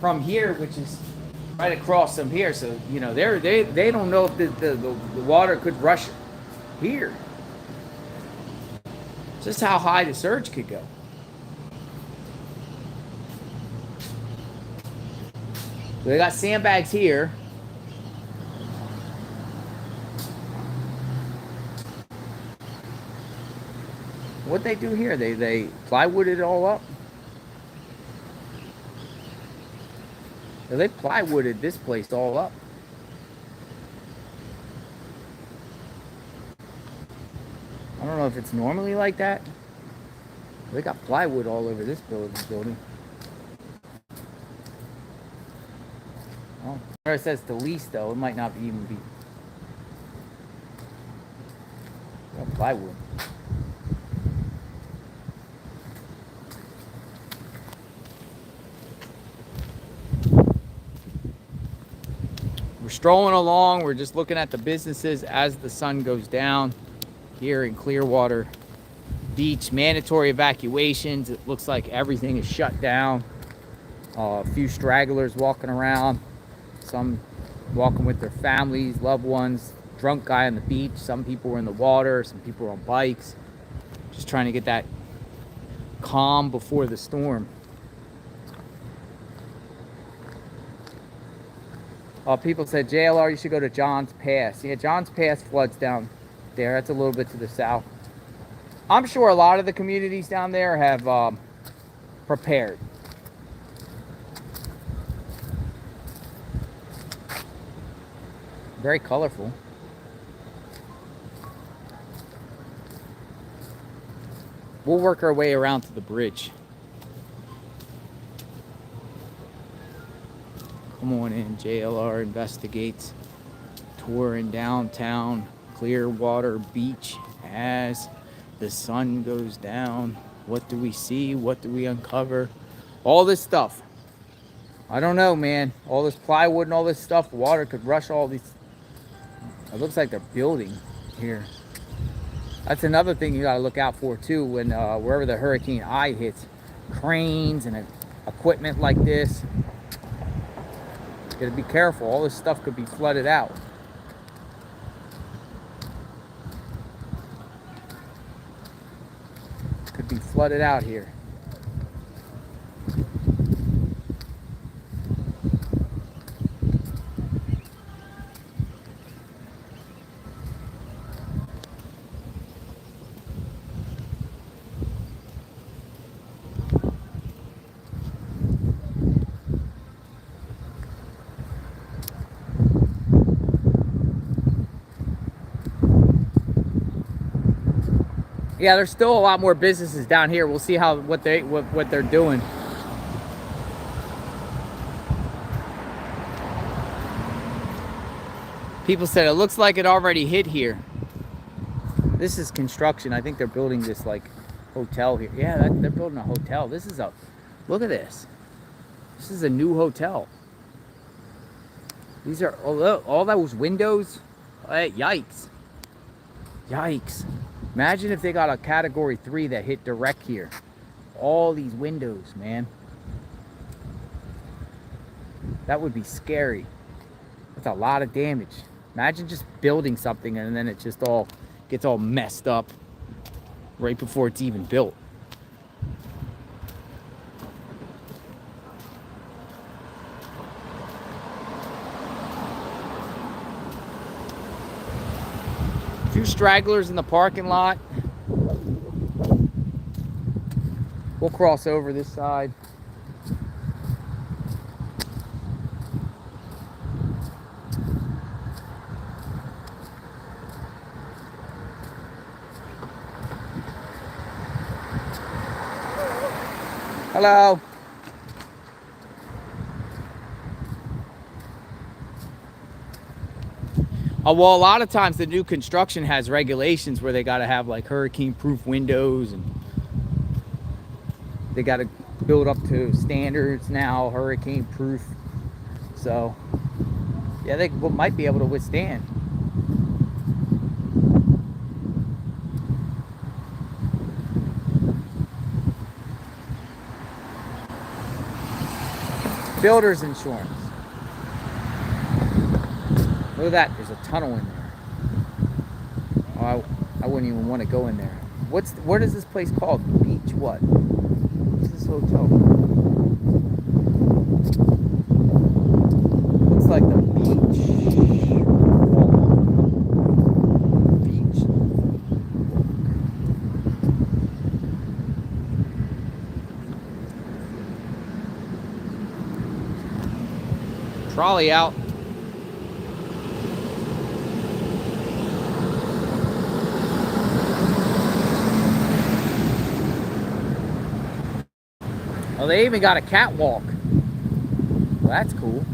from here, which is right across from here. So you know they don't know if the water could rush here. Just how high the surge could go. So they got sandbags here. What they do here? They plywood it all up. They plywooded this place all up. I don't know if it's normally like that. They got plywood all over this building. Oh, there it says the lease though. It might not even be. Got plywood. We're strolling along. We're just looking at the businesses as the sun goes down here in Clearwater Beach. Mandatory evacuations. It looks like everything is shut down. A few stragglers walking around. Some walking with their families, loved ones. Drunk guy on the beach. Some people were in the water. Some people were on bikes. Just trying to get that calm before the storm. People said, JLR, you should go to John's Pass. Yeah, John's Pass floods down there. That's a little bit to the south. I'm sure a lot of the communities down there have prepared. Very colorful. We'll work our way around to the bridge. Come on in, JLR investigates. Touring downtown Clearwater Beach as the sun goes down. What do we see? What do we uncover? All this stuff. I don't know, man. All this plywood and all this stuff. Water could rush all these. It looks like they're building here. That's another thing you gotta look out for too when wherever the Hurricane I hits. Cranes and equipment like this. Gotta be careful. All this stuff could be flooded out. Could be flooded out here. Yeah, there's still a lot more businesses down here. We'll see what they're doing. People said it looks like it already hit here. This is construction. I think they're building this like hotel here. Yeah, they're building a hotel. Look at this. This is a new hotel. These are all those windows. Yikes. Yikes. Imagine if they got a category 3 that hit direct here. All these windows, man. That would be scary. That's a lot of damage. Imagine just building something and then it just all gets all messed up right before it's even built. Few stragglers in the parking lot. We'll cross over this side. Hello. Well, a lot of times the new construction has regulations where they got to have like hurricane-proof windows and they got to build up to standards now, hurricane-proof. So Yeah, they might be able to withstand. Builder's insurance. Look at that. There's a tunnel in there. Oh, I wouldn't even want to go in there. What is this place called? Beach what? What's this hotel? Looks like the beach. Beach. Trolley out. Oh, they even got a catwalk. Well, that's cool.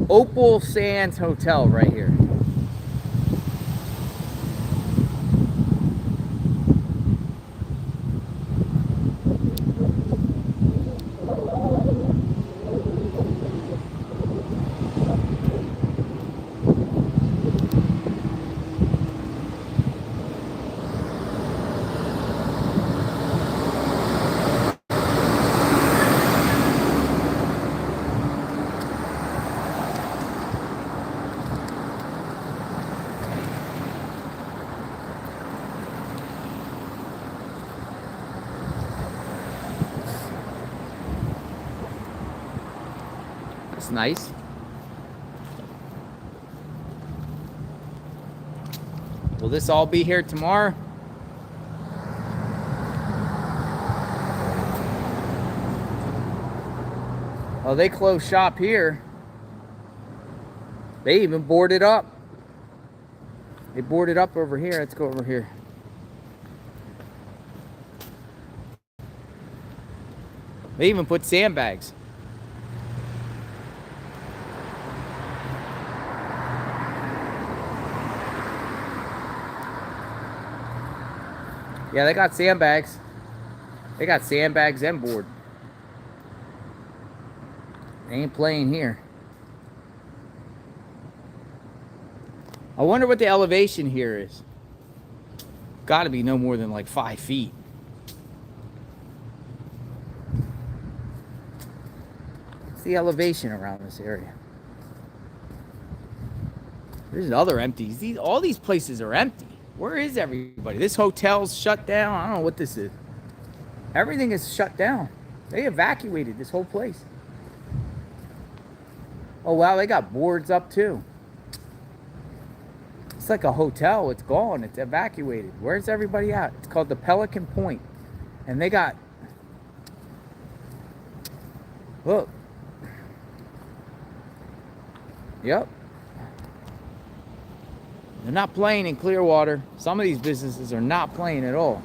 Opal Sands Hotel right here. That's nice. Will this all be here tomorrow? Oh, they closed shop here. They even boarded up. They boarded up over here. Let's go over here. They even put sandbags. Yeah, they got sandbags. They got sandbags and board. They ain't playing here. I wonder what the elevation here is. Got to be no more than like 5 feet. What's the elevation around this area? There's other empties. All these places are empty. Where is everybody? This hotel's shut down. I don't know what this is. Everything is shut down. They evacuated this whole place. Oh, wow, they got boards up too. It's like a hotel. It's gone. It's evacuated. Where's everybody at? It's called the Pelican Point. And they got... Look. Yep. They're not playing in Clearwater. Some of these businesses are not playing at all.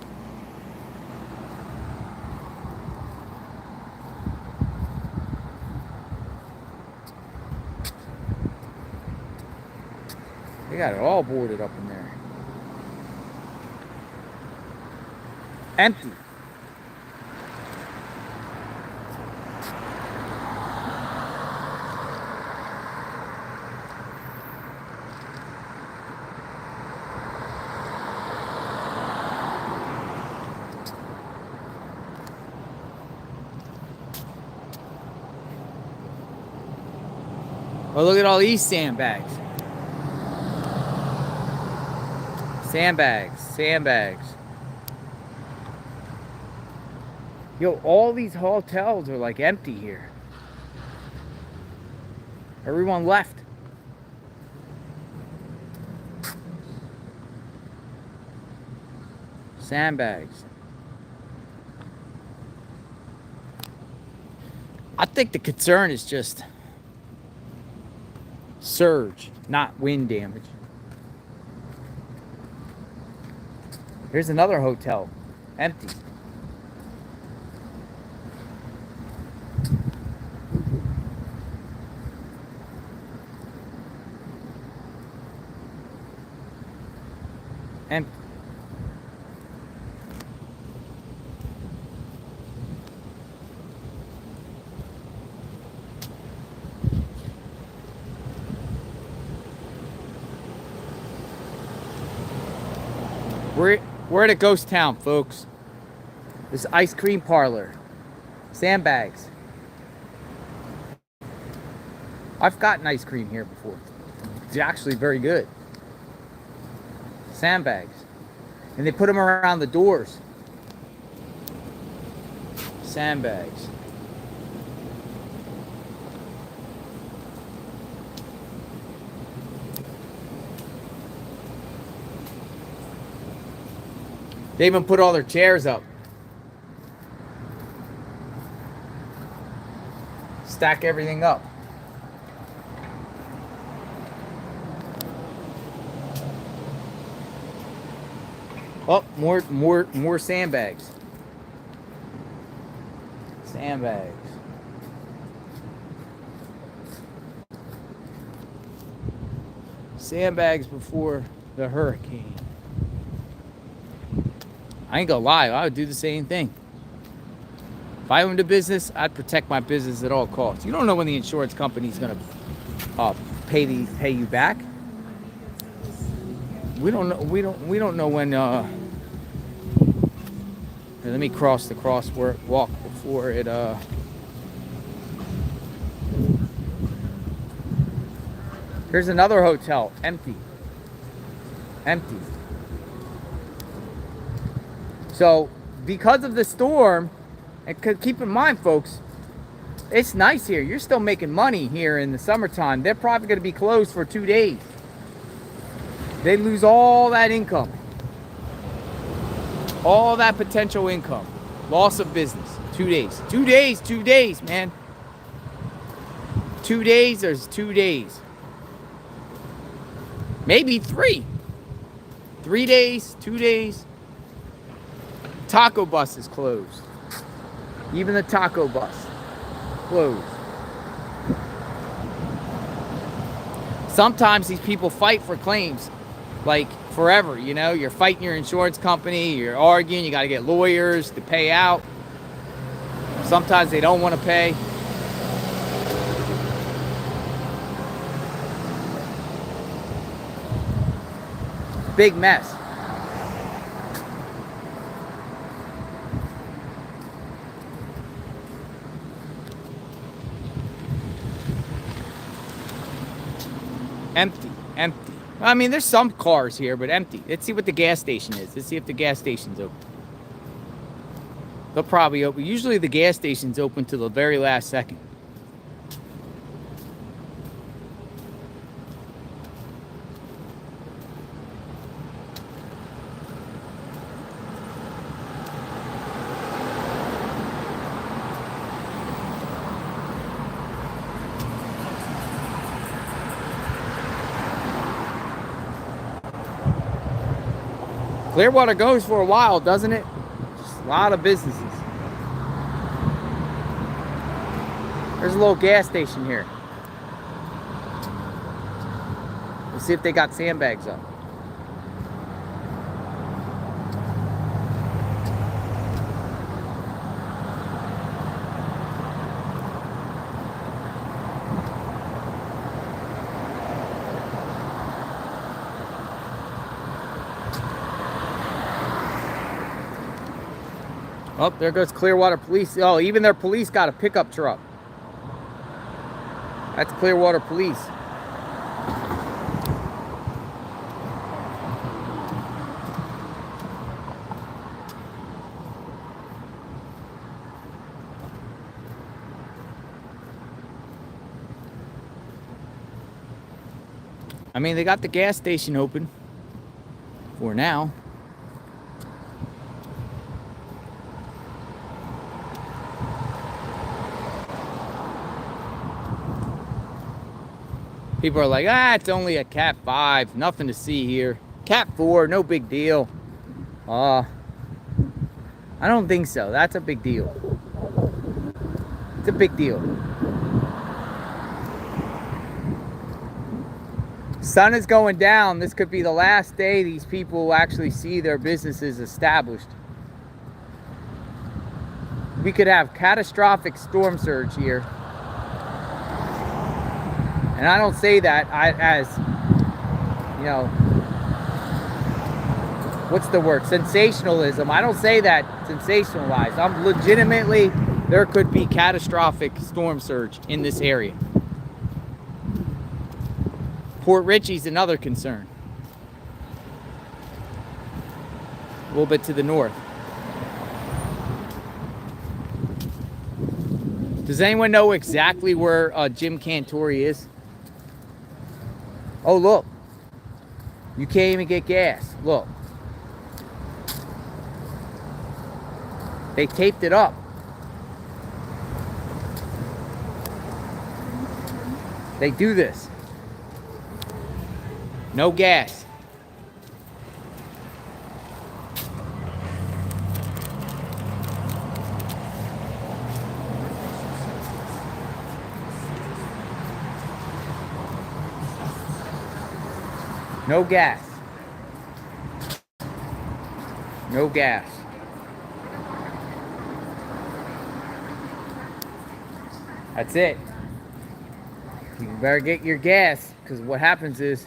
They got it all boarded up in there. Empty. Oh, look at all these sandbags. Sandbags, sandbags. Yo, all these hotels are like empty here. Everyone left. Sandbags. I think the concern is just surge, not wind damage. Here's another hotel, empty. And we're at a ghost town, folks. This ice cream parlor. Sandbags. I've gotten ice cream here before. It's actually very good. Sandbags. And they put them around the doors. Sandbags. They even put all their chairs up. Stack everything up. Oh, more sandbags. Sandbags. Sandbags before the hurricane. I ain't gonna lie, I would do the same thing. If I owned a business, I'd protect my business at all costs. You don't know when the insurance company's gonna pay you back. We don't know. We don't know when. Here, let me cross the crosswalk before it. Here's another hotel, empty. Empty. So, because of the storm, and keep in mind, folks, it's nice here. You're still making money here in the summertime. They're probably going to be closed for 2 days. They lose all that income. All that potential income. Loss of business. 2 days. 2 days. 2 days, man. 2 days, there's 2 days. Maybe 3. 3 days, 2 days. Taco bus is closed. Even the taco bus closed. Sometimes these people fight for claims like forever, you know, you're fighting your insurance company, you're arguing, you got to get lawyers to pay out. Sometimes they don't want to pay. Big mess. Empty. I mean, there's some cars here, but empty. Let's see what the gas station is. Let's see if the gas station's open. They'll probably open. Usually the gas station's open till the very last second. Clearwater goes for a while, doesn't it? Just a lot of businesses. There's a little gas station here. Let's see if they got sandbags up. Oh, there goes Clearwater Police. Oh, even their police got a pickup truck. That's Clearwater Police. I mean, they got the gas station open for now. People are like, it's only a Cat 5, nothing to see here. Cat 4, no big deal. I don't think so. That's a big deal. It's a big deal. Sun is going down. This could be the last day these people will actually see their businesses established. We could have catastrophic storm surge here. And I don't say that as, you know, what's the word? Sensationalism. I don't say that sensationalized. I'm legitimately, there could be catastrophic storm surge in this area. Port Richey's another concern. A little bit to the north. Does anyone know exactly where Jim Cantori is? Oh, look. You can't even get gas. Look. They taped it up. They do this. No gas. No gas. No gas. That's it. You better get your gas, because what happens is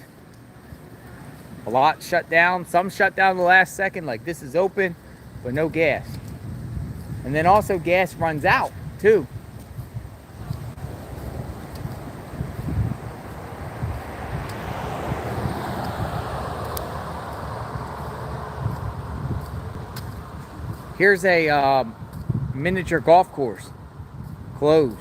a lot shut down. Some shut down the last second, like this is open, but no gas. And then also gas runs out too. Here's a miniature golf course, closed.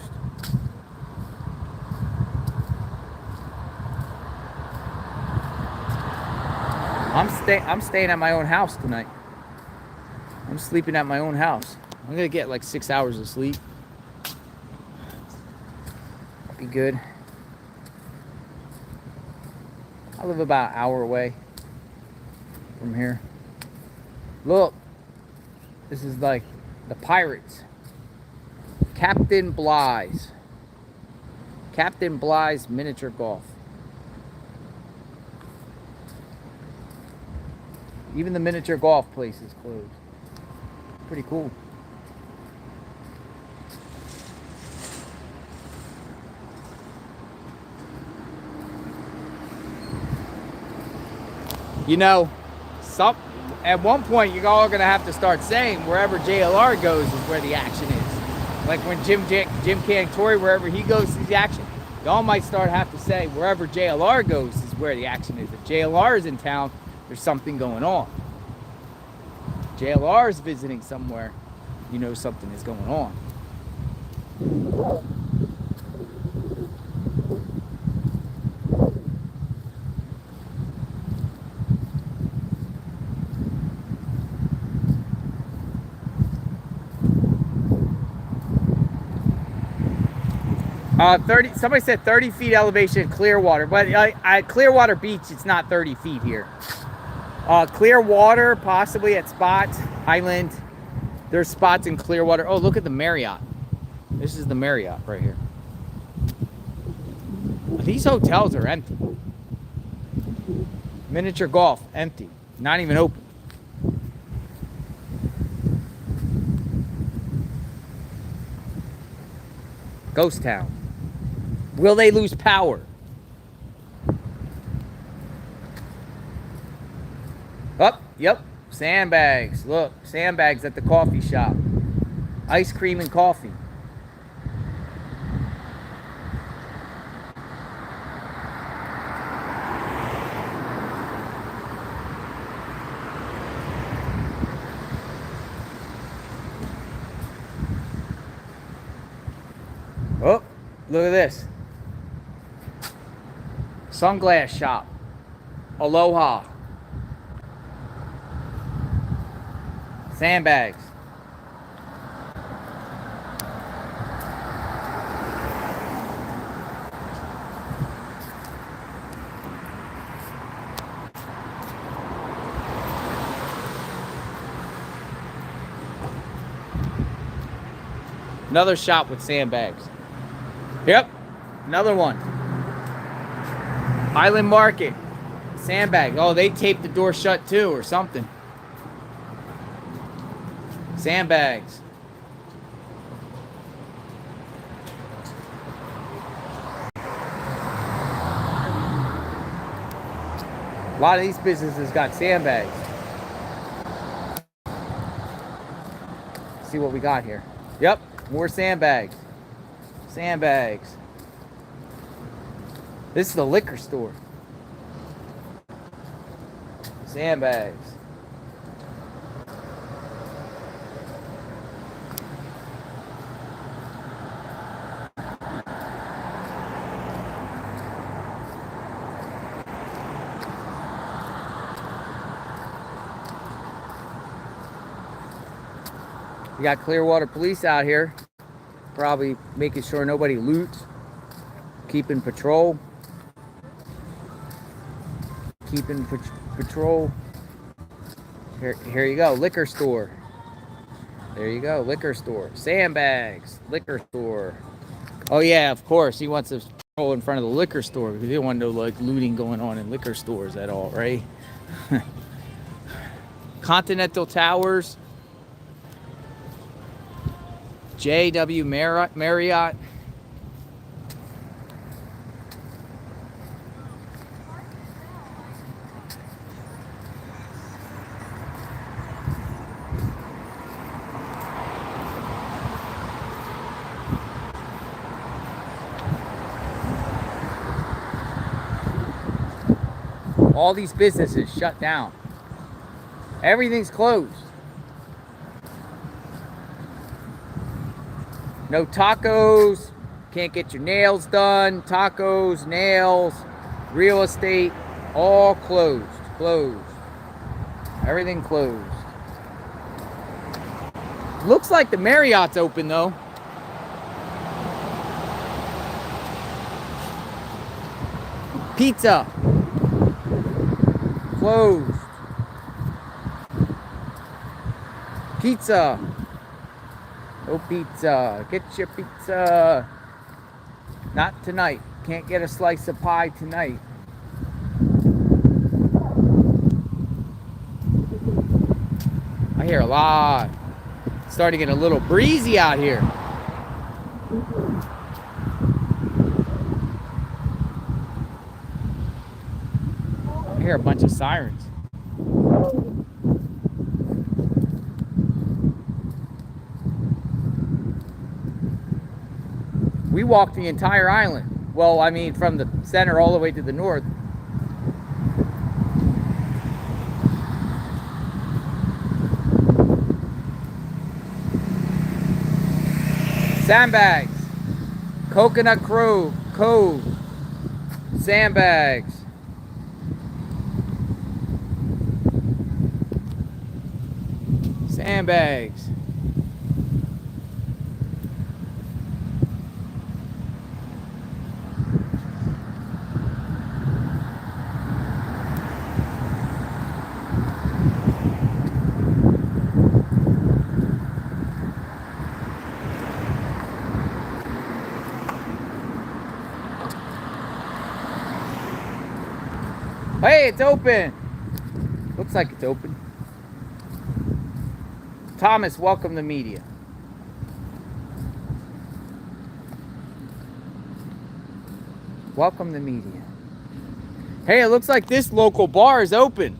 I'm staying at my own house tonight. I'm sleeping at my own house. I'm gonna get like 6 hours of sleep. Be good. I live about an hour away from here. Look. This is like the Pirates. Captain Bly's. Captain Bly's miniature golf. Even the miniature golf place is closed. Pretty cool. You know, at one point you're all going to have to start saying wherever JLR goes is where the action is. Like when Jim Cantori, wherever he goes is the action. Y'all might have to say wherever JLR goes is where the action is. If JLR is in town, there's something going on. JLR is visiting somewhere, you know something is going on. Somebody said 30 feet elevation in Clearwater, but at Clearwater Beach, it's not 30 feet here. Clearwater, possibly at spots. Highland, there's spots in Clearwater. Oh, look at the Marriott. This is the Marriott right here. These hotels are empty. Miniature golf, empty. Not even open. Ghost town. Will they lose power? Oh, yep. Sandbags. Look, sandbags at the coffee shop. Ice cream and coffee. Oh, look at this. Sunglass shop. Aloha. Sandbags. Another shop with sandbags. Yep, another one. Island Market. Sandbag. Oh, they taped the door shut too or something. Sandbags. A lot of these businesses got sandbags. See what we got here. Yep, more sandbags. Sandbags. This is the liquor store. Sandbags. We got Clearwater police out here, probably making sure nobody loots, keeping patrol. Keeping patrol. Here you go, liquor store. There you go, liquor store. Sandbags, liquor store. Oh yeah, of course, he wants us patrol in front of the liquor store because he don't want no like looting going on in liquor stores at all, right? Continental Towers. JW Marriott. All these businesses shut down. Everything's closed. No tacos. Can't get your nails done. Tacos, nails, real estate, all closed. Closed. Everything closed. Looks like the Marriott's open though. Pizza. Closed. Pizza. No pizza. Get your pizza. Not tonight. Can't get a slice of pie tonight. I hear a lot. It's starting to get a little breezy out here. I hear a bunch of sirens. We walked the entire island. Well, I mean, from the center all the way to the north. Sandbags. Coconut Cove. Sandbags. Sandbags. Hey, it's open. Looks like it's open. Thomas, welcome to media. Welcome to media. Hey, it looks like this local bar is open.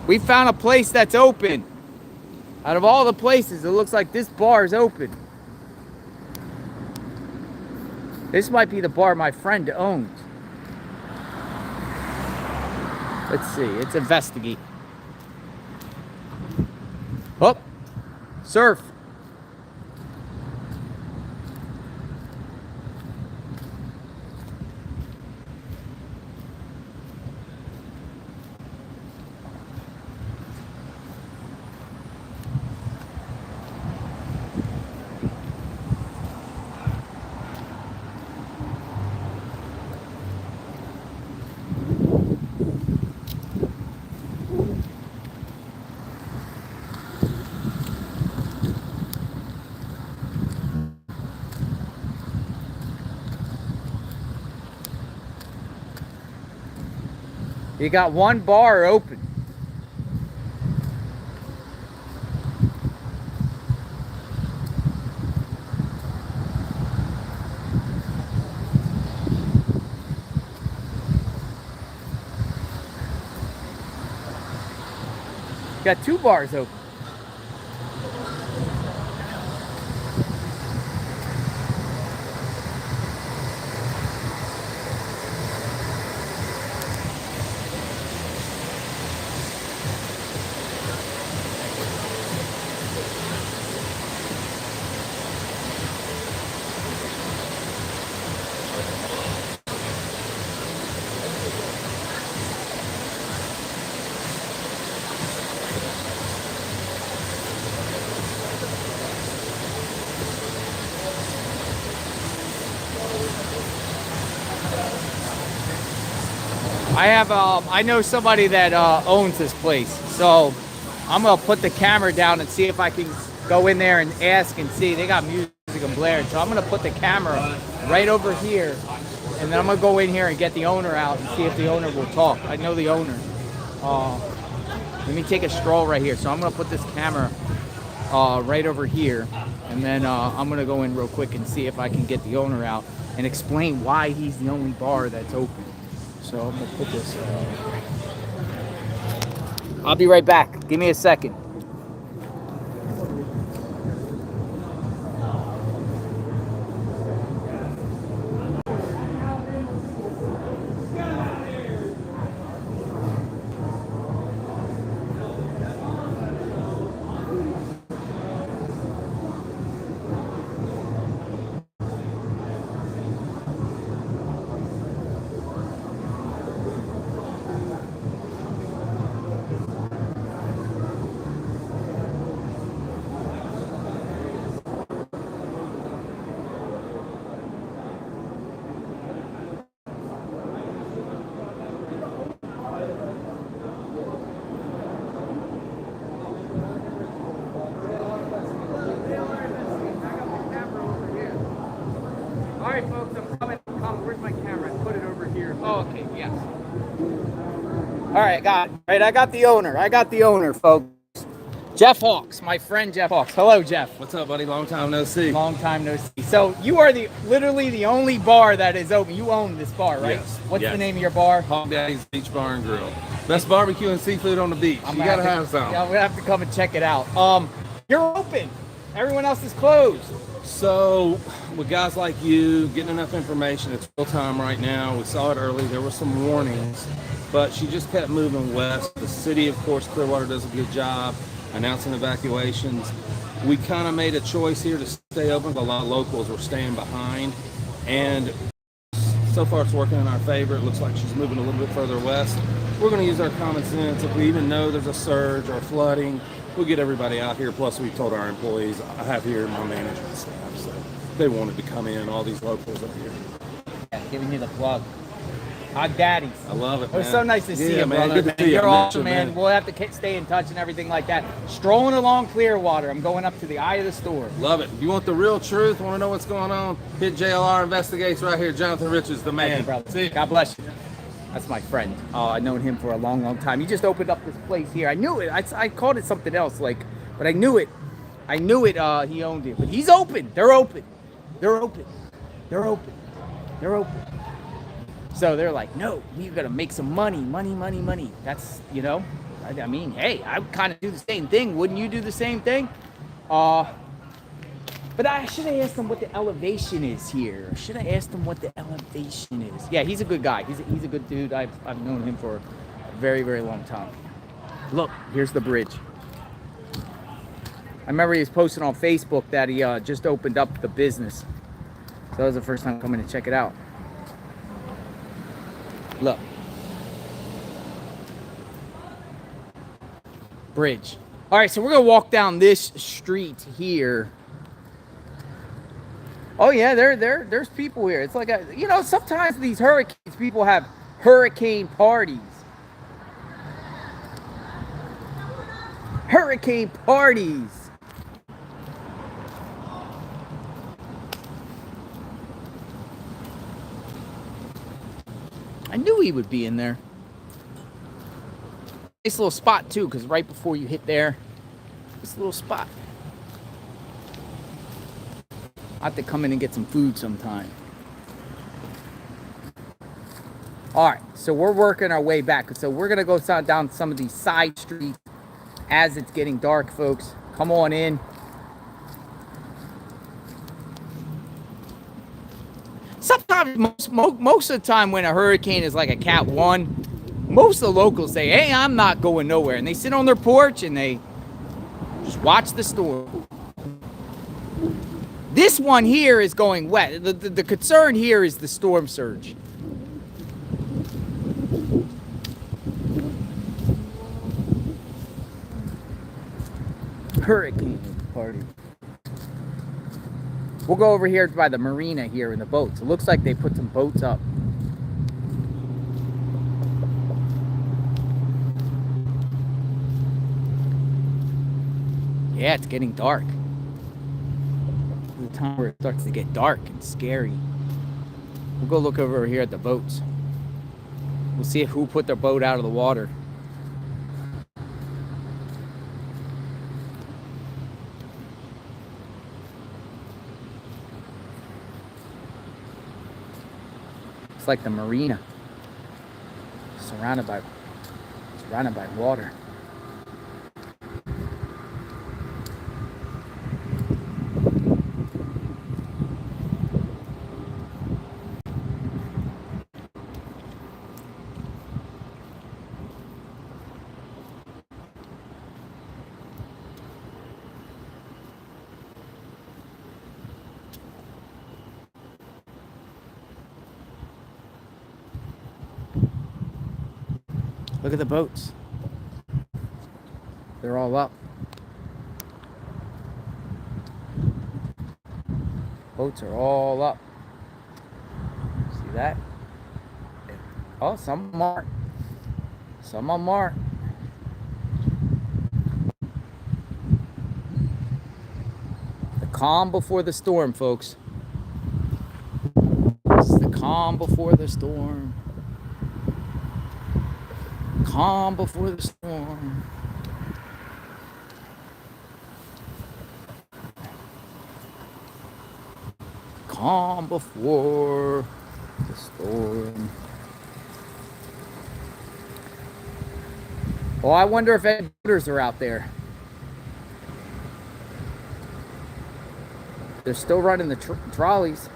We found a place that's open. Out of all the places, it looks like this bar is open. This might be the bar my friend owns. Let's see. Let's investigate. Oh, surf. You got one bar open. Got 2 bars open. I know somebody that owns this place, so I'm gonna put the camera down and see if I can go in there and ask and see. They got music and blaring, so I'm gonna put the camera right over here, and then I'm gonna go in here and get the owner out and see if the owner will talk. I know the owner. Let me take a stroll right here. So I'm gonna put this camera right over here, and then I'm gonna go in real quick and see if I can get the owner out and explain why he's the only bar that's open. So I'm gonna put this. I'll be right back. Give me a second. Alright folks, I'm coming. Where's my camera? I put it over here. Oh, okay, yes. Alright, I got the owner, folks. Jeff Hawks, my friend Jeff Hawks. Hello, Jeff. What's up, buddy? Long time no see. Long time no see. So you are literally the only bar that is open. You own this bar, right? Yes. What's yes. the name of your bar? Hog Daddy's Beach Bar and Grill. Best barbecue and seafood on the beach. You gotta have some. Yeah, I'm gonna have to come and check it out. You're open. Everyone else is closed. So, with guys like you, getting enough information, it's real time right now. We saw it early. There were some warnings, but she just kept moving west. The city, of course, Clearwater does a good job announcing evacuations. We kind of made a choice here to stay open, but a lot of locals were staying behind. And so far, it's working in our favor. It looks like she's moving a little bit further west. We're going to use our common sense. If we even know there's a surge or flooding, we'll get everybody out here. Plus, we told our employees, I have here my management staff, so they wanted to come in, all these locals up here. Yeah, giving you the plug. Hog Daddies. I love it, It was so nice to see you, man. brother. Good to see you. You're I met awesome, you, man. We'll have to stay in touch and everything like that. Strolling along Clearwater. I'm going up to the eye of the store. Love it. If you want the real truth, want to know what's going on, hit JLR Investigates right here. Jonathan Richards, the man. Thank you, brother. See you. God bless you. That's my friend. I've known him for a long, long time. He just opened up this place here. I knew it. I called it something else, but I knew it. He owned it. But he's open. They're open. They're open. They're open. They're open. So they're like, no, we're going to make some money. Money. That's, I mean, hey, I would kind of do the same thing. Wouldn't you do the same thing? But I should have asked him what the elevation is here. Yeah, he's a good guy. He's a good dude. I've known him for a very, very long time. Look, here's the bridge. I remember he was posting on Facebook that he just opened up the business. So that was the first time coming to check it out. Look. Bridge. All right, so we're going to walk down this street here. Oh yeah, there's people here. It's like sometimes these hurricanes, people have hurricane parties. Hurricane parties. I knew he would be in there. Nice little spot too, because right before you hit there, this little spot. I have to come in and get some food sometime. All right, so we're working our way back. So we're gonna go down some of these side streets as it's getting dark, folks. Come on in. Sometimes, most of the time when a hurricane is like a Cat 1, most of the locals say, hey, I'm not going nowhere. And they sit on their porch and they just watch the storm. This one here is going wet. The concern here is the storm surge. Hurricane party. We'll go over here by the marina here in the boats. It looks like they put some boats up. Yeah, it's getting dark. The time where it starts to get dark and scary. We'll go look over here at the boats. We'll see who put their boat out of the water. It's like the marina, surrounded by water. Look at the boats. They're all up. Boats are all up. See that? Oh, some of them aren't. Some of them aren't. The calm before the storm, folks. It's the calm before the storm. Calm before the storm. Calm before the storm. Well, I wonder if any boaters are out there. They're still running the trolleys.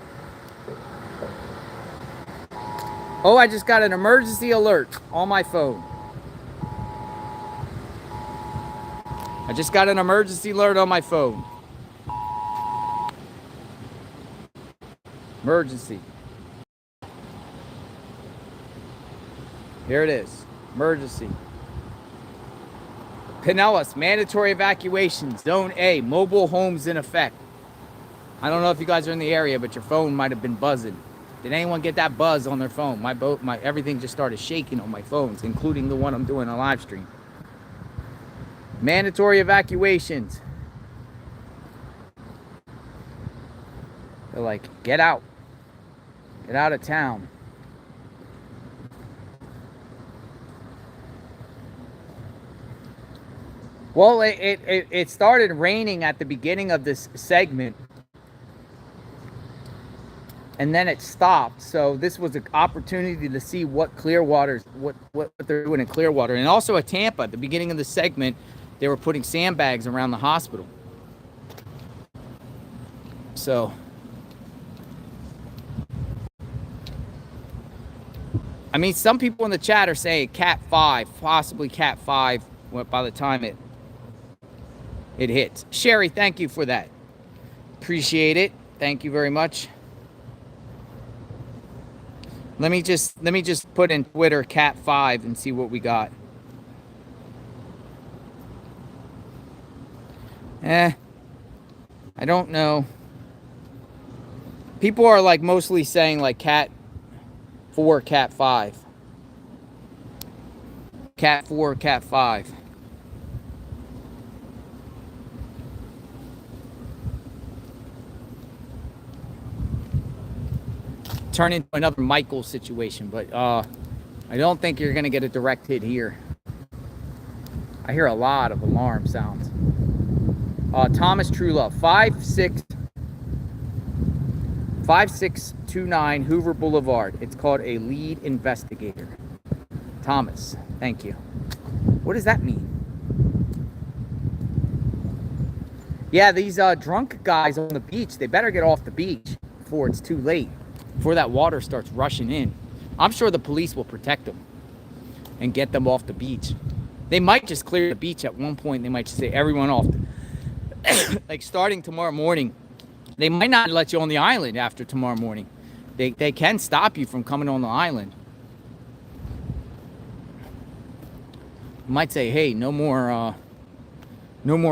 Oh, I just got an emergency alert on my phone. I just got an emergency alert on my phone. Emergency. Here it is. Emergency. Pinellas, mandatory evacuation. Zone A, mobile homes in effect. I don't know if you guys are in the area, but your phone might have been buzzing. Did anyone get that buzz on their phone? My everything just started shaking on my phones, including the one I'm doing a live stream. Mandatory evacuations. They're like, get out. Get out of town. Well, it started raining at the beginning of this segment. And then it stopped. So this was an opportunity to see what they're doing in Clearwater. And also at Tampa, at the beginning of the segment, they were putting sandbags around the hospital. So I mean, some people in the chat are saying Cat 5, possibly Cat 5 by the time it hits. Sherry, thank you for that. Appreciate it. Thank you very much. Let me just put in Twitter Cat 5 and see what we got. I don't know. People are like mostly saying like Cat 4, Cat 5. Cat 4, Cat 5. Turn into another Michael situation, but I don't think you're going to get a direct hit here. I hear a lot of alarm sounds. Thomas Truelove, 5629 Hoover Boulevard. It's called a lead investigator. Thomas, thank you. What does that mean? Yeah, these drunk guys on the beach, they better get off the beach before it's too late, before that water starts rushing in. I'm sure the police will protect them and get them off the beach. They might just clear the beach at one point. They might just say everyone off. Like starting tomorrow morning, they might not let you on the island after tomorrow morning. They can stop you from coming on the island. Might say, hey, no more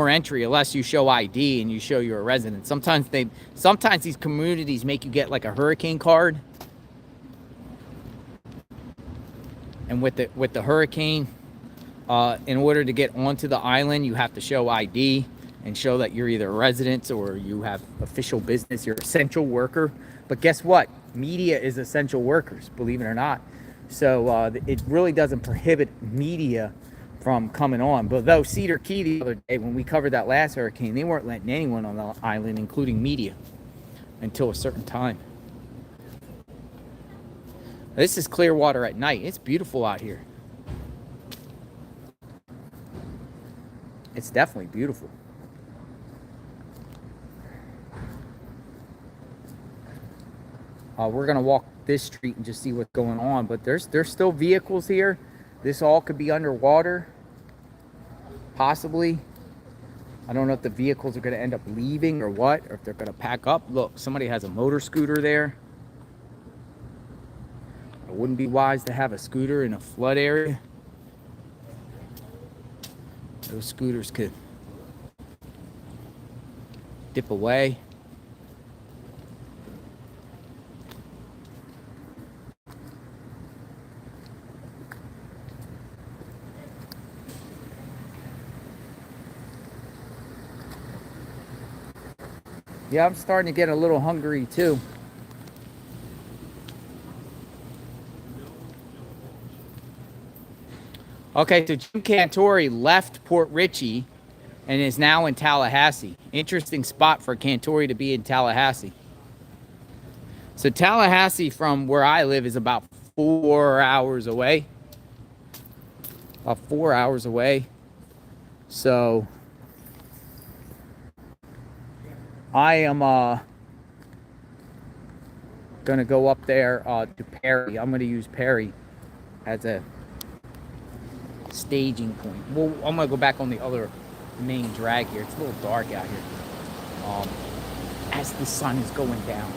entry unless you show ID and you show you're a resident. Sometimes these communities make you get like a hurricane card. And with the hurricane, in order to get onto the island, you have to show ID and show that you're either a resident or you have official business, you're an essential worker. But guess what? Media is essential workers, believe it or not. So it really doesn't prohibit media from coming on. But though Cedar Key the other day, when we covered that last hurricane, they weren't letting anyone on the island, including media, until a certain time. This is Clearwater at night. It's beautiful out here. It's definitely beautiful. We're gonna walk this street and just see what's going on, but there's still vehicles here. This all could be underwater, possibly. I don't know if the vehicles are gonna end up leaving or what, or if they're gonna pack up. Look, somebody has a motor scooter there. It wouldn't be wise to have a scooter in a flood area. Those scooters could dip away. Yeah, I'm starting to get a little hungry too. Okay, so Jim Cantore left Port Richey and is now in Tallahassee. Interesting spot for Cantore to be in Tallahassee. So Tallahassee from where I live is about 4 hours away. About 4 hours away. So I am gonna go up there to Perry. I'm gonna use Perry as a staging point. Well, I'm gonna go back on the other main drag here. It's a little dark out here as the sun is going down.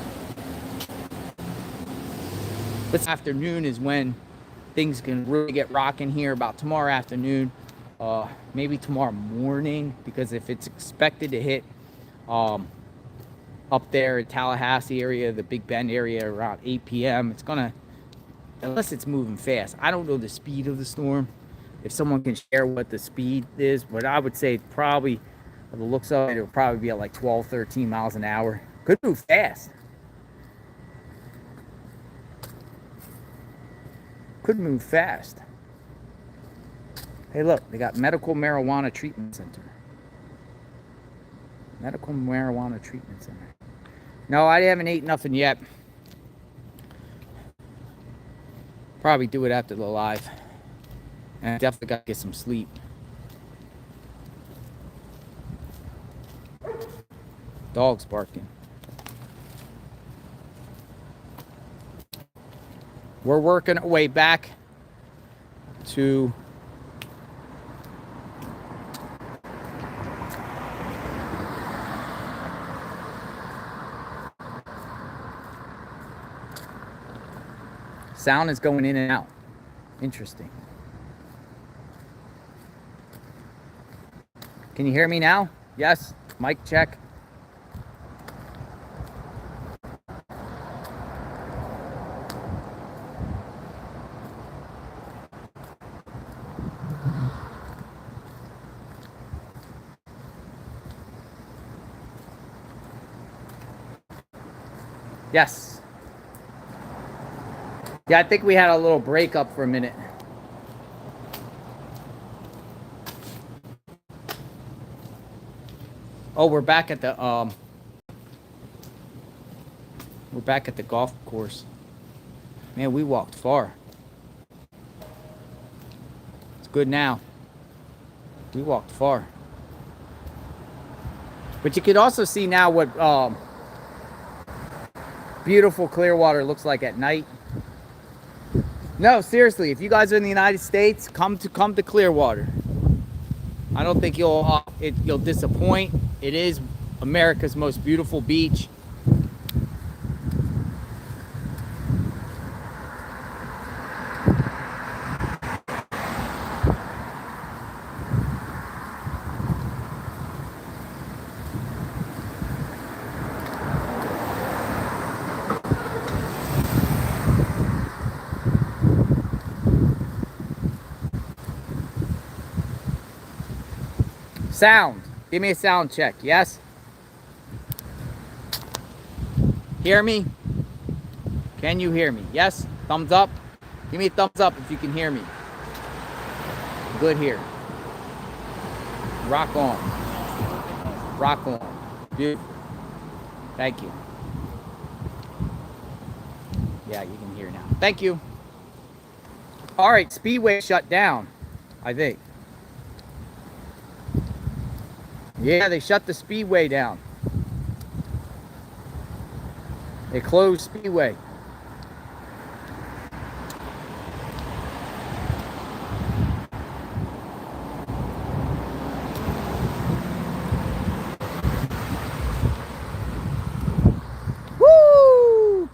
This afternoon is when things can really get rocking here. About tomorrow afternoon, maybe tomorrow morning, because if it's expected to hit up there in Tallahassee area, the Big Bend area around 8 p.m. It's gonna, unless it's moving fast. I don't know the speed of the storm. If someone can share what the speed is, but I would say probably, by the looks of it, it'll probably be at like 12, 13 miles an hour. Could move fast. Could move fast. Hey, look, they got Medical Marijuana Treatment Center. Medical Marijuana Treatment Center. No, I haven't ate nothing yet. Probably do it after the live. And I definitely got to get some sleep. Dog's barking. We're working our way back to sound is going in and out. Interesting. Can you hear me now? Yes. Mic check. Yes. Yeah, I think we had a little break up for a minute. Oh, we're back at the golf course. Man, we walked far. It's good now. We walked far. But you could also see now what beautiful Clearwater looks like at night. No, seriously, if you guys are in the United States, come to Clearwater. I don't think you'll disappoint. It is America's most beautiful beach. Sound. Give me a sound check. Yes? Hear me? Can you hear me? Yes? Thumbs up? Give me a thumbs up if you can hear me. Good here. Rock on. Rock on. Beautiful. Thank you. Yeah, you can hear now. Thank you. All right, Speedway shut down, I think. Yeah, they shut the Speedway down. They closed Speedway. Woo!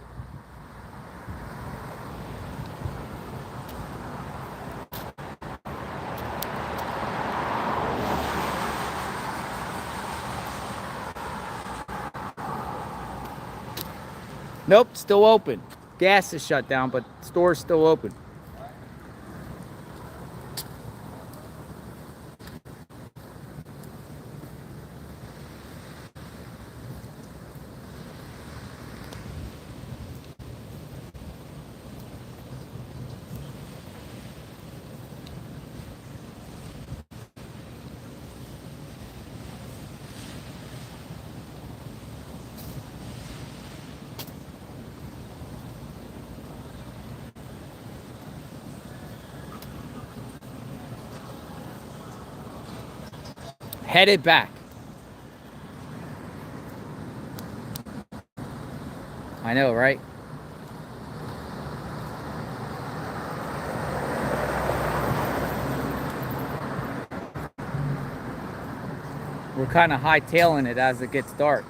Nope, still open. Gas is shut down, but store's still open. Headed back. I know, right? We're kind of hightailing it as it gets dark.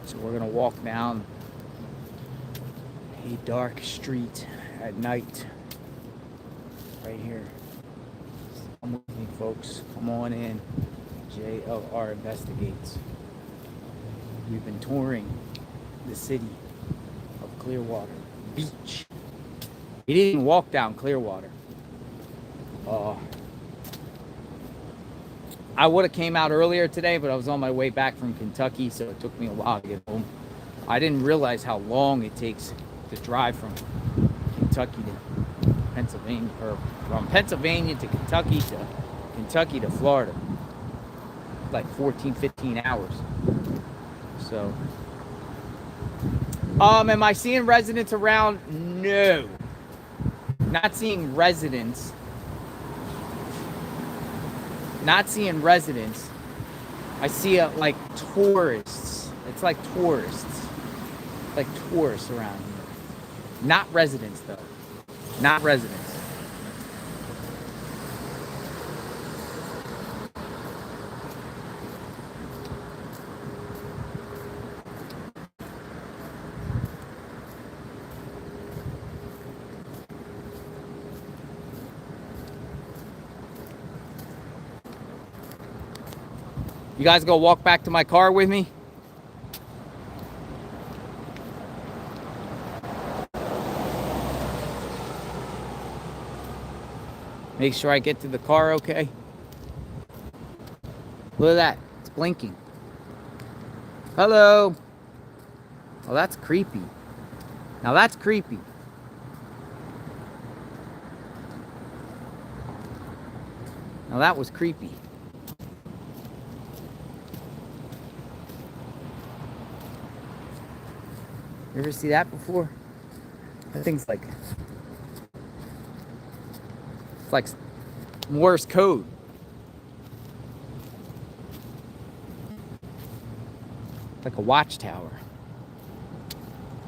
So we're gonna walk down a dark street at night, right here. Come with me, folks. Come on in. JLR Investigates. We've been touring the city of Clearwater Beach. We didn't even walk down Clearwater. I would have came out earlier today, but I was on my way back from Kentucky, so it took me a while to get home. I didn't realize how long it takes to drive from Kentucky to Pennsylvania, or from Pennsylvania to Kentucky to Florida. Like 14, 15 hours. So, Am I seeing residents around? No. Not seeing residents. Not seeing residents. I see like tourists. It's like tourists. Like tourists around here. Not residents though. Not residents. You guys go walk back to my car with me? Make sure I get to the car okay. Look at that. It's blinking. Hello. Oh, that's creepy. Now that's creepy. Now that was creepy. You ever see that before? That thing's like, it's like Morse code. Like a watchtower.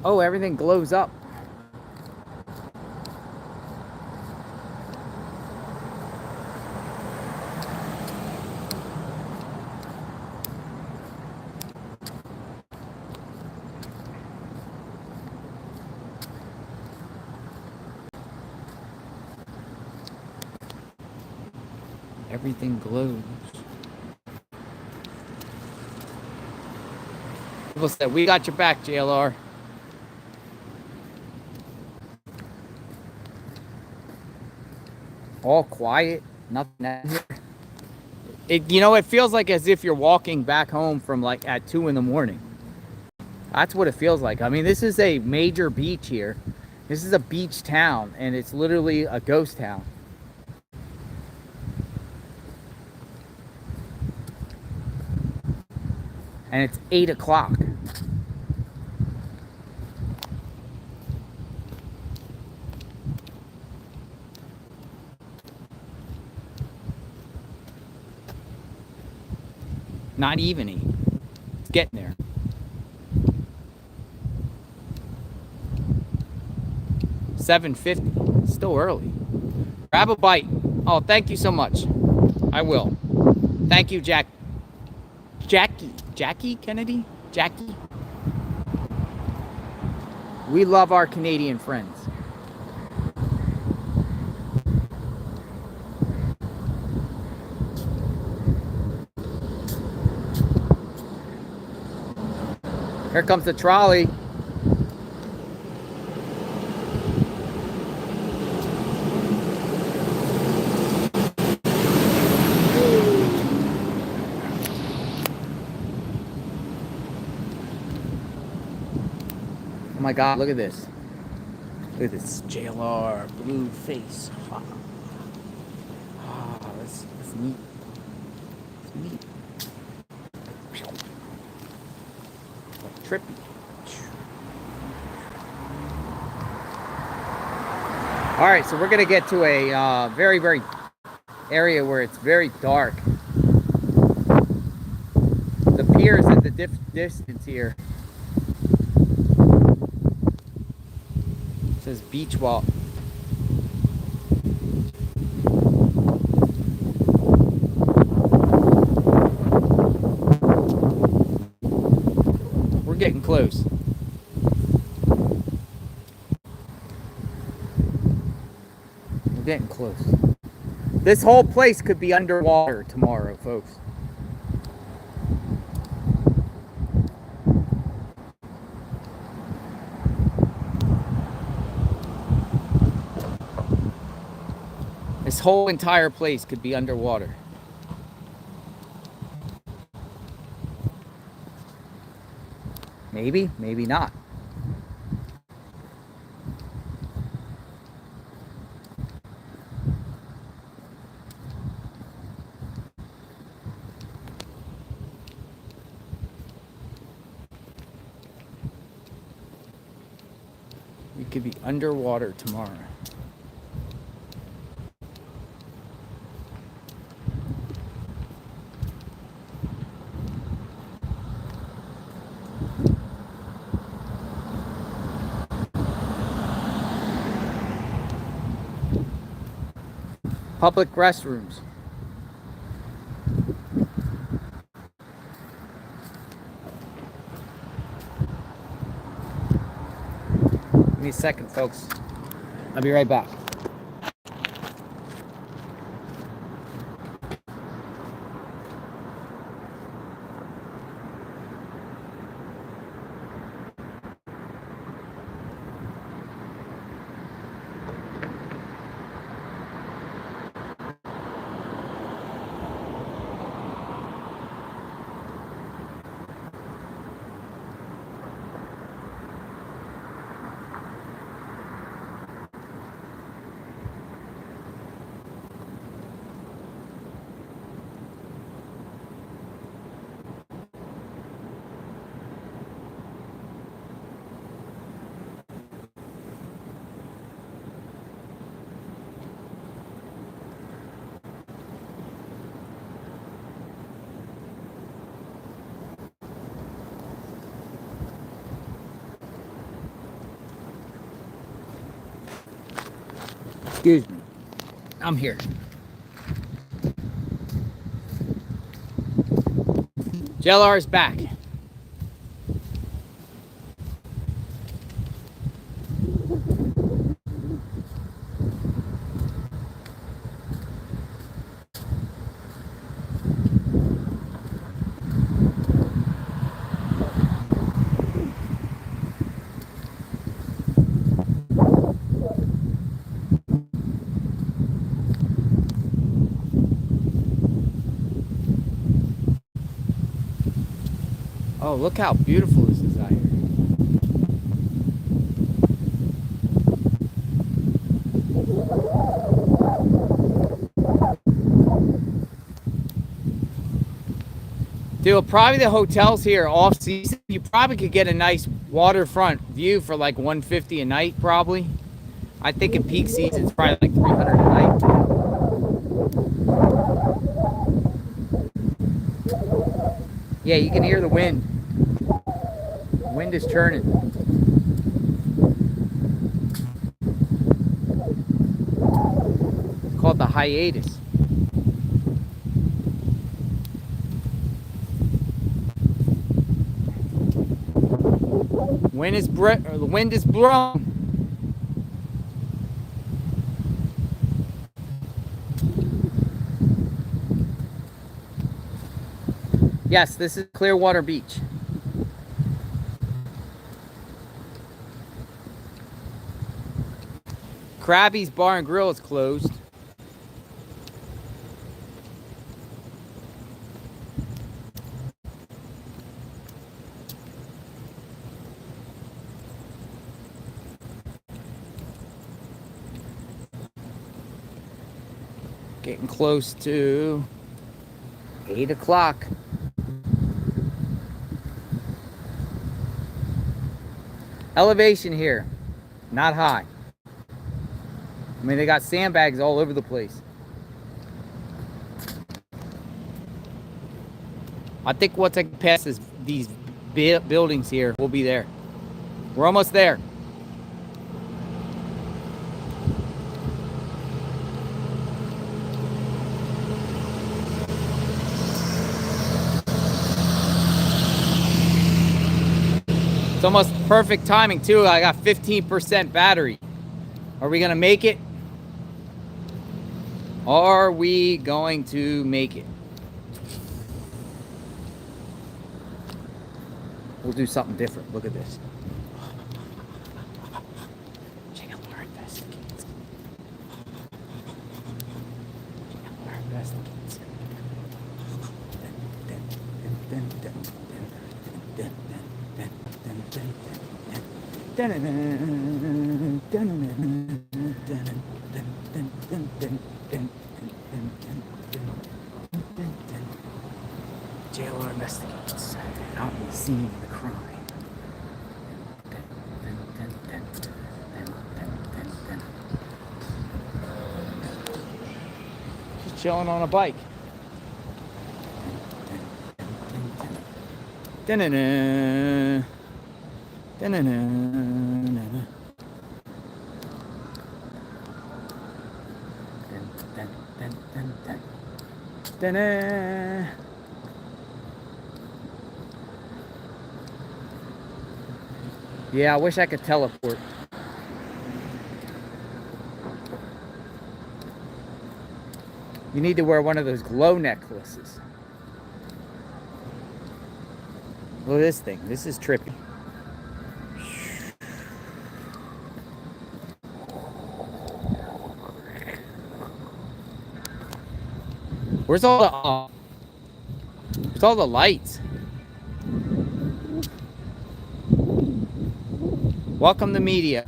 Oh, everything glows up. Everything glows. People said, we got your back, JLR. All quiet, nothing out here. It feels like as if you're walking back home from like at 2 in the morning. That's what it feels like. I mean, this is a major beach here. This is a beach town, and it's literally a ghost town. And it's 8 o'clock. Not evening. It's getting there. $7.50. Still early. Grab a bite. Oh, thank you so much. I will. Thank you, Jackie Kennedy? Jackie? We love our Canadian friends. Here comes the trolley. Oh my God, look at this. Look at this JLR blue face. That's neat. That's neat. Trippy. All right, so we're gonna get to a very, very area where it's very dark. The pier is at the distance here. It says beach wall. We're getting close. We're getting close. This whole place could be underwater tomorrow, folks. This whole entire place could be underwater. Maybe, maybe not. We could be underwater tomorrow. Public restrooms. Give me a second, folks. I'll be right back. Excuse me. I'm here. JLR is back. Oh, look how beautiful this is out here. Dude, probably the hotels here off season, you probably could get a nice waterfront view for like $150 a night, probably. I think in peak season it's probably like $300 a night. Yeah, you can hear the wind. Wind is churning. It's called the hiatus. The wind is blowing. Yes, this is Clearwater Beach. Krabby's Bar and Grill is closed. Getting close to 8 o'clock. Elevation here, not high. I mean, they got sandbags all over the place. I think once I pass these buildings here, we'll be there. We're almost there. It's almost perfect timing too. I got 15% battery. Are we gonna make it? Are we going to make it? We'll do something different. Look at this. JLR investigates. JLR investigates. JLR investigates out on the scene of the crime. chilling on a bike. Da-na-na. Da-na-na. Da-na. Yeah, I wish I could teleport. You need to wear one of those glow necklaces. Look at this thing. This is trippy. Where's all the lights? Welcome to media.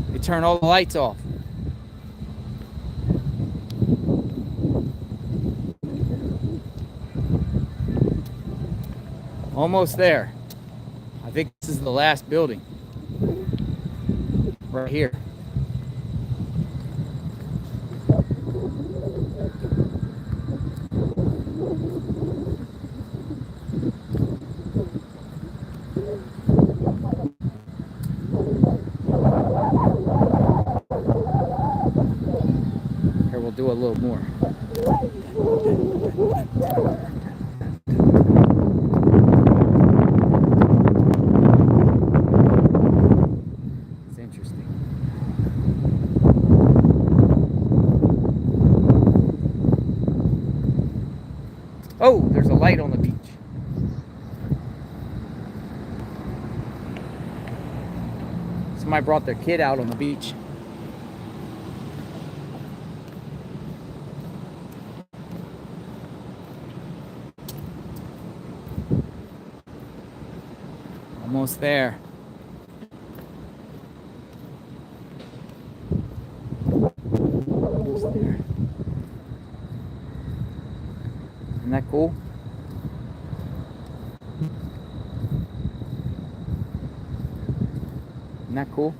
They turn all the lights off. Almost there. I think this is the last building. Right here. Here, we'll do a little more. Oh, there's a light on the beach. Somebody brought their kid out on the beach. Almost there. Almost there. Isn't that cool? Isn't that cool?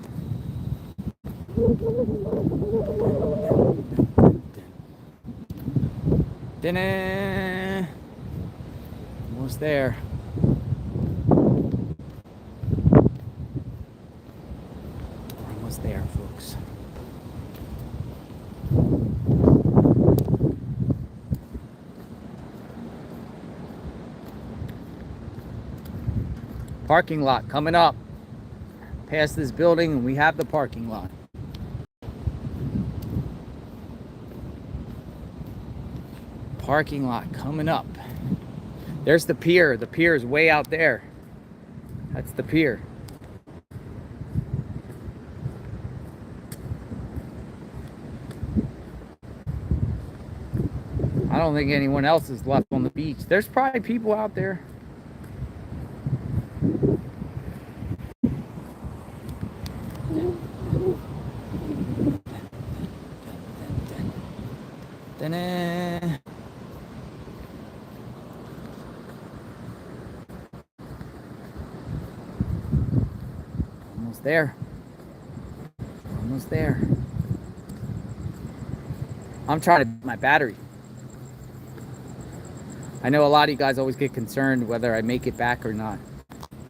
Da-na. Almost there. Almost there, folks. Parking lot coming up. Past this building and we have the parking lot. Parking lot coming up. There's the pier. The pier is way out there. That's the pier. I don't think anyone else is left on the beach. There's probably people out there. Da-na. Almost there. Almost there. I'm trying to beat my battery. I know a lot of you guys always get concerned whether I make it back or not.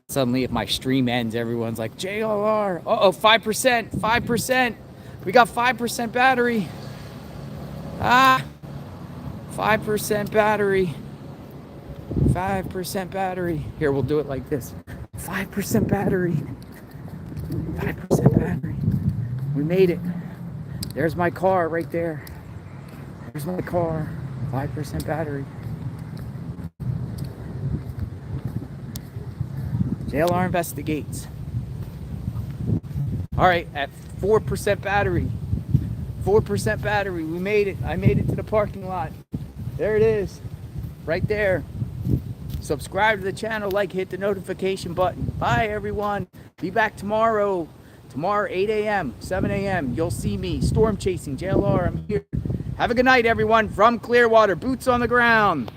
Suddenly, if my stream ends, everyone's like, JLR. Uh-oh, 5%, 5%. We got 5% battery. Ah, 5% battery. 5% battery. Here, we'll do it like this. 5% battery. 5% battery. We made it. There's my car right there. There's my car. 5% battery. JLR investigates. All right, at 4% battery. 4% battery. We made it. I made it to the parking lot. There it is. Right there. Subscribe to the channel, like, hit the notification button. Bye, everyone. Be back tomorrow. Tomorrow, 8 a.m., 7 a.m. You'll see me storm chasing JLR. I'm here. Have a good night, everyone. From Clearwater. Boots on the ground.